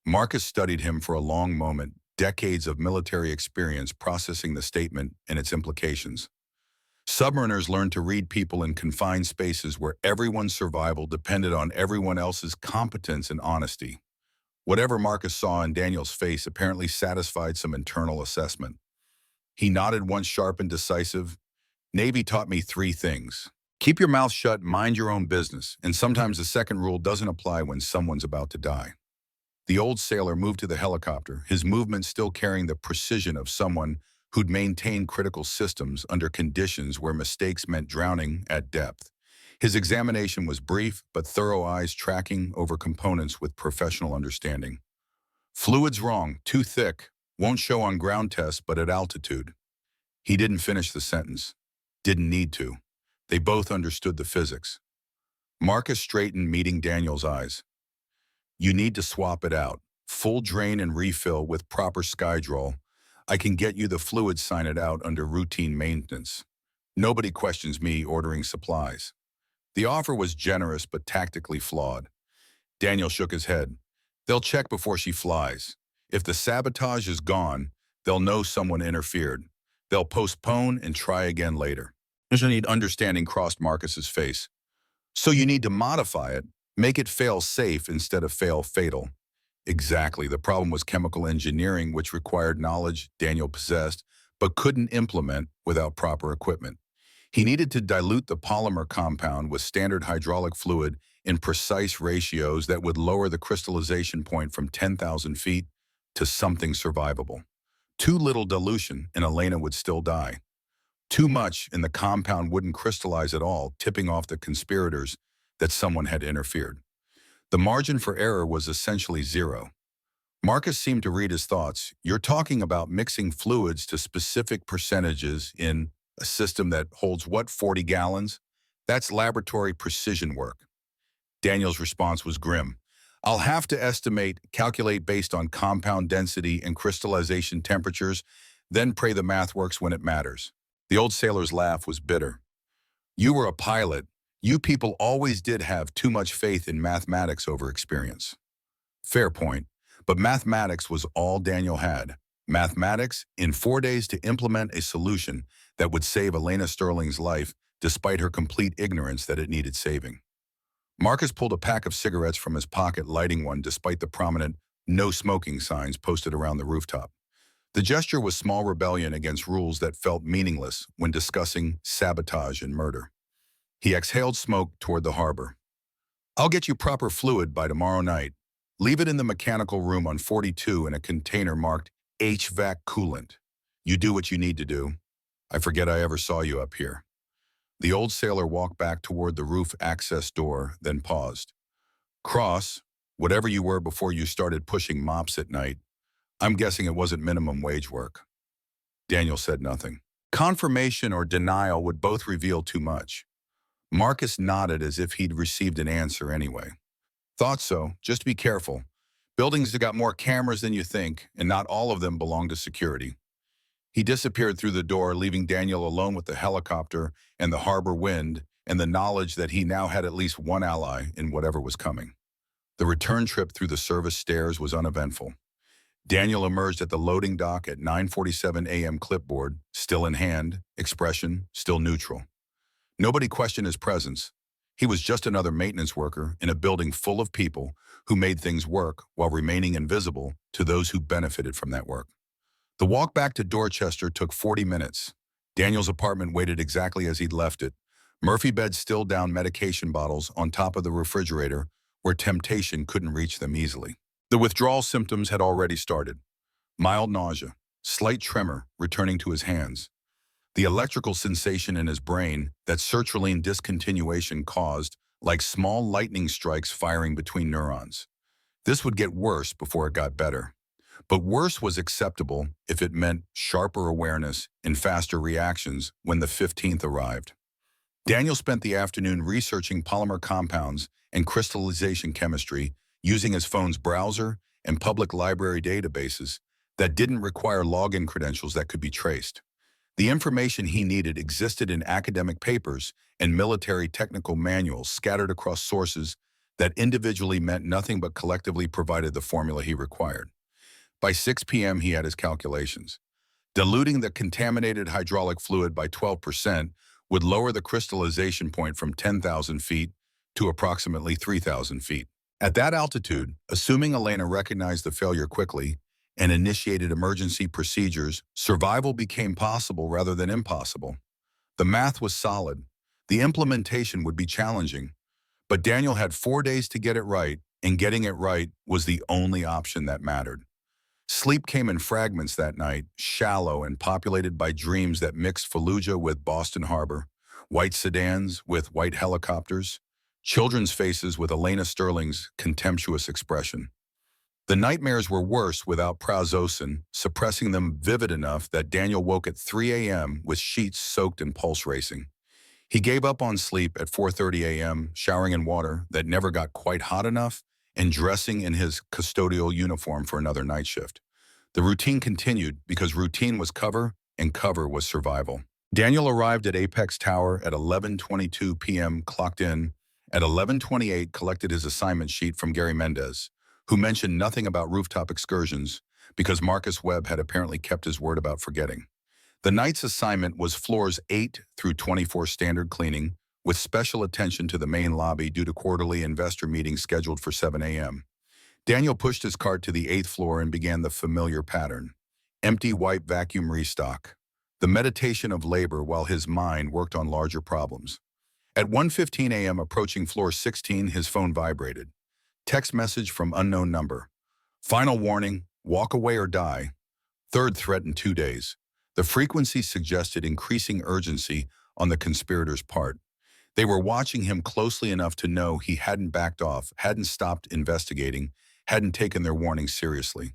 Marcus studied him for a long moment, decades of military experience processing the statement and its implications. Submariners learned to read people in confined spaces where everyone's survival depended on everyone else's competence and honesty. Whatever Marcus saw in Daniel's face apparently satisfied some internal assessment. He nodded once, sharp and decisive. "Navy taught me 3 things. Keep your mouth shut, mind your own business, and sometimes the second rule doesn't apply when someone's about to die." The old sailor moved to the helicopter, his movement still carrying the precision of someone who'd maintained critical systems under conditions where mistakes meant drowning at depth. His examination was brief but thorough, eyes tracking over components with professional understanding. "Fluid's wrong, too thick, won't show on ground tests but at altitude." He didn't finish the sentence. Didn't need to. They both understood the physics. Marcus straightened, meeting Daniel's eyes. "You need to swap it out. Full drain and refill with proper skydroll. I can get you the fluid, sign it out under routine maintenance. Nobody questions me ordering supplies." The offer was generous but tactically flawed. Daniel shook his head. "They'll check before she flies. If the sabotage is gone, they'll know someone interfered. They'll postpone and try again later." Understanding crossed Marcus's face. "So you need to modify it, make it fail safe instead of fail fatal." Exactly. The problem was chemical engineering, which required knowledge Daniel possessed, but couldn't implement without proper equipment. He needed to dilute the polymer compound with standard hydraulic fluid in precise ratios that would lower the crystallization point from 10,000 feet to something survivable. Too little dilution and Elena would still die. Too much and the compound wouldn't crystallize at all, tipping off the conspirators that someone had interfered. The margin for error was essentially zero. Marcus seemed to read his thoughts. "You're talking about mixing fluids to specific percentages in a system that holds what, 40 gallons? That's laboratory precision work." Daniel's response was grim. I'll have to calculate based on compound density and crystallization temperatures, then pray the math works when it matters. The old sailor's laugh was bitter. You were a pilot. You people always did have too much faith in mathematics over experience. Fair point. But mathematics was all Daniel had. Mathematics in 4 days to implement a solution that would save Elena Sterling's life despite her complete ignorance that it needed saving. Marcus pulled a pack of cigarettes from his pocket, lighting one despite the prominent no smoking signs posted around the rooftop. The gesture was small rebellion against rules that felt meaningless when discussing sabotage and murder. He exhaled smoke toward the harbor. I'll get you proper fluid by tomorrow night. Leave it in the mechanical room on 42 in a container marked HVAC coolant. You do what you need to do. I forget I ever saw you up here. The old sailor walked back toward the roof access door, then paused. Cross, whatever you were before you started pushing mops at night, I'm guessing it wasn't minimum wage work. Daniel said nothing. Confirmation or denial would both reveal too much. Marcus nodded as if he'd received an answer anyway. Thought so, just be careful. Buildings have got more cameras than you think, and not all of them belong to security. He disappeared through the door, leaving Daniel alone with the helicopter and the harbor wind and the knowledge that he now had at least one ally in whatever was coming. The return trip through the service stairs was uneventful. Daniel emerged at the loading dock at 9:47 a.m. clipboard, still in hand, expression still neutral. Nobody questioned his presence. He was just another maintenance worker in a building full of people who made things work while remaining invisible to those who benefited from that work. The walk back to Dorchester took 40 minutes. Daniel's apartment waited exactly as he'd left it. Murphy beds still down medication bottles on top of the refrigerator where temptation couldn't reach them easily. The withdrawal symptoms had already started. Mild nausea, slight tremor returning to his hands. The electrical sensation in his brain that sertraline discontinuation caused, like small lightning strikes firing between neurons. This would get worse before it got better. But worse was acceptable if it meant sharper awareness and faster reactions when the 15th arrived. Daniel spent the afternoon researching polymer compounds and crystallization chemistry using his phone's browser and public library databases that didn't require login credentials that could be traced. The information he needed existed in academic papers and military technical manuals scattered across sources that individually meant nothing but collectively provided the formula he required. By 6 p.m., he had his calculations. Diluting the contaminated hydraulic fluid by 12% would lower the crystallization point from 10,000 feet to approximately 3,000 feet. At that altitude, assuming Elena recognized the failure quickly and initiated emergency procedures, survival became possible rather than impossible. The math was solid. The implementation would be challenging. But Daniel had 4 days to get it right, and getting it right was the only option that mattered. Sleep came in fragments that night, shallow and populated by dreams that mixed Fallujah with Boston Harbor, white sedans with white helicopters, children's faces with Elena Sterling's contemptuous expression. The nightmares were worse without prazosin, suppressing them vivid enough that Daniel woke at 3 a.m. with sheets soaked and pulse racing. He gave up on sleep at 4:30 a.m., showering in water that never got quite hot enough and dressing in his custodial uniform for another night shift. The routine continued because routine was cover and cover was survival. Daniel arrived at Apex Tower at 11:22 p.m., clocked in. At 11:28, collected his assignment sheet from Gary Mendez, who mentioned nothing about rooftop excursions because Marcus Webb had apparently kept his word about forgetting. The night's assignment was floors 8 through 24 standard cleaning, with special attention to the main lobby due to quarterly investor meetings scheduled for 7 a.m. Daniel pushed his cart to the 8th floor and began the familiar pattern. Empty white vacuum restock. The meditation of labor while his mind worked on larger problems. At 1:15 a.m. approaching floor 16, his phone vibrated. Text message from unknown number. Final warning, walk away or die. Third threat in 2 days. The frequency suggested increasing urgency on the conspirators' part. They were watching him closely enough to know he hadn't backed off, hadn't stopped investigating, hadn't taken their warning seriously.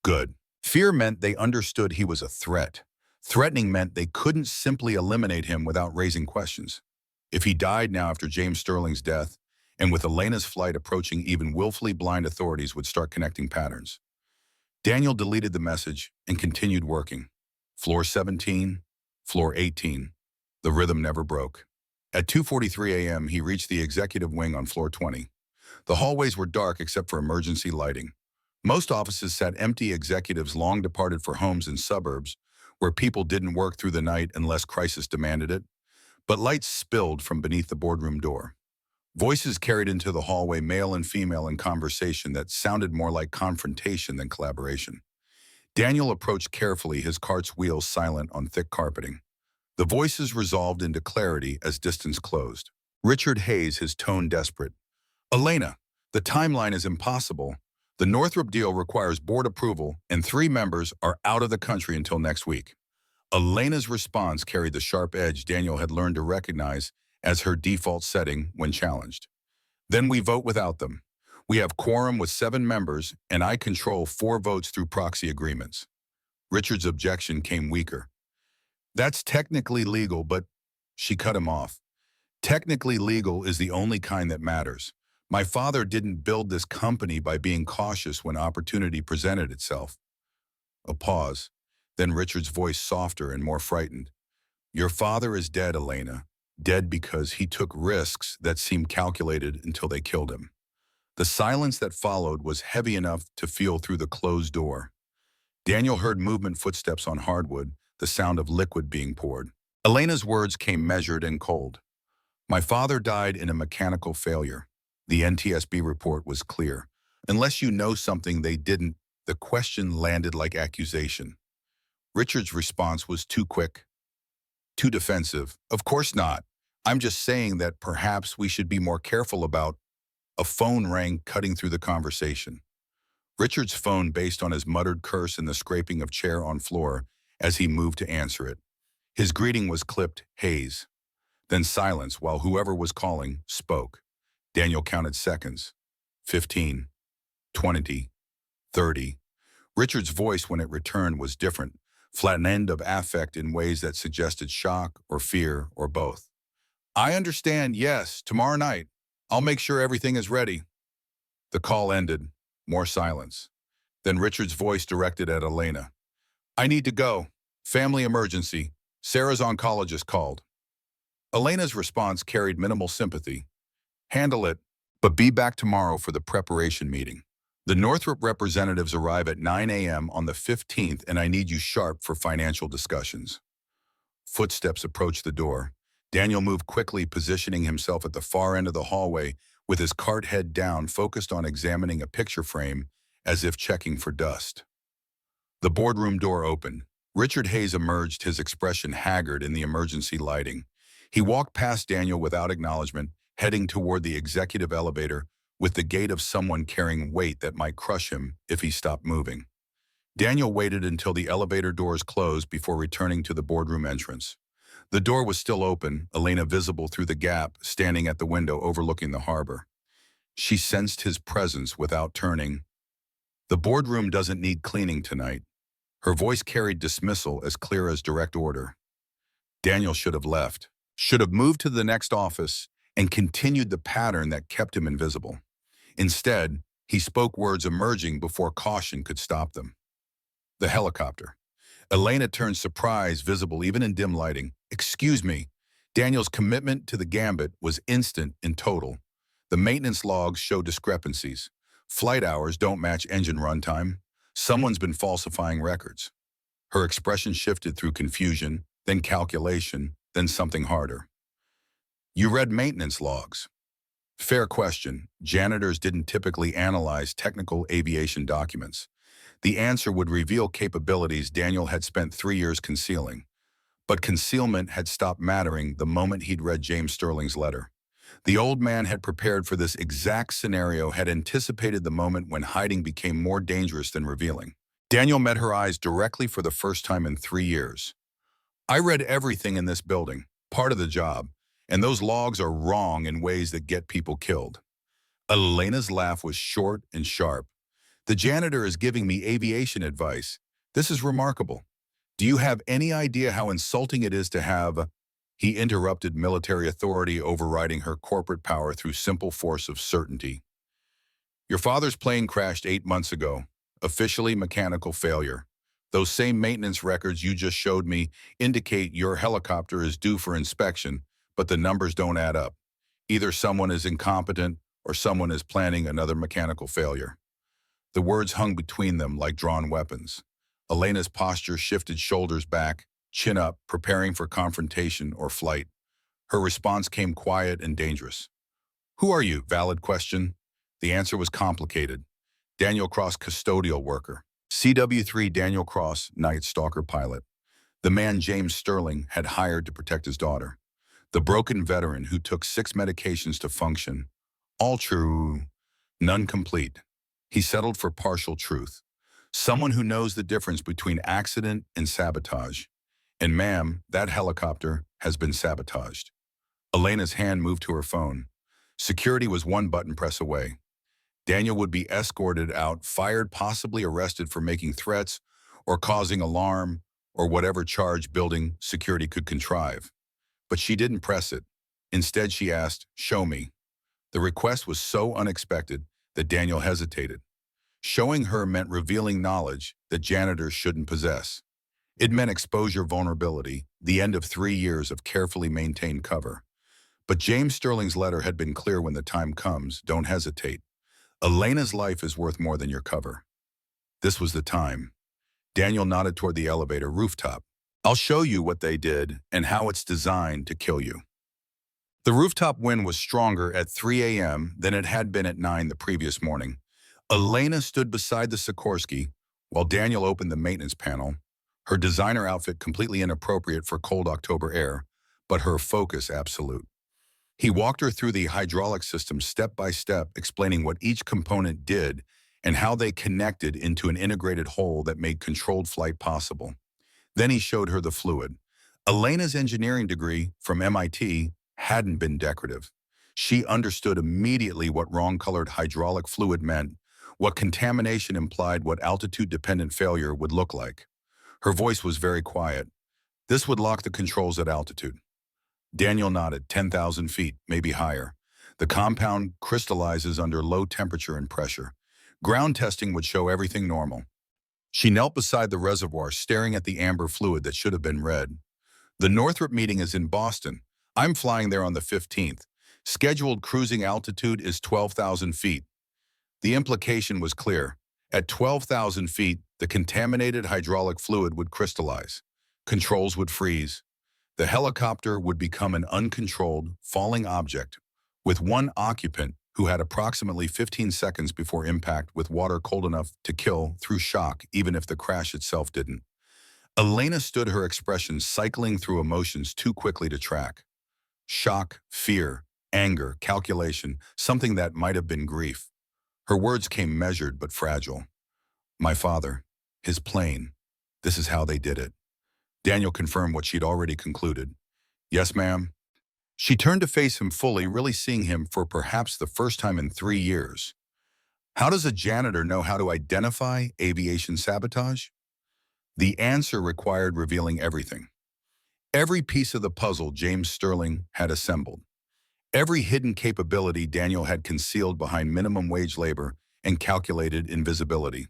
Good. Fear meant they understood he was a threat. Threatening meant they couldn't simply eliminate him without raising questions. If he died now after James Sterling's death, and with Elena's flight approaching, even willfully blind authorities would start connecting patterns. Daniel deleted the message and continued working. Floor 17, floor 18. The rhythm never broke. At 2:43 a.m., he reached the executive wing on floor 20. The hallways were dark except for emergency lighting. Most offices sat empty, executives long departed for homes in suburbs where people didn't work through the night unless crisis demanded it. But lights spilled from beneath the boardroom door. Voices carried into the hallway, male and female, in conversation that sounded more like confrontation than collaboration. Daniel approached carefully, his cart's wheels silent on thick carpeting. The voices resolved into clarity as distance closed. Richard Hayes, his tone desperate. Elena, the timeline is impossible. The Northrop deal requires board approval, and 3 members are out of the country until next week. Elena's response carried the sharp edge Daniel had learned to recognize as her default setting when challenged. Then we vote without them. We have quorum with 7 members, and I control 4 votes through proxy agreements. Richard's objection came weaker. That's technically legal, but she cut him off. Technically legal is the only kind that matters. My father didn't build this company by being cautious when opportunity presented itself. A pause. Then Richard's voice softer and more frightened. Your father is dead, Elena. Dead because he took risks that seemed calculated until they killed him. The silence that followed was heavy enough to feel through the closed door. Daniel heard movement, footsteps on hardwood, the sound of liquid being poured. Elena's words came measured and cold. My father died in a mechanical failure. The NTSB report was clear. Unless you know something they didn't, the question landed like accusation. Richard's response was too quick, too defensive. Of course not. I'm just saying that perhaps we should be more careful about. A phone rang, cutting through the conversation. Richard's phone based on his muttered curse and the scraping of chair on floor as he moved to answer it. His greeting was clipped, Hayes. Then silence while whoever was calling spoke. Daniel counted seconds. 15, 20, 30. Richard's voice, when it returned, was different, flattened of affect in ways that suggested shock or fear or both. I understand, yes, tomorrow night. I'll make sure everything is ready. The call ended. More silence. Then Richard's voice directed at Elena. I need to go. Family emergency. Sarah's oncologist called. Elena's response carried minimal sympathy. Handle it, but be back tomorrow for the preparation meeting. The Northrop representatives arrive at 9 a.m. on the 15th, and I need you sharp for financial discussions. Footsteps approached the door. Daniel moved quickly, positioning himself at the far end of the hallway with his cart head down, focused on examining a picture frame as if checking for dust. The boardroom door opened. Richard Hayes emerged, his expression haggard in the emergency lighting. He walked past Daniel without acknowledgement, heading toward the executive elevator with the gait of someone carrying weight that might crush him if he stopped moving. Daniel waited until the elevator doors closed before returning to the boardroom entrance. The door was still open, Elena visible through the gap, standing at the window overlooking the harbor. She sensed his presence without turning. The boardroom doesn't need cleaning tonight. Her voice carried dismissal as clear as direct order. Daniel should have left, should have moved to the next office and continued the pattern that kept him invisible. Instead, he spoke words emerging before caution could stop them. The helicopter. Elena turned, surprise visible even in dim lighting. Excuse me. Daniel's commitment to the gambit was instant and total. The maintenance logs show discrepancies. Flight hours don't match engine runtime. Someone's been falsifying records. Her expression shifted through confusion, then calculation, then something harder. You read maintenance logs. Fair question. Janitors didn't typically analyze technical aviation documents. The answer would reveal capabilities Daniel had spent 3 years concealing. But concealment had stopped mattering the moment he'd read James Sterling's letter. The old man had prepared for this exact scenario, had anticipated the moment when hiding became more dangerous than revealing. Daniel met her eyes directly for the first time in 3 years. I read everything in this building, part of the job, and those logs are wrong in ways that get people killed. Elena's laugh was short and sharp. The janitor is giving me aviation advice. This is remarkable. Do you have any idea how insulting it is to have He interrupted military authority, overriding her corporate power through simple force of certainty. Your father's plane crashed 8 months ago. Officially mechanical failure. Those same maintenance records you just showed me indicate your helicopter is due for inspection, but the numbers don't add up. Either someone is incompetent or someone is planning another mechanical failure. The words hung between them like drawn weapons. Elena's posture shifted, shoulders back, chin up, preparing for confrontation or flight. Her response came quiet and dangerous. Who are you? Valid question. The answer was complicated. Daniel Cross, custodial worker. CW3 Daniel Cross, night stalker pilot. The man James Sterling had hired to protect his daughter. The broken veteran who took 6 medications to function. All true, none complete. He settled for partial truth. Someone who knows the difference between accident and sabotage. And ma'am, that helicopter has been sabotaged. Elena's hand moved to her phone. Security was one button press away. Daniel would be escorted out, fired, possibly arrested for making threats or causing alarm or whatever charge building security could contrive. But she didn't press it. Instead, she asked, "Show me." The request was so unexpected that Daniel hesitated. Showing her meant revealing knowledge that janitors shouldn't possess. It meant exposure vulnerability, the end of 3 years of carefully maintained cover. But James Sterling's letter had been clear: when the time comes, don't hesitate. Elena's life is worth more than your cover. This was the time. Daniel nodded toward the elevator rooftop. I'll show you what they did and how it's designed to kill you. The rooftop wind was stronger at 3 a.m. than it had been at 9 the previous morning. Elena stood beside the Sikorsky while Daniel opened the maintenance panel, her designer outfit completely inappropriate for cold October air, but her focus absolute. He walked her through the hydraulic system step by step, explaining what each component did and how they connected into an integrated whole that made controlled flight possible. Then he showed her the fluid. Elena's engineering degree from MIT hadn't been decorative. She understood immediately what wrong-colored hydraulic fluid meant, what contamination implied, what altitude-dependent failure would look like. Her voice was very quiet. This would lock the controls at altitude. Daniel nodded. 10,000 feet, maybe higher. The compound crystallizes under low temperature and pressure. Ground testing would show everything normal. She knelt beside the reservoir, staring at the amber fluid that should have been red. The Northrop meeting is in Boston. I'm flying there on the 15th. Scheduled cruising altitude is 12,000 feet. The implication was clear. At 12,000 feet, the contaminated hydraulic fluid would crystallize. Controls would freeze. The helicopter would become an uncontrolled, falling object, with one occupant who had approximately 15 seconds before impact, with water cold enough to kill through shock, even if the crash itself didn't. Elena stood, her expression cycling through emotions too quickly to track. Shock, fear, anger, calculation, something that might have been grief. Her words came measured but fragile. My father, his plane, this is how they did it. Daniel confirmed what she'd already concluded. Yes, ma'am. She turned to face him fully, really seeing him for perhaps the first time in 3 years. How does a janitor know how to identify aviation sabotage? The answer required revealing everything. Every piece of the puzzle James Sterling had assembled. Every hidden capability Daniel had concealed behind minimum wage labor and calculated invisibility.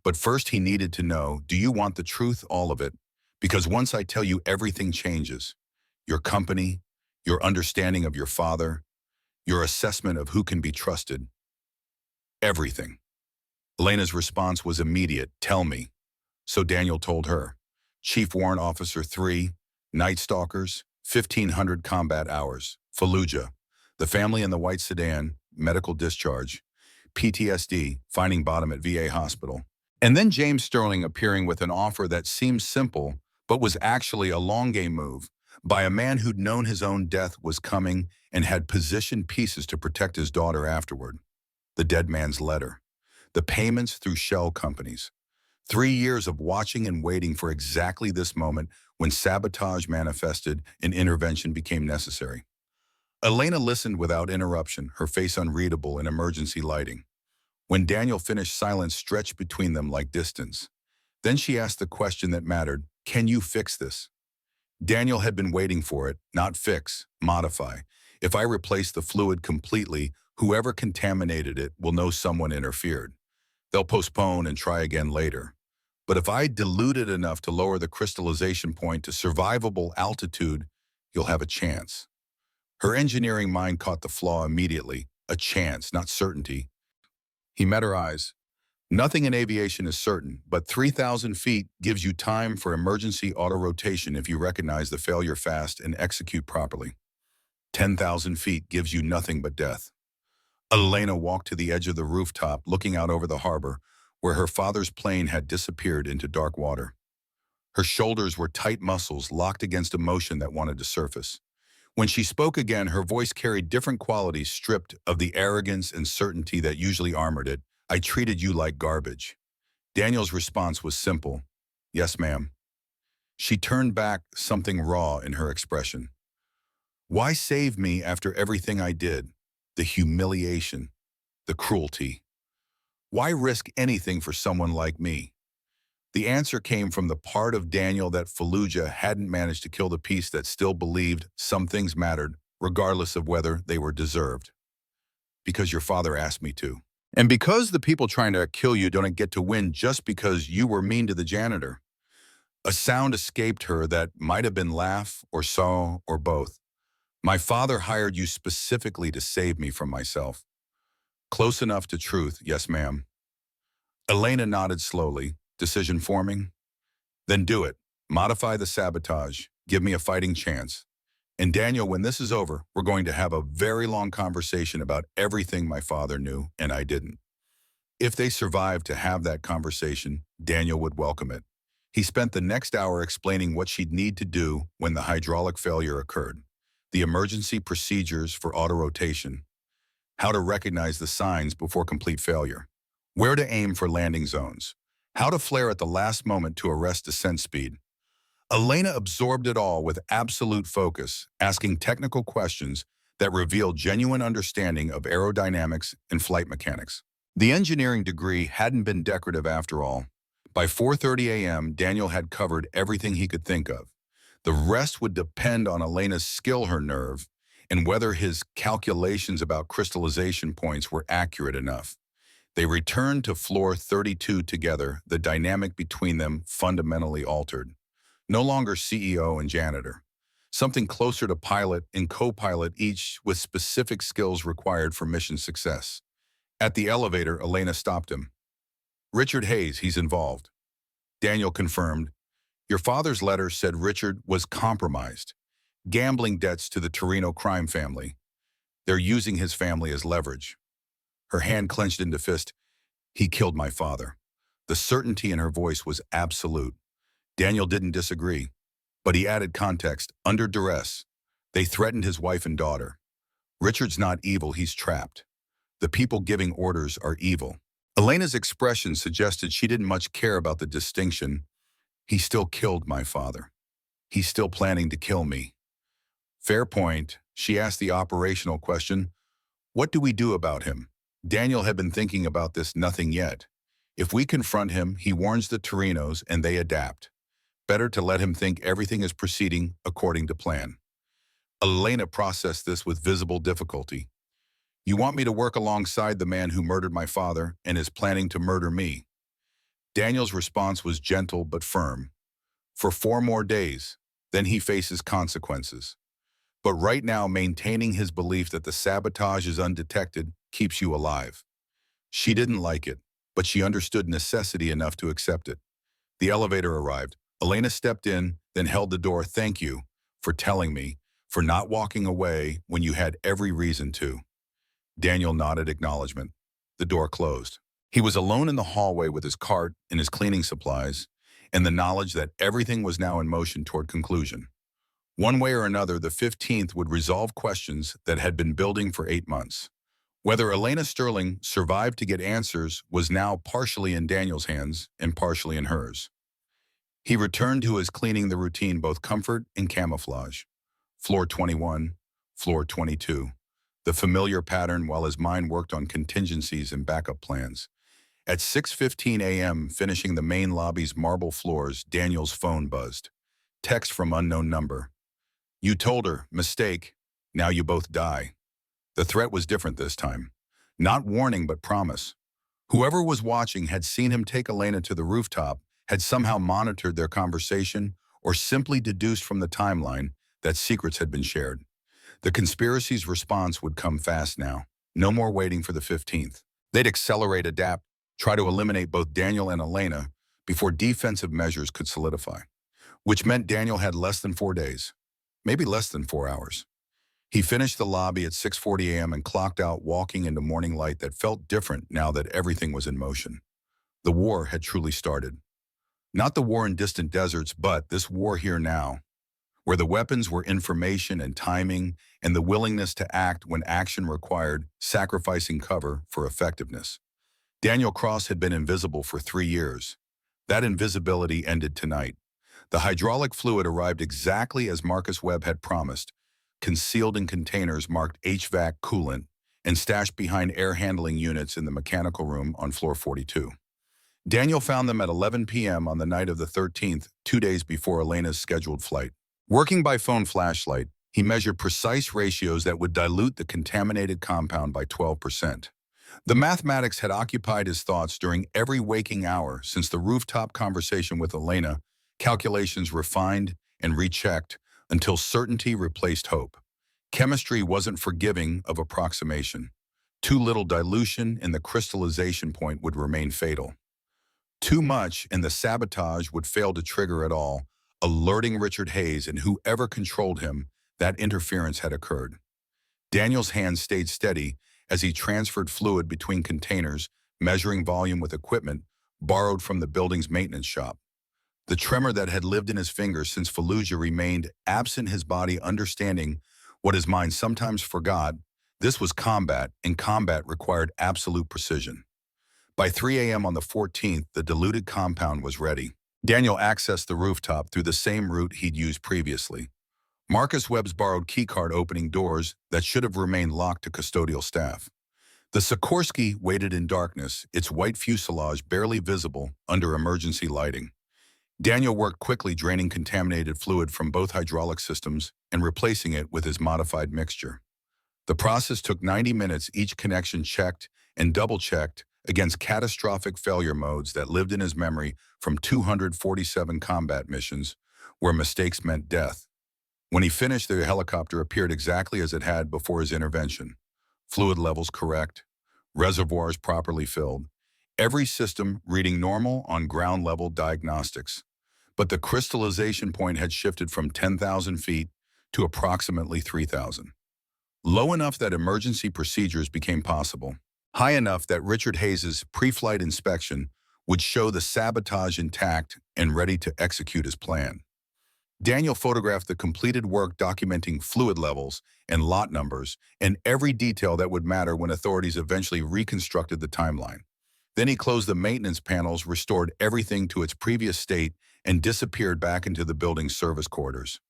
But first he needed to know, do you want the truth, all of it? Because once I tell you, everything changes. Your company, your understanding of your father, your assessment of who can be trusted. Everything. Elena's response was immediate. Tell me. So Daniel told her. Chief Warrant Officer 3, Night Stalkers, 1,500 combat hours, Fallujah. The family in the white sedan, medical discharge. PTSD, finding bottom at VA hospital. And then James Sterling appearing with an offer that seemed simple, but was actually a long game move, by a man who'd known his own death was coming and had positioned pieces to protect his daughter afterward. The dead man's letter. The payments through shell companies. 3 years of watching and waiting for exactly this moment when sabotage manifested and intervention became necessary. Elena listened without interruption, her face unreadable in emergency lighting. When Daniel finished, silence stretched between them like distance. Then she asked the question that mattered. Can you fix this? Daniel had been waiting for it, not fix, modify. If I replace the fluid completely, whoever contaminated it will know someone interfered. They'll postpone and try again later. But if I dilute it enough to lower the crystallization point to survivable altitude, you'll have a chance. Her engineering mind caught the flaw immediately. A chance, not certainty. He met her eyes. Nothing in aviation is certain, but 3,000 feet gives you time for emergency auto-rotation if you recognize the failure fast and execute properly. 10,000 feet gives you nothing but death. Elena walked to the edge of the rooftop, looking out over the harbor, where her father's plane had disappeared into dark water. Her shoulders were tight muscles locked against emotion that wanted to surface. When she spoke again, her voice carried different qualities stripped of the arrogance and certainty that usually armored it. I treated you like garbage. Daniel's response was simple. Yes, ma'am. She turned back, something raw in her expression. Why save me after everything I did? The humiliation, the cruelty. Why risk anything for someone like me? The answer came from the part of Daniel that Fallujah hadn't managed to kill the piece that still believed some things mattered, regardless of whether they were deserved. Because your father asked me to. And because the people trying to kill you don't get to win just because you were mean to the janitor. A sound escaped her that might have been laugh or sorrow or both. My father hired you specifically to save me from myself. Close enough to truth, yes, ma'am. Elena nodded slowly. Decision forming? Then do it. Modify the sabotage. Give me a fighting chance. And Daniel, when this is over, we're going to have a very long conversation about everything my father knew and I didn't. If they survived to have that conversation, Daniel would welcome it. He spent the next hour explaining what she'd need to do when the hydraulic failure occurred, the emergency procedures for auto-rotation, how to recognize the signs before complete failure, where to aim for landing zones, how to flare at the last moment to arrest descent speed. Elena absorbed it all with absolute focus, asking technical questions that revealed genuine understanding of aerodynamics and flight mechanics. The engineering degree hadn't been decorative after all. By 4:30 a.m., Daniel had covered everything he could think of. The rest would depend on Elena's skill, her nerve, and whether his calculations about crystallization points were accurate enough. They returned to floor 32 together, the dynamic between them fundamentally altered. No longer CEO and janitor. Something closer to pilot and co-pilot, each with specific skills required for mission success. At the elevator, Elena stopped him. Richard Hayes, he's involved. Daniel confirmed. Your father's letter said Richard was compromised. Gambling debts to the Torino crime family. They're using his family as leverage. Her hand clenched into fist. He killed my father. The certainty in her voice was absolute. Daniel didn't disagree, but he added context. Under duress. They threatened his wife and daughter. Richard's not evil, he's trapped. The people giving orders are evil. Elena's expression suggested she didn't much care about the distinction. He still killed my father. He's still planning to kill me. Fair point. She asked the operational question. What do we do about him? Daniel had been thinking about this nothing yet. If we confront him, he warns the Torinos and they adapt. Better to let him think everything is proceeding according to plan. Elena processed this with visible difficulty. You want me to work alongside the man who murdered my father and is planning to murder me? Daniel's response was gentle but firm. For 4 more days, then he faces consequences. But right now, maintaining his belief that the sabotage is undetected keeps you alive. She didn't like it, but she understood necessity enough to accept it. The elevator arrived. Elena stepped in, then held the door. Thank you for telling me, for not walking away when you had every reason to. Daniel nodded acknowledgement. The door closed. He was alone in the hallway with his cart and his cleaning supplies, and the knowledge that everything was now in motion toward conclusion. One way or another, the 15th would resolve questions that had been building for 8 months. Whether Elena Sterling survived to get answers was now partially in Daniel's hands and partially in hers. He returned to his cleaning the routine, both comfort and camouflage. Floor 21, floor 22. The familiar pattern while his mind worked on contingencies and backup plans. At 6:15 a.m., finishing the main lobby's marble floors, Daniel's phone buzzed. Text from unknown number. You told her, mistake, now you both die. The threat was different this time. Not warning, but promise. Whoever was watching had seen him take Elena to the rooftop, had somehow monitored their conversation, or simply deduced from the timeline that secrets had been shared. The conspiracy's response would come fast now. No more waiting for the 15th. They'd accelerate, adapt, try to eliminate both Daniel and Elena before defensive measures could solidify, which meant Daniel had less than 4 days, maybe less than 4 hours. He finished the lobby at 6:40 a.m. and clocked out, walking into morning light that felt different now that everything was in motion. The war had truly started. Not the war in distant deserts, but this war here now, where the weapons were information and timing and the willingness to act when action required, sacrificing cover for effectiveness. Daniel Cross had been invisible for 3 years. That invisibility ended tonight. The hydraulic fluid arrived exactly as Marcus Webb had promised, concealed in containers marked HVAC coolant and stashed behind air handling units in the mechanical room on floor 42. Daniel found them at 11 p.m. on the night of the 13th, 2 days before Elena's scheduled flight. Working by phone flashlight, he measured precise ratios that would dilute the contaminated compound by 12%. The mathematics had occupied his thoughts during every waking hour since the rooftop conversation with Elena, calculations refined and rechecked until certainty replaced hope. Chemistry wasn't forgiving of approximation. Too little dilution and the crystallization point would remain fatal. Too much and the sabotage would fail to trigger at all, alerting Richard Hayes and whoever controlled him that interference had occurred. Daniel's hands stayed steady as he transferred fluid between containers, measuring volume with equipment borrowed from the building's maintenance shop. The tremor that had lived in his fingers since Fallujah remained, absent his body understanding what his mind sometimes forgot. This was combat, and combat required absolute precision. By 3 a.m. on the 14th, the diluted compound was ready. Daniel accessed the rooftop through the same route he'd used previously. Marcus Webb's borrowed keycard opening doors that should have remained locked to custodial staff. The Sikorsky waited in darkness, its white fuselage barely visible under emergency lighting. Daniel worked quickly, draining contaminated fluid from both hydraulic systems and replacing it with his modified mixture. The process took 90 minutes, each connection checked and double-checked against catastrophic failure modes that lived in his memory from 247 combat missions where mistakes meant death. When he finished, the helicopter appeared exactly as it had before his intervention. Fluid levels correct, reservoirs properly filled, every system reading normal on ground-level diagnostics. But the crystallization point had shifted from 10,000 feet to approximately 3,000. Low enough that emergency procedures became possible. High enough that Richard Hayes' pre-flight inspection would show the sabotage intact and ready to execute his plan. Daniel photographed the completed work, documenting fluid levels and lot numbers and every detail that would matter when authorities eventually reconstructed the timeline. Then he closed the maintenance panels, restored everything to its previous state, and disappeared back into the building's service quarters.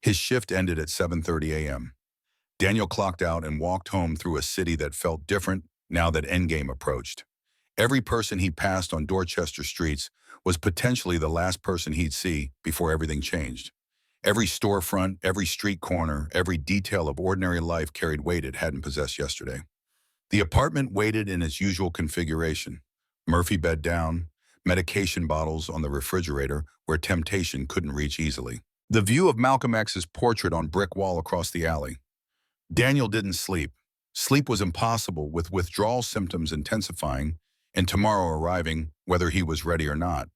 His shift ended at 7:30 a.m. Daniel clocked out and walked home through a city that felt different now that Endgame approached. Every person he passed on Dorchester streets was potentially the last person he'd see before everything changed. Every storefront, every street corner, every detail of ordinary life carried weight it hadn't possessed yesterday. The apartment waited in its usual configuration. Murphy bed down, medication bottles on the refrigerator where temptation couldn't reach easily. The view of Malcolm X's portrait on brick wall across the alley. Daniel didn't sleep. Sleep was impossible, with withdrawal symptoms intensifying and tomorrow arriving whether he was ready or not.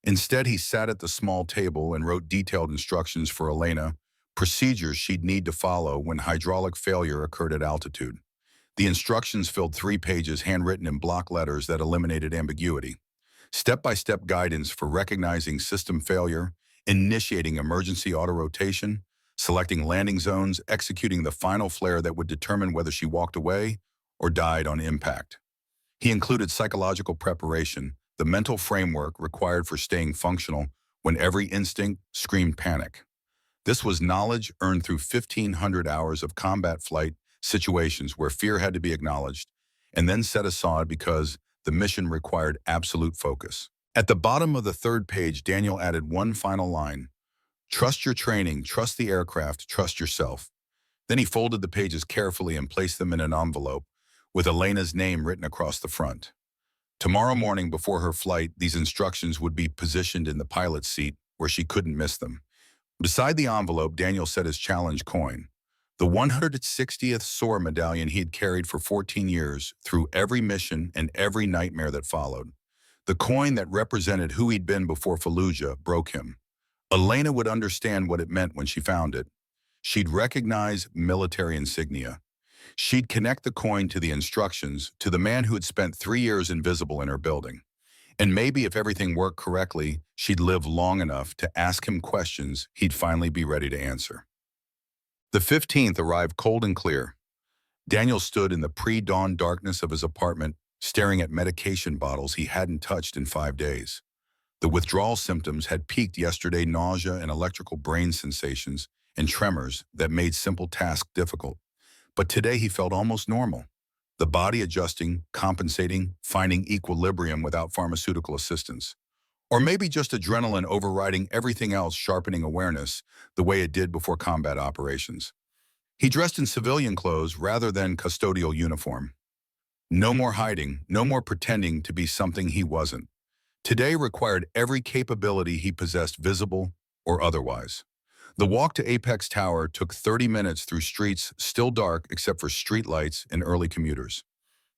Instead, he sat at the small table and wrote detailed instructions for Elena, procedures she'd need to follow when hydraulic failure occurred at altitude. The instructions filled 3 pages, handwritten in block letters that eliminated ambiguity. Step-by-step guidance for recognizing system failure, initiating emergency auto-rotation, selecting landing zones, executing the final flare that would determine whether she walked away or died on impact. He included psychological preparation, the mental framework required for staying functional when every instinct screamed panic. This was knowledge earned through 1,500 hours of combat flight situations where fear had to be acknowledged and then set aside because the mission required absolute focus. At the bottom of the 3rd page, Daniel added one final line: Trust your training, trust the aircraft, trust yourself. Then he folded the pages carefully and placed them in an envelope with Elena's name written across the front. Tomorrow morning before her flight, these instructions would be positioned in the pilot's seat where she couldn't miss them. Beside the envelope, Daniel set his challenge coin, the 160th SOAR medallion he had carried for 14 years through every mission and every nightmare that followed. The coin that represented who he'd been before Fallujah broke him. Elena would understand what it meant when she found it. She'd recognize military insignia. She'd connect the coin to the instructions to the man who had spent 3 years invisible in her building. And maybe if everything worked correctly, she'd live long enough to ask him questions he'd finally be ready to answer. The 15th arrived cold and clear. Daniel stood in the pre-dawn darkness of his apartment, staring at medication bottles he hadn't touched in 5 days. The withdrawal symptoms had peaked yesterday, nausea and electrical brain sensations and tremors that made simple tasks difficult. But today he felt almost normal. The body adjusting, compensating, finding equilibrium without pharmaceutical assistance. Or maybe just adrenaline overriding everything else, sharpening awareness the way it did before combat operations. He dressed in civilian clothes rather than custodial uniform. No more hiding, no more pretending to be something he wasn't. Today required every capability he possessed, visible or otherwise. The walk to Apex Tower took 30 minutes through streets still dark except for streetlights and early commuters.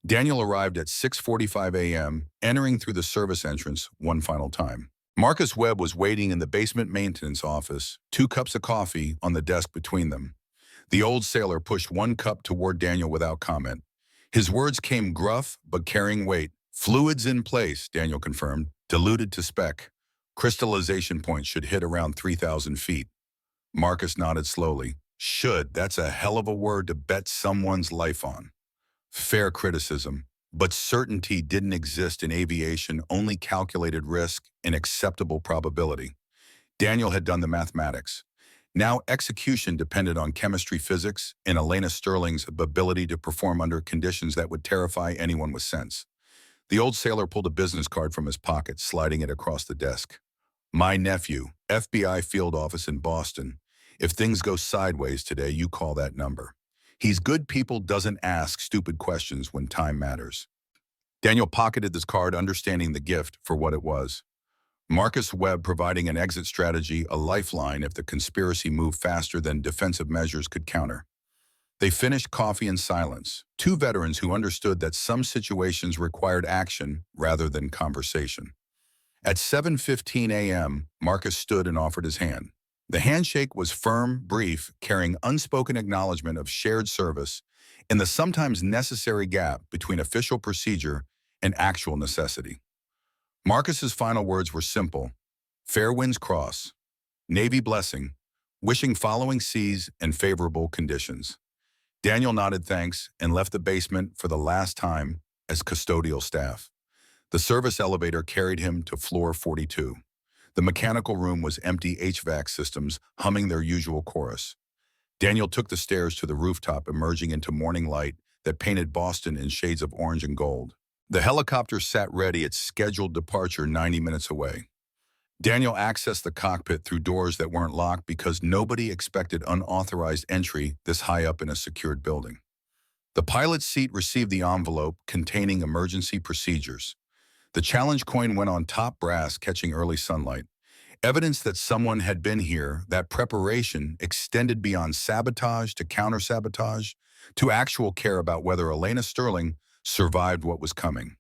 Daniel arrived at 6:45 a.m., entering through the service entrance one final time. Marcus Webb was waiting in the basement maintenance office, 2 cups of coffee on the desk between them. The old sailor pushed 1 cup toward Daniel without comment. His words came gruff but carrying weight. "Fluids in place," Daniel confirmed, "diluted to spec. Crystallization point should hit around 3,000 feet. Marcus nodded slowly. "Should, that's a hell of a word to bet someone's life on." Fair criticism, but certainty didn't exist in aviation, only calculated risk and acceptable probability. Daniel had done the mathematics. Now execution depended on chemistry, physics, and Elena Sterling's ability to perform under conditions that would terrify anyone with sense. The old sailor pulled a business card from his pocket, sliding it across the desk. "My nephew, FBI field office in Boston. If things go sideways today, you call that number. He's good people, doesn't ask stupid questions when time matters." Daniel pocketed this card, understanding the gift for what it was. Marcus Webb providing an exit strategy, a lifeline if the conspiracy moved faster than defensive measures could counter. They finished coffee in silence, 2 veterans who understood that some situations required action rather than conversation. At 7:15 a.m., Marcus stood and offered his hand. The handshake was firm, brief, carrying unspoken acknowledgement of shared service in the sometimes necessary gap between official procedure and actual necessity. Marcus's final words were simple: "Fair winds cross. Navy blessing. Wishing following seas and favorable conditions." Daniel nodded thanks and left the basement for the last time as custodial staff. The service elevator carried him to floor 42. The mechanical room was empty, HVAC systems humming their usual chorus. Daniel took the stairs to the rooftop, emerging into morning light that painted Boston in shades of orange and gold. The helicopter sat ready, its scheduled departure 90 minutes away. Daniel accessed the cockpit through doors that weren't locked because nobody expected unauthorized entry this high up in a secured building. The pilot's seat received the envelope containing emergency procedures. The challenge coin went on top brass, catching early sunlight. Evidence that someone had been here, that preparation extended beyond sabotage to counter-sabotage, to actual care about whether Elena Sterling survived what was coming.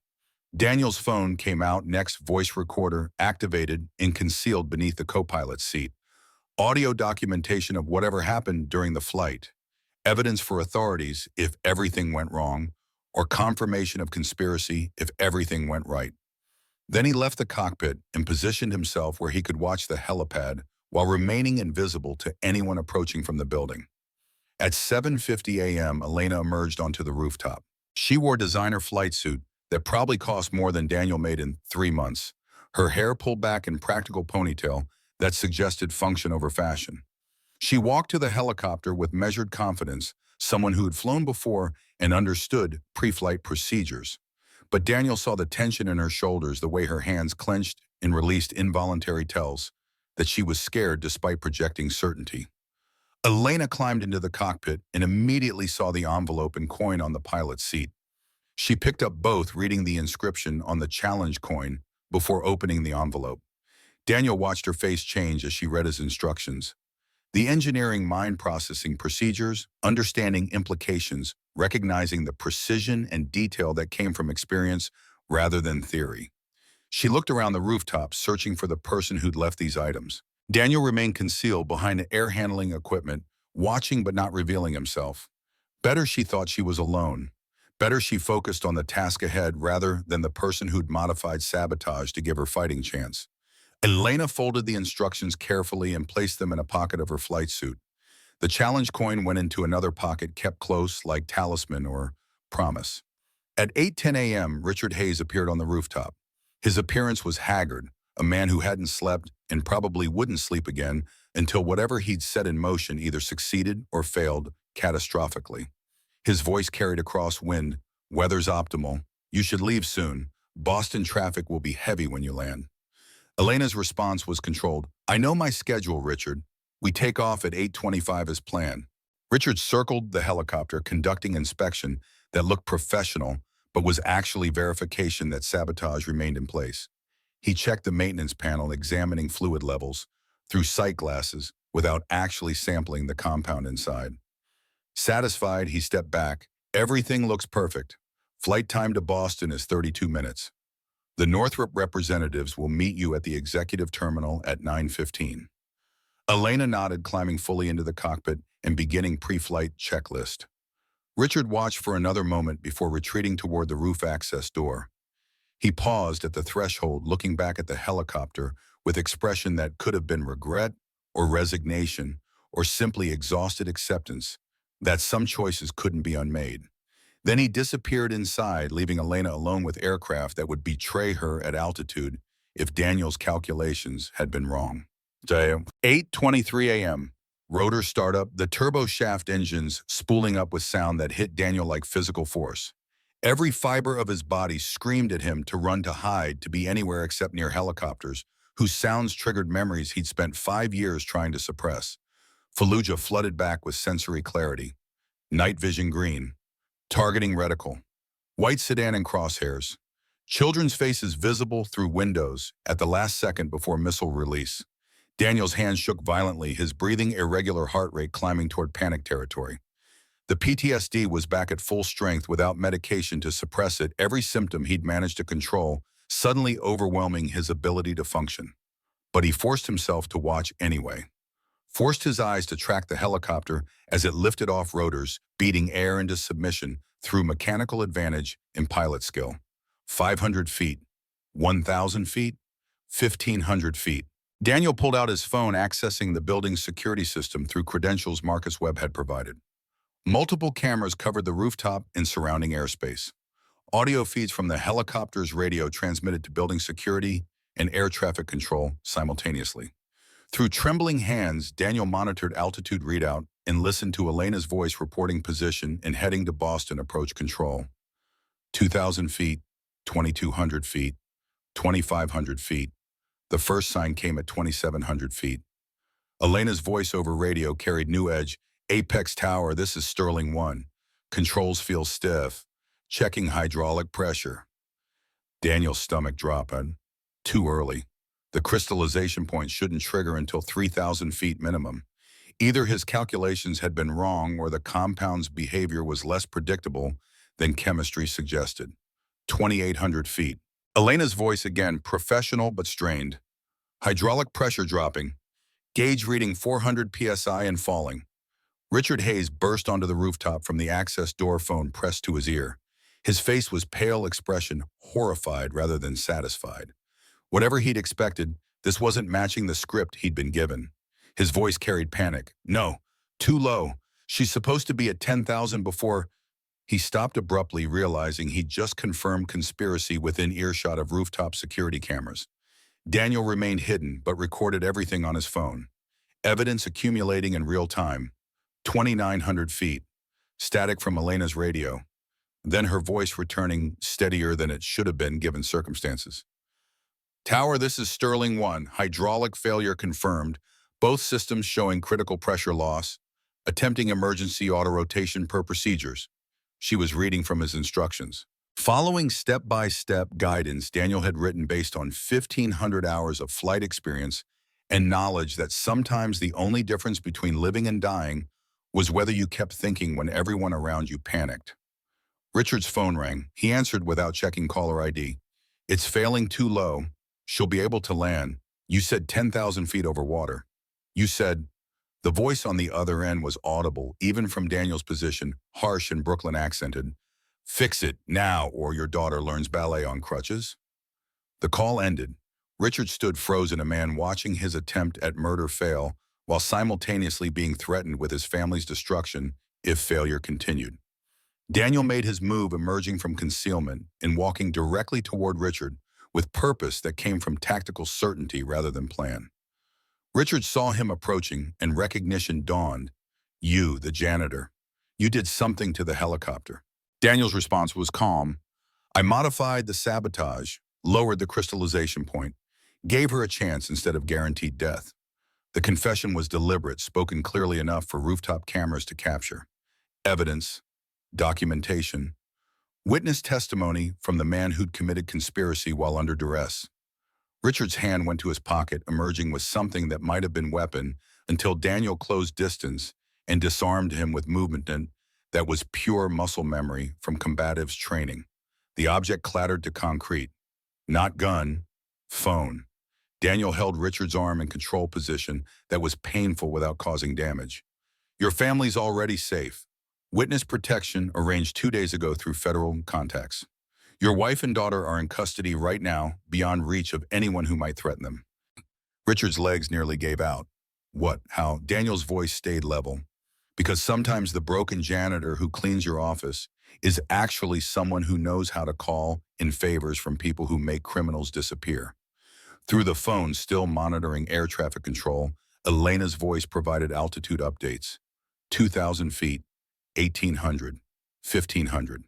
Daniel's phone came out next, voice recorder activated and concealed beneath the co-pilot's seat. Audio documentation of whatever happened during the flight. Evidence for authorities if everything went wrong, or confirmation of conspiracy if everything went right. Then he left the cockpit and positioned himself where he could watch the helipad while remaining invisible to anyone approaching from the building. At 7:50 a.m., Elena emerged onto the rooftop. She wore a designer flight suit that probably cost more than Daniel made in 3 months. Her hair pulled back in practical ponytail that suggested function over fashion. She walked to the helicopter with measured confidence, someone who had flown before and understood pre-flight procedures. But Daniel saw the tension in her shoulders, the way her hands clenched and released involuntary tells. that she was scared despite projecting certainty. Elena climbed into the cockpit and immediately saw the envelope and coin on the pilot's seat. She picked up both, reading the inscription on the challenge coin before opening the envelope. Daniel watched her face change as she read his instructions. The engineering mind processing procedures, understanding implications, recognizing the precision and detail that came from experience rather than theory. She looked around the rooftop, searching for the person who'd left these items. Daniel remained concealed behind the air handling equipment, watching but not revealing himself. Better she thought she was alone. Better she focused on the task ahead rather than the person who'd modified sabotage to give her fighting chance. Elena folded the instructions carefully and placed them in a pocket of her flight suit. The challenge coin went into another pocket kept close like talisman or promise. At 8:10 a.m., Richard Hayes appeared on the rooftop. His appearance was haggard, a man who hadn't slept and probably wouldn't sleep again until whatever he'd set in motion either succeeded or failed catastrophically. His voice carried across wind, "Weather's optimal. You should leave soon. Boston traffic will be heavy when you land." Elena's response was controlled. "I know my schedule, Richard. We take off at 8:25 as planned." Richard circled the helicopter, conducting inspection that looked professional, but was actually verification that sabotage remained in place. He checked the maintenance panel, examining fluid levels through sight glasses without actually sampling the compound inside. Satisfied, he stepped back. "Everything looks perfect. Flight time to Boston is 32 minutes. The Northrop representatives will meet you at the executive terminal at 9:15. Elena nodded, climbing fully into the cockpit and beginning pre-flight checklist. Richard watched for another moment before retreating toward the roof access door. He paused at the threshold, looking back at the helicopter with expression that could have been regret or resignation or simply exhausted acceptance that some choices couldn't be unmade. Then he disappeared inside, leaving Elena alone with aircraft that would betray her at altitude if Daniel's calculations had been wrong. 8:23 a.m. Rotor startup, the turbo shaft engines spooling up with sound that hit Daniel like physical force. Every fiber of his body screamed at him to run, to hide, to be anywhere except near helicopters, whose sounds triggered memories he'd spent 5 years trying to suppress. Fallujah flooded back with sensory clarity. Night vision green. Targeting reticle. White sedan and crosshairs. Children's faces visible through windows at the last second before missile release. Daniel's hands shook violently, his breathing irregular, heart rate climbing toward panic territory. The PTSD was back at full strength without medication to suppress it, every symptom he'd managed to control, suddenly overwhelming his ability to function. But he forced himself to watch anyway. Forced his eyes to track the helicopter as it lifted off rotors, beating air into submission through mechanical advantage and pilot skill. 500 feet, 1,000 feet, 1,500 feet. Daniel pulled out his phone, accessing the building's security system through credentials Marcus Webb had provided. Multiple cameras covered the rooftop and surrounding airspace. Audio feeds from the helicopter's radio transmitted to building security and air traffic control simultaneously. Through trembling hands, Daniel monitored altitude readout and listened to Elena's voice reporting position and heading to Boston approach control. 2,000 feet, 2,200 feet, 2,500 feet. The first sign came at 2,700 feet. Elena's voice over radio carried new edge. "Apex Tower, this is Sterling 1. Controls feel stiff. Checking hydraulic pressure." Daniel's stomach dropped. Too early. The crystallization point shouldn't trigger until 3,000 feet minimum. Either his calculations had been wrong or the compound's behavior was less predictable than chemistry suggested. 2,800 feet. Elena's voice again, professional but strained. Hydraulic pressure dropping. Gauge reading 400 psi and falling. Richard Hayes burst onto the rooftop from the access door, phone pressed to his ear. His face was pale expression, horrified rather than satisfied. Whatever he'd expected, this wasn't matching the script he'd been given. His voice carried panic. "No, too low. She's supposed to be at 10,000 before..." He stopped abruptly, realizing he'd just confirmed conspiracy within earshot of rooftop security cameras. Daniel remained hidden, but recorded everything on his phone. Evidence accumulating in real time. 2,900 feet. Static from Elena's radio. Then her voice returning, steadier than it should have been given circumstances. Tower, this is Sterling 1. Hydraulic failure confirmed. Both systems showing critical pressure loss. Attempting emergency auto-rotation per procedures. She was reading from his instructions. Following step-by-step guidance Daniel had written based on 1,500 hours of flight experience and knowledge that sometimes the only difference between living and dying was whether you kept thinking when everyone around you panicked. Richard's phone rang. He answered without checking caller ID. It's failing too low. She'll be able to land. You said 10,000 feet over water. You said, the voice on the other end was audible, even from Daniel's position, harsh and Brooklyn accented. Fix it now or your daughter learns ballet on crutches. The call ended. Richard stood frozen, a man watching his attempt at murder fail while simultaneously being threatened with his family's destruction if failure continued. Daniel made his move, emerging from concealment and walking directly toward Richard with purpose that came from tactical certainty rather than plan. Richard saw him approaching and recognition dawned. You, the janitor. You did something to the helicopter. Daniel's response was calm. I modified the sabotage, lowered the crystallization point, gave her a chance instead of guaranteed death. The confession was deliberate, spoken clearly enough for rooftop cameras to capture. Evidence, documentation, witness testimony from the man who'd committed conspiracy while under duress. Richard's hand went to his pocket, emerging with something that might have been weapon until Daniel closed distance and disarmed him with movement that was pure muscle memory from combatives training. The object clattered to concrete. Not gun, phone. Daniel held Richard's arm in control position that was painful without causing damage. Your family's already safe. Witness protection arranged 2 days ago through federal contacts. Your wife and daughter are in custody right now, beyond reach of anyone who might threaten them. Richard's legs nearly gave out. What? How? Daniel's voice stayed level. Because sometimes the broken janitor who cleans your office is actually someone who knows how to call in favors from people who make criminals disappear. Through the phone, still monitoring air traffic control, Elena's voice provided altitude updates. 2,000 feet, 1,800, 1,500.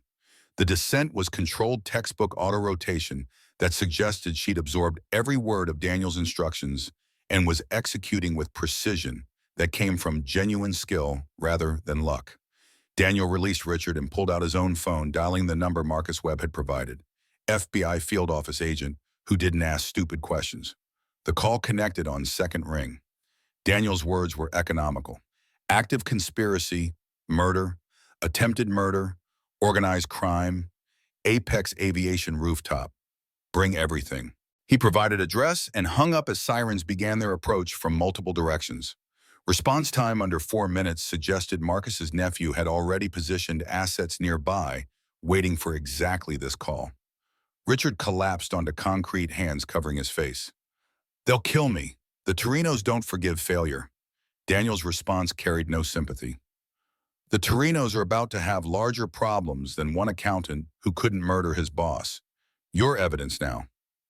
The descent was controlled textbook auto-rotation that suggested she'd absorbed every word of Daniel's instructions and was executing with precision that came from genuine skill rather than luck. Daniel released Richard and pulled out his own phone, dialing the number Marcus Webb had provided. FBI field office agent who didn't ask stupid questions. The call connected on second ring. Daniel's words were economical. Active conspiracy, murder, attempted murder, organized crime, Apex Aviation rooftop. Bring everything. He provided address and hung up as sirens began their approach from multiple directions. Response time under 4 minutes suggested Marcus's nephew had already positioned assets nearby, waiting for exactly this call. Richard collapsed onto concrete, hands covering his face. They'll kill me. The Torinos don't forgive failure. Daniel's response carried no sympathy. The Torinos are about to have larger problems than one accountant who couldn't murder his boss. Your evidence now.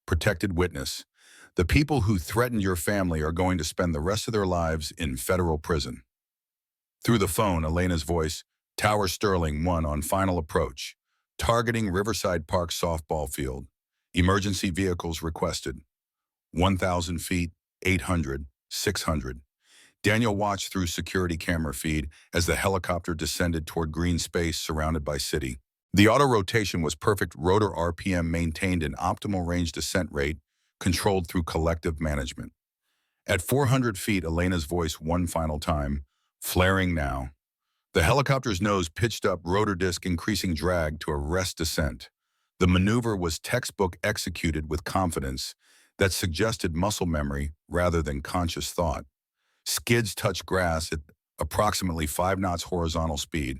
Protected witness. The people who threatened your family are going to spend the rest of their lives in federal prison. Through the phone, Elena's voice, Tower Sterling 1 on final approach. Targeting Riverside Park softball field. Emergency vehicles requested. 1,000 feet, 800, 600. Daniel watched through security camera feed as the helicopter descended toward green space surrounded by city. The auto-rotation was perfect. Rotor RPM maintained an optimal range descent rate, controlled through collective management. At 400 feet, Elena's voice one final time, flaring now. The helicopter's nose pitched up, rotor disc increasing drag to arrest descent. The maneuver was textbook executed with confidence that suggested muscle memory rather than conscious thought. Skids touched grass at approximately 5 knots horizontal speed.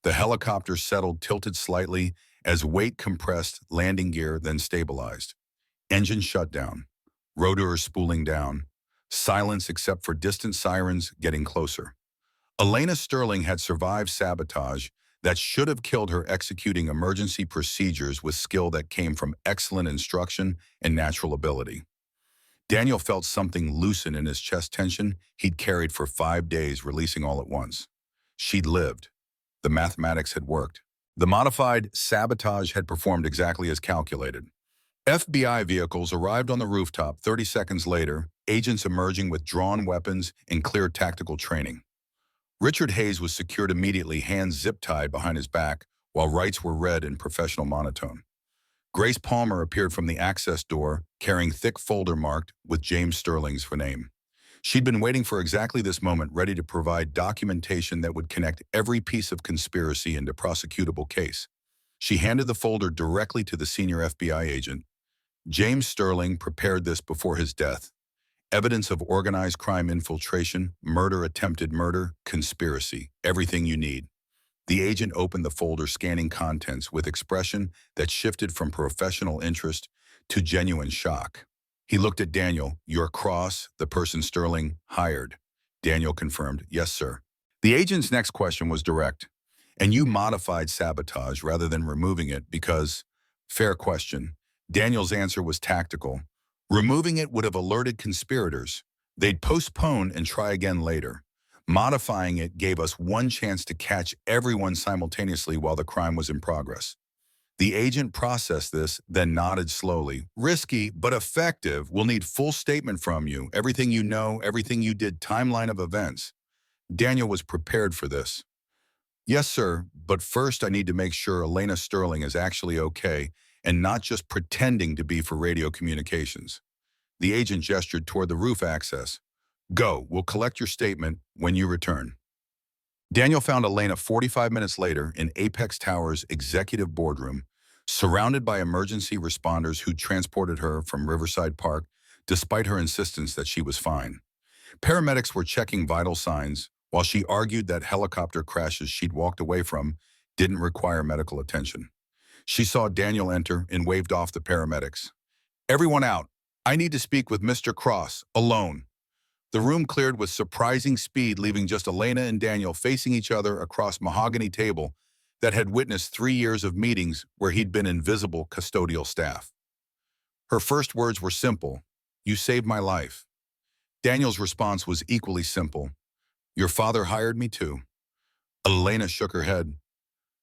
The helicopter settled, tilted slightly as weight compressed landing gear, then stabilized. Engine shut down. Rotors spooling down. Silence except for distant sirens getting closer. Elena Sterling had survived sabotage that should have killed her, executing emergency procedures with skill that came from excellent instruction and natural ability. Daniel felt something loosen in his chest, tension he'd carried for 5 days, releasing all at once. She'd lived. The mathematics had worked. The modified sabotage had performed exactly as calculated. FBI vehicles arrived on the rooftop 30 seconds later, agents emerging with drawn weapons and clear tactical training. Richard Hayes was secured immediately, hands zip-tied behind his back, while rights were read in professional monotone. Grace Palmer appeared from the access door, carrying thick folder marked with James Sterling's name. She'd been waiting for exactly this moment, ready to provide documentation that would connect every piece of conspiracy into prosecutable case. She handed the folder directly to the senior FBI agent. James Sterling prepared this before his death. Evidence of organized crime infiltration, murder, attempted murder, conspiracy, everything you need. The agent opened the folder, scanning contents with expression that shifted from professional interest to genuine shock. He looked at Daniel. "You're Cross, the person Sterling hired." Daniel confirmed, "Yes, sir." The agent's next question was direct. "And you modified sabotage rather than removing it because—" Fair question. Daniel's answer was tactical. Removing it would have alerted conspirators. They'd postpone and try again later. Modifying it gave us one chance to catch everyone simultaneously while the crime was in progress. The agent processed this, then nodded slowly. "Risky, but effective. We'll need full statement from you. Everything you know, everything you did, timeline of events." Daniel was prepared for this. "Yes, sir, but first I need to make sure Elena Sterling is actually okay and not just pretending to be for radio communications." The agent gestured toward the roof access. "Go, we'll collect your statement when you return." Daniel found Elena 45 minutes later in Apex Tower's executive boardroom, surrounded by emergency responders who transported her from Riverside Park despite her insistence that she was fine. Paramedics were checking vital signs, while she argued that helicopter crashes she'd walked away from didn't require medical attention. She saw Daniel enter and waved off the paramedics. "Everyone out. I need to speak with Mr. Cross, alone." The room cleared with surprising speed, leaving just Elena and Daniel facing each other across mahogany table that had witnessed 3 years of meetings where he'd been invisible custodial staff. Her first words were simple: "You saved my life." Daniel's response was equally simple: "Your father hired me too." Elena shook her head.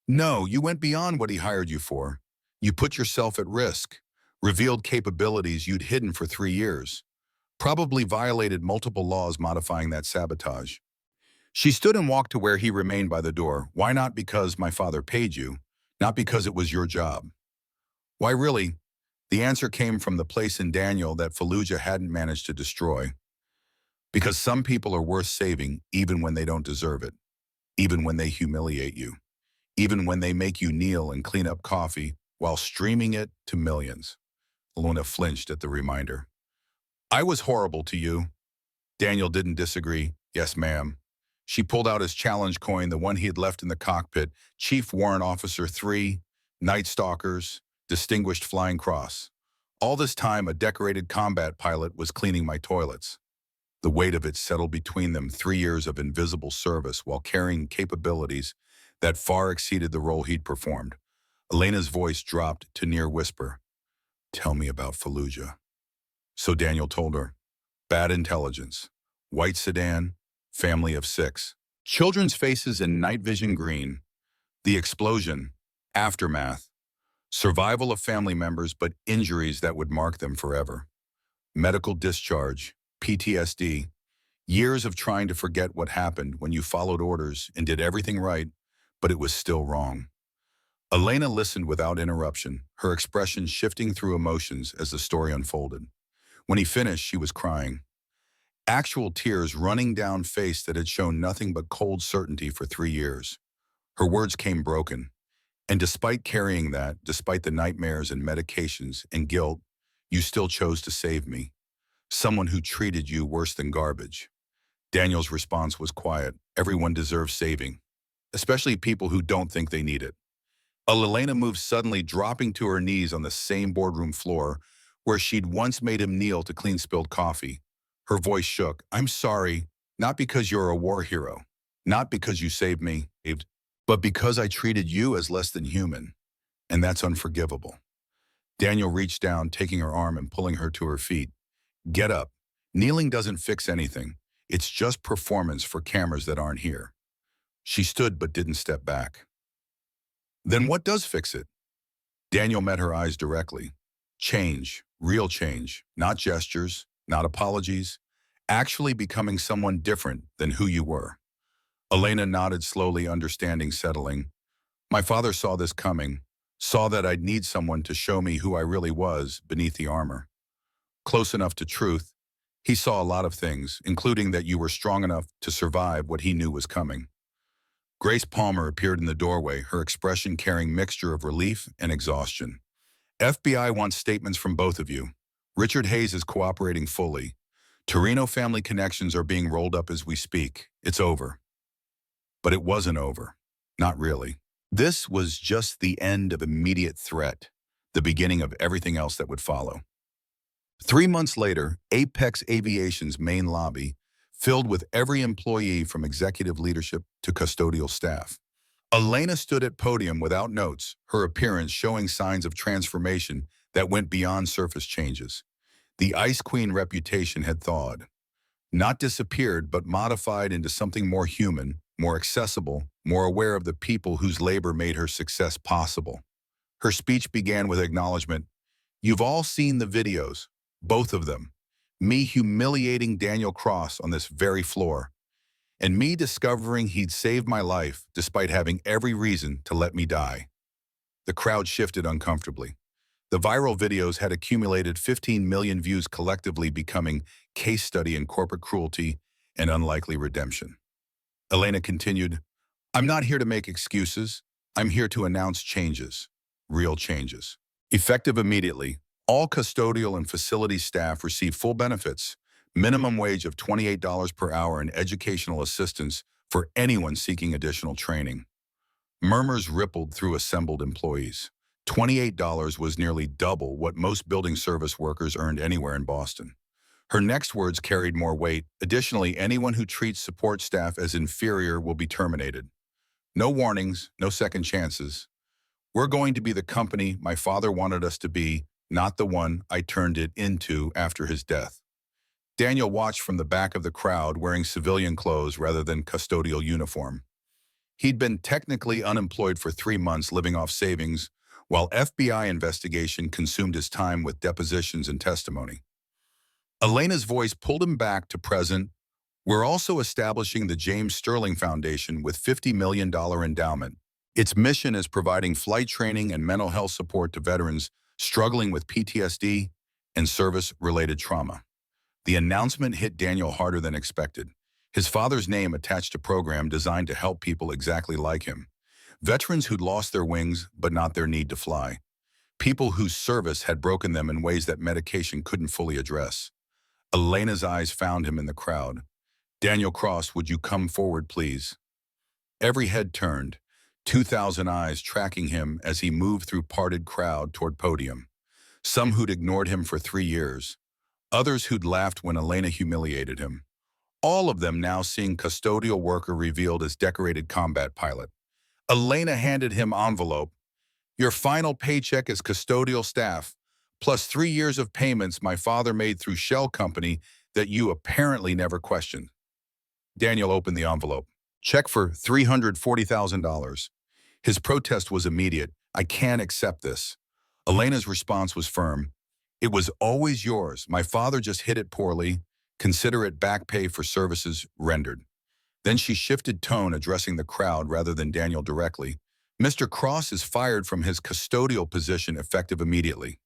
"No, you went beyond what he hired you for. You put yourself at risk, revealed capabilities you'd hidden for 3 years. Probably violated multiple laws modifying that sabotage." She stood and walked to where he remained by the door. "Why not because my father paid you, not because it was your job?" "Why really?" The answer came from the place in Daniel that Fallujah hadn't managed to destroy. "Because some people are worth saving even when they don't deserve it, even when they humiliate you, even when they make you kneel and clean up coffee while streaming it to millions." Luna flinched at the reminder. "I was horrible to you." Daniel didn't disagree. "Yes, ma'am." She pulled out his challenge coin, the one he had left in the cockpit. "Chief Warrant Officer 3, Night Stalkers, Distinguished Flying Cross. All this time, a decorated combat pilot was cleaning my toilets." The weight of it settled between them, 3 years of invisible service while carrying capabilities that far exceeded the role he'd performed. Elena's voice dropped to near whisper. "Tell me about Fallujah." So Daniel told her. Bad intelligence. White sedan, family of 6. Children's faces in night vision green. The explosion, aftermath. Survival of family members, but injuries that would mark them forever. Medical discharge, PTSD. Years of trying to forget what happened when you followed orders and did everything right, but it was still wrong. Elena listened without interruption, her expression shifting through emotions as the story unfolded. When he finished, she was crying. Actual tears running down face that had shown nothing but cold certainty for 3 years. Her words came broken. "And despite carrying that, despite the nightmares and medications and guilt, you still chose to save me. Someone who treated you worse than garbage." Daniel's response was quiet. "Everyone deserves saving, especially people who don't think they need it." Elena moved suddenly, dropping to her knees on the same boardroom floor where she'd once made him kneel to clean spilled coffee. Her voice shook. "I'm sorry, not because you're a war hero, not because you saved me, but because I treated you as less than human, and that's unforgivable." Daniel reached down, taking her arm and pulling her to her feet. "Get up. Kneeling doesn't fix anything. It's just performance for cameras that aren't here." She stood but didn't step back. "Then what does fix it?" Daniel met her eyes directly. Change, real change, not gestures, not apologies, actually becoming someone different than who you were. Elena nodded slowly, understanding settling. My father saw this coming, saw that I'd need someone to show me who I really was beneath the armor. Close enough to truth, he saw a lot of things, including that you were strong enough to survive what he knew was coming. Grace Palmer appeared in the doorway, her expression carrying mixture of relief and exhaustion. FBI wants statements from both of you. Richard Hayes is cooperating fully. Torino family connections are being rolled up as we speak. It's over. But it wasn't over. Not really. This was just the end of immediate threat, the beginning of everything else that would follow. 3 months later, Apex Aviation's main lobby, filled with every employee from executive leadership to custodial staff. Elena stood at podium without notes, her appearance showing signs of transformation that went beyond surface changes. The Ice Queen reputation had thawed. Not disappeared, but modified into something more human, more accessible, more aware of the people whose labor made her success possible. Her speech began with acknowledgement. You've all seen the videos, both of them. Me humiliating Daniel Cross on this very floor, and me discovering he'd saved my life despite having every reason to let me die. The crowd shifted uncomfortably. The viral videos had accumulated 15 million views, collectively becoming case study in corporate cruelty and unlikely redemption. Elena continued, I'm not here to make excuses. I'm here to announce changes, real changes. Effective immediately, all custodial and facility staff receive full benefits, minimum wage of $28 per hour, and educational assistance for anyone seeking additional training. Murmurs rippled through assembled employees. $28 was nearly double what most building service workers earned anywhere in Boston. Her next words carried more weight. Additionally, anyone who treats support staff as inferior will be terminated. No warnings, no second chances. We're going to be the company my father wanted us to be, not the one I turned it into after his death. Daniel watched from the back of the crowd, wearing civilian clothes rather than custodial uniform. He'd been technically unemployed for 3 months, living off savings, while FBI investigation consumed his time with depositions and testimony. Elena's voice pulled him back to present. We're also establishing the James Sterling Foundation with $50 million endowment. Its mission is providing flight training and mental health support to veterans struggling with PTSD and service-related trauma. The announcement hit Daniel harder than expected. His father's name attached to a program designed to help people exactly like him. Veterans who'd lost their wings but not their need to fly. People whose service had broken them in ways that medication couldn't fully address. Elena's eyes found him in the crowd. Daniel Cross, would you come forward, please? Every head turned, 2,000 eyes tracking him as he moved through parted crowd toward podium. Some who'd ignored him for 3 years. Others who'd laughed when Elena humiliated him. All of them now seeing custodial worker revealed as decorated combat pilot. Elena handed him envelope. Your final paycheck as custodial staff, plus 3 years of payments my father made through shell company that you apparently never questioned. Daniel opened the envelope. Check for $340,000. His protest was immediate. I can't accept this. Elena's response was firm. It was always yours. My father just hit it poorly. Consider it back pay for services rendered. Then she shifted tone, addressing the crowd rather than Daniel directly. Mr. Cross is fired from his custodial position effective immediately.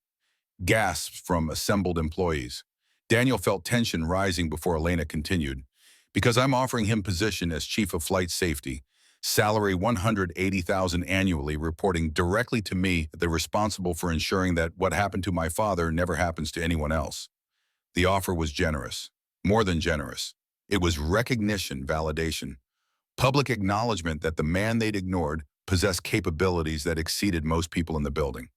Gasps from assembled employees. Daniel felt tension rising before Elena continued. Because I'm offering him position as Chief of Flight Safety, salary $180,000 annually, reporting directly to me, they're responsible for ensuring that what happened to my father never happens to anyone else. The offer was generous, more than generous. It was recognition, validation, public acknowledgement that the man they'd ignored possessed capabilities that exceeded most people in the building.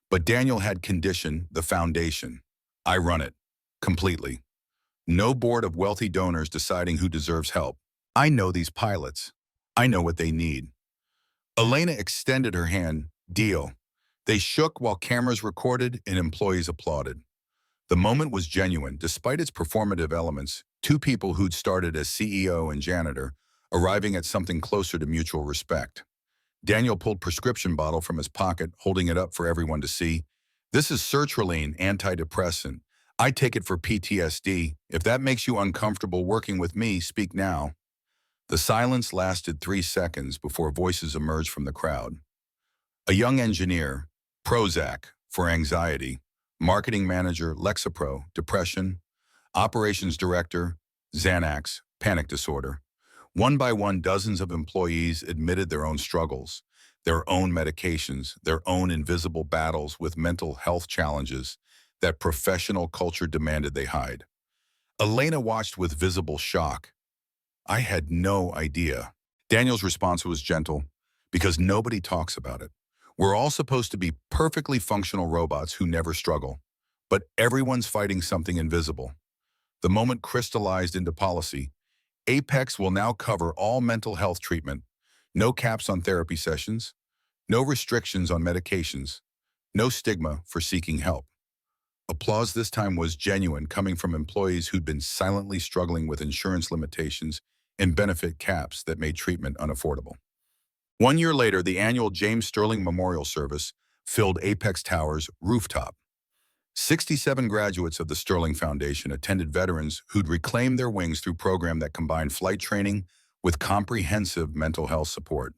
But Daniel had condition, the foundation. I run it, completely. No board of wealthy donors deciding who deserves help. I know these pilots. I know what they need. Elena extended her hand. Deal. They shook while cameras recorded and employees applauded. The moment was genuine, despite its performative elements. 2 people who'd started as CEO and janitor, arriving at something closer to mutual respect. Daniel pulled prescription bottle from his pocket, holding it up for everyone to see. This is sertraline antidepressant. I take it for PTSD. If that makes you uncomfortable working with me, speak now. The silence lasted 3 seconds before voices emerged from the crowd. A young engineer, Prozac, for anxiety. Marketing manager, Lexapro, depression. Operations director, Xanax, panic disorder. One by one, dozens of employees admitted their own struggles, their own medications, their own invisible battles with mental health challenges that professional culture demanded they hide. Elena watched with visible shock. I had no idea. Daniel's response was gentle, because nobody talks about it. We're all supposed to be perfectly functional robots who never struggle, but everyone's fighting something invisible. The moment crystallized into policy. Apex will now cover all mental health treatment, no caps on therapy sessions, no restrictions on medications, no stigma for seeking help. Applause this time was genuine, coming from employees who'd been silently struggling with insurance limitations and benefit caps that made treatment unaffordable. 1 year later, the annual James Sterling Memorial Service filled Apex Tower's rooftop. 67 graduates of the Sterling Foundation attended veterans who'd reclaimed their wings through a program that combined flight training with comprehensive mental health support.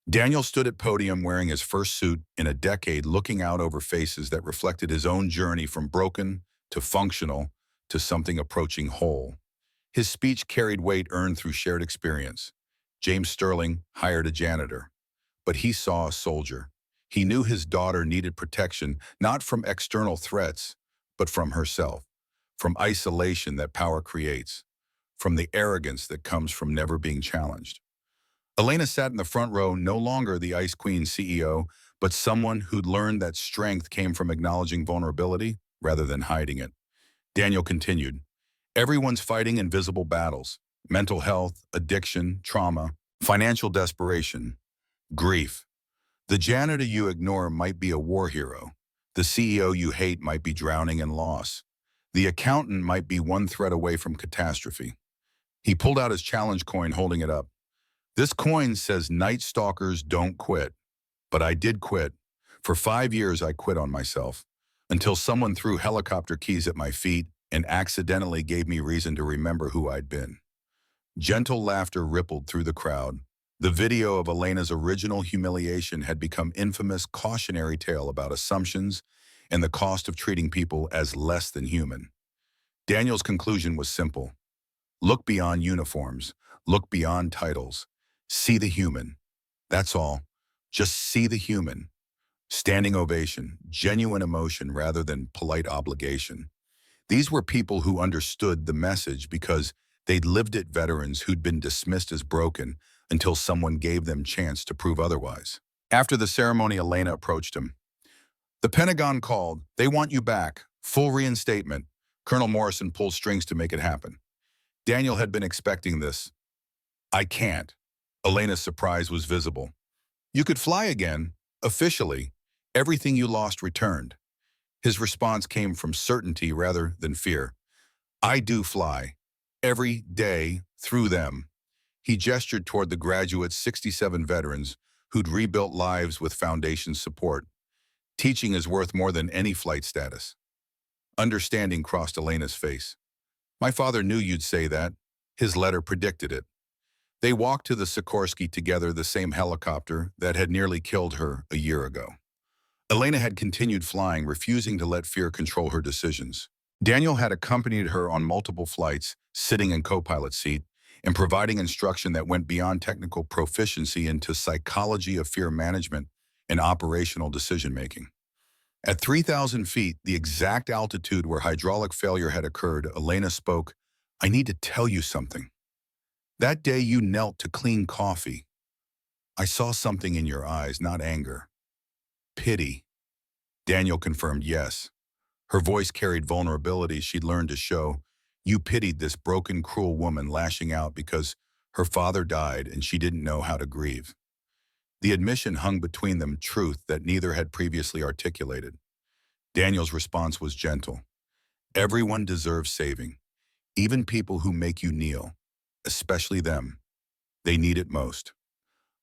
Daniel stood at podium wearing his first suit in a decade, looking out over faces that reflected his own journey from broken to functional to something approaching whole. His speech carried weight earned through shared experience. James Sterling hired a janitor, but he saw a soldier. He knew his daughter needed protection, not from external threats, but from herself, from isolation that power creates, from the arrogance that comes from never being challenged. Elena sat in the front row, no longer the Ice Queen CEO, but someone who'd learned that strength came from acknowledging vulnerability rather than hiding it. Daniel continued, everyone's fighting invisible battles: mental health, addiction, trauma, financial desperation, grief. The janitor you ignore might be a war hero. The CEO you hate might be drowning in loss. The accountant might be one threat away from catastrophe. He pulled out his challenge coin, holding it up. This coin says night stalkers don't quit, but I did quit. For 5 years, I quit on myself until someone threw helicopter keys at my feet and accidentally gave me reason to remember who I'd been. Gentle laughter rippled through the crowd. The video of Elena's original humiliation had become infamous cautionary tale about assumptions and the cost of treating people as less than human. Daniel's conclusion was simple. Look beyond uniforms. Look beyond titles. See the human. That's all. Just see the human. Standing ovation, genuine emotion rather than polite obligation. These were people who understood the message because they'd lived it, veterans who'd been dismissed as broken until someone gave them chance to prove otherwise. After the ceremony, Elena approached him. The Pentagon called. They want you back. Full reinstatement. Colonel Morrison pulled strings to make it happen. Daniel had been expecting this. I can't. Elena's surprise was visible. You could fly again. Officially. Everything you lost returned. His response came from certainty rather than fear. I do fly. Every day, through them. He gestured toward the graduates, 67 veterans, who'd rebuilt lives with foundation support. Teaching is worth more than any flight status. Understanding crossed Elena's face. My father knew you'd say that. His letter predicted it. They walked to the Sikorsky together, the same helicopter that had nearly killed her a year ago. Elena had continued flying, refusing to let fear control her decisions. Daniel had accompanied her on multiple flights, sitting in co-pilot seat, and providing instruction that went beyond technical proficiency into psychology of fear management and operational decision-making. At 3,000 feet, the exact altitude where hydraulic failure had occurred, Elena spoke, I need to tell you something. That day you knelt to clean coffee. I saw something in your eyes, not anger. Pity. Daniel confirmed yes. Her voice carried vulnerability she'd learned to show. You pitied this broken, cruel woman lashing out because her father died and she didn't know how to grieve. The admission hung between them truth that neither had previously articulated. Daniel's response was gentle. Everyone deserves saving, even people who make you kneel, especially them. They need it most.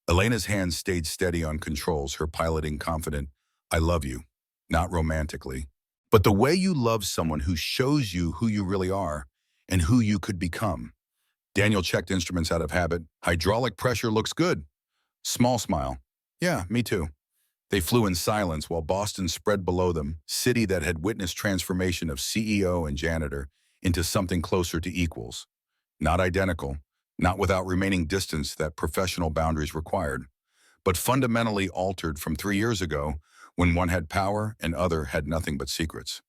Elena's hands stayed steady on controls, her piloting confident. I love you. not romantically, but the way you love someone who shows you who you really are and who you could become. Daniel checked instruments out of habit. Hydraulic pressure looks good. Small smile. Yeah, me too. They flew in silence while Boston spread below them, city that had witnessed transformation of CEO and janitor into something closer to equals. Not identical, not without remaining distance that professional boundaries required, but fundamentally altered from 3 years ago when one had power and other had nothing but secrets.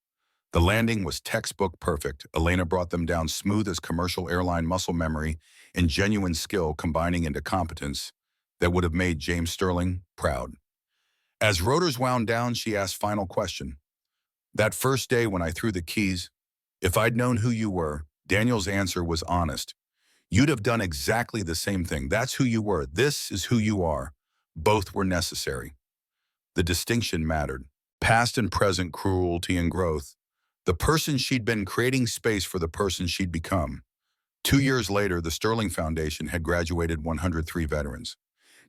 The landing was textbook perfect. Elena brought them down smooth as commercial airline muscle memory and genuine skill combining into competence that would have made James Sterling proud. As rotors wound down, she asked final question. That first day when I threw the keys, if I'd known who you were, Daniel's answer was honest. You'd have done exactly the same thing. That's who you were. This is who you are. Both were necessary. The distinction mattered. Past and present cruelty and growth. The person she'd been creating space for the person she'd become. 2 years later, the Sterling Foundation had graduated 103 veterans.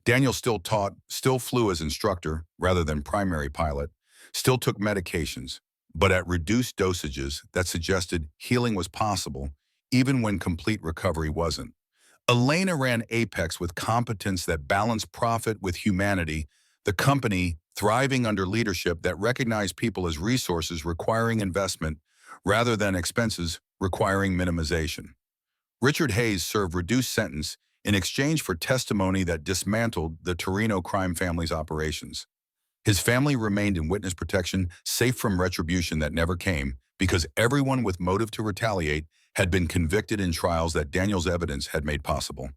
Daniel still taught, still flew as instructor rather than primary pilot, still took medications, but at reduced dosages that suggested healing was possible, even when complete recovery wasn't. Elena ran Apex with competence that balanced profit with humanity, the company thriving under leadership that recognized people as resources requiring investment rather than expenses requiring minimization. Richard Hayes served reduced sentence in exchange for testimony that dismantled the Torino crime family's operations. His family remained in witness protection, safe from retribution that never came, because everyone with motive to retaliate had been convicted in trials that Daniel's evidence had made possible.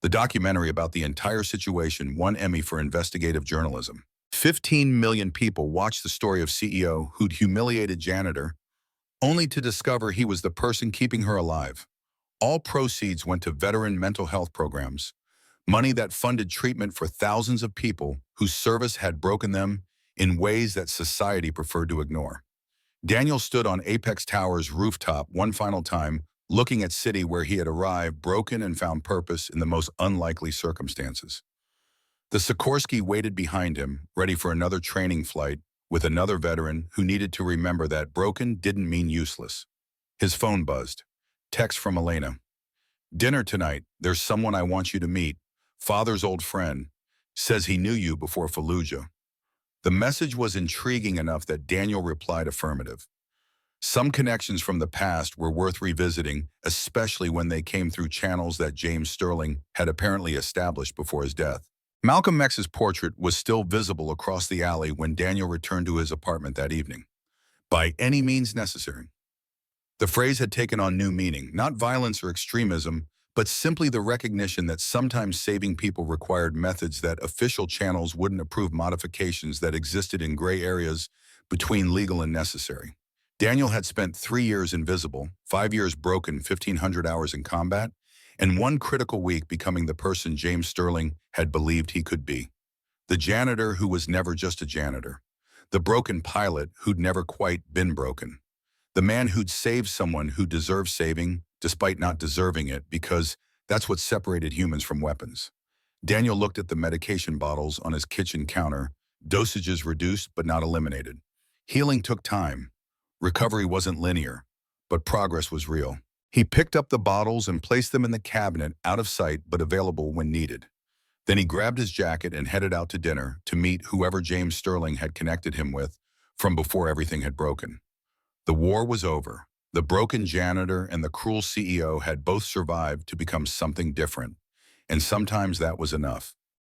The documentary about the entire situation won Emmy for investigative journalism. 15 million people watched the story of CEO who'd humiliated janitor, only to discover he was the person keeping her alive. All proceeds went to veteran mental health programs, money that funded treatment for thousands of people whose service had broken them in ways that society preferred to ignore. Daniel stood on Apex Tower's rooftop one final time, looking at city where he had arrived, broken and found purpose in the most unlikely circumstances. The Sikorsky waited behind him, ready for another training flight with another veteran who needed to remember that broken didn't mean useless. His phone buzzed. Text from Elena. Dinner tonight. There's someone I want you to meet. Father's old friend. Says he knew you before Fallujah. The message was intriguing enough that Daniel replied affirmative. Some connections from the past were worth revisiting, especially when they came through channels that James Sterling had apparently established before his death. Malcolm X's portrait was still visible across the alley when Daniel returned to his apartment that evening. By any means necessary. The phrase had taken on new meaning, not violence or extremism, but simply the recognition that sometimes saving people required methods that official channels wouldn't approve, modifications that existed in gray areas between legal and necessary. Daniel had spent 3 years invisible, 5 years broken, 1,500 hours in combat, and one critical week becoming the person James Sterling had believed he could be. The janitor who was never just a janitor. The broken pilot who'd never quite been broken. The man who'd saved someone who deserved saving, despite not deserving it, because that's what separated humans from weapons. Daniel looked at the medication bottles on his kitchen counter, dosages reduced but not eliminated. Healing took time. Recovery wasn't linear, but progress was real. He picked up the bottles and placed them in the cabinet, out of sight but available when needed. Then he grabbed his jacket and headed out to dinner to meet whoever James Sterling had connected him with from before everything had broken. The war was over. The broken janitor and the cruel CEO had both survived to become something different, and sometimes that was enough.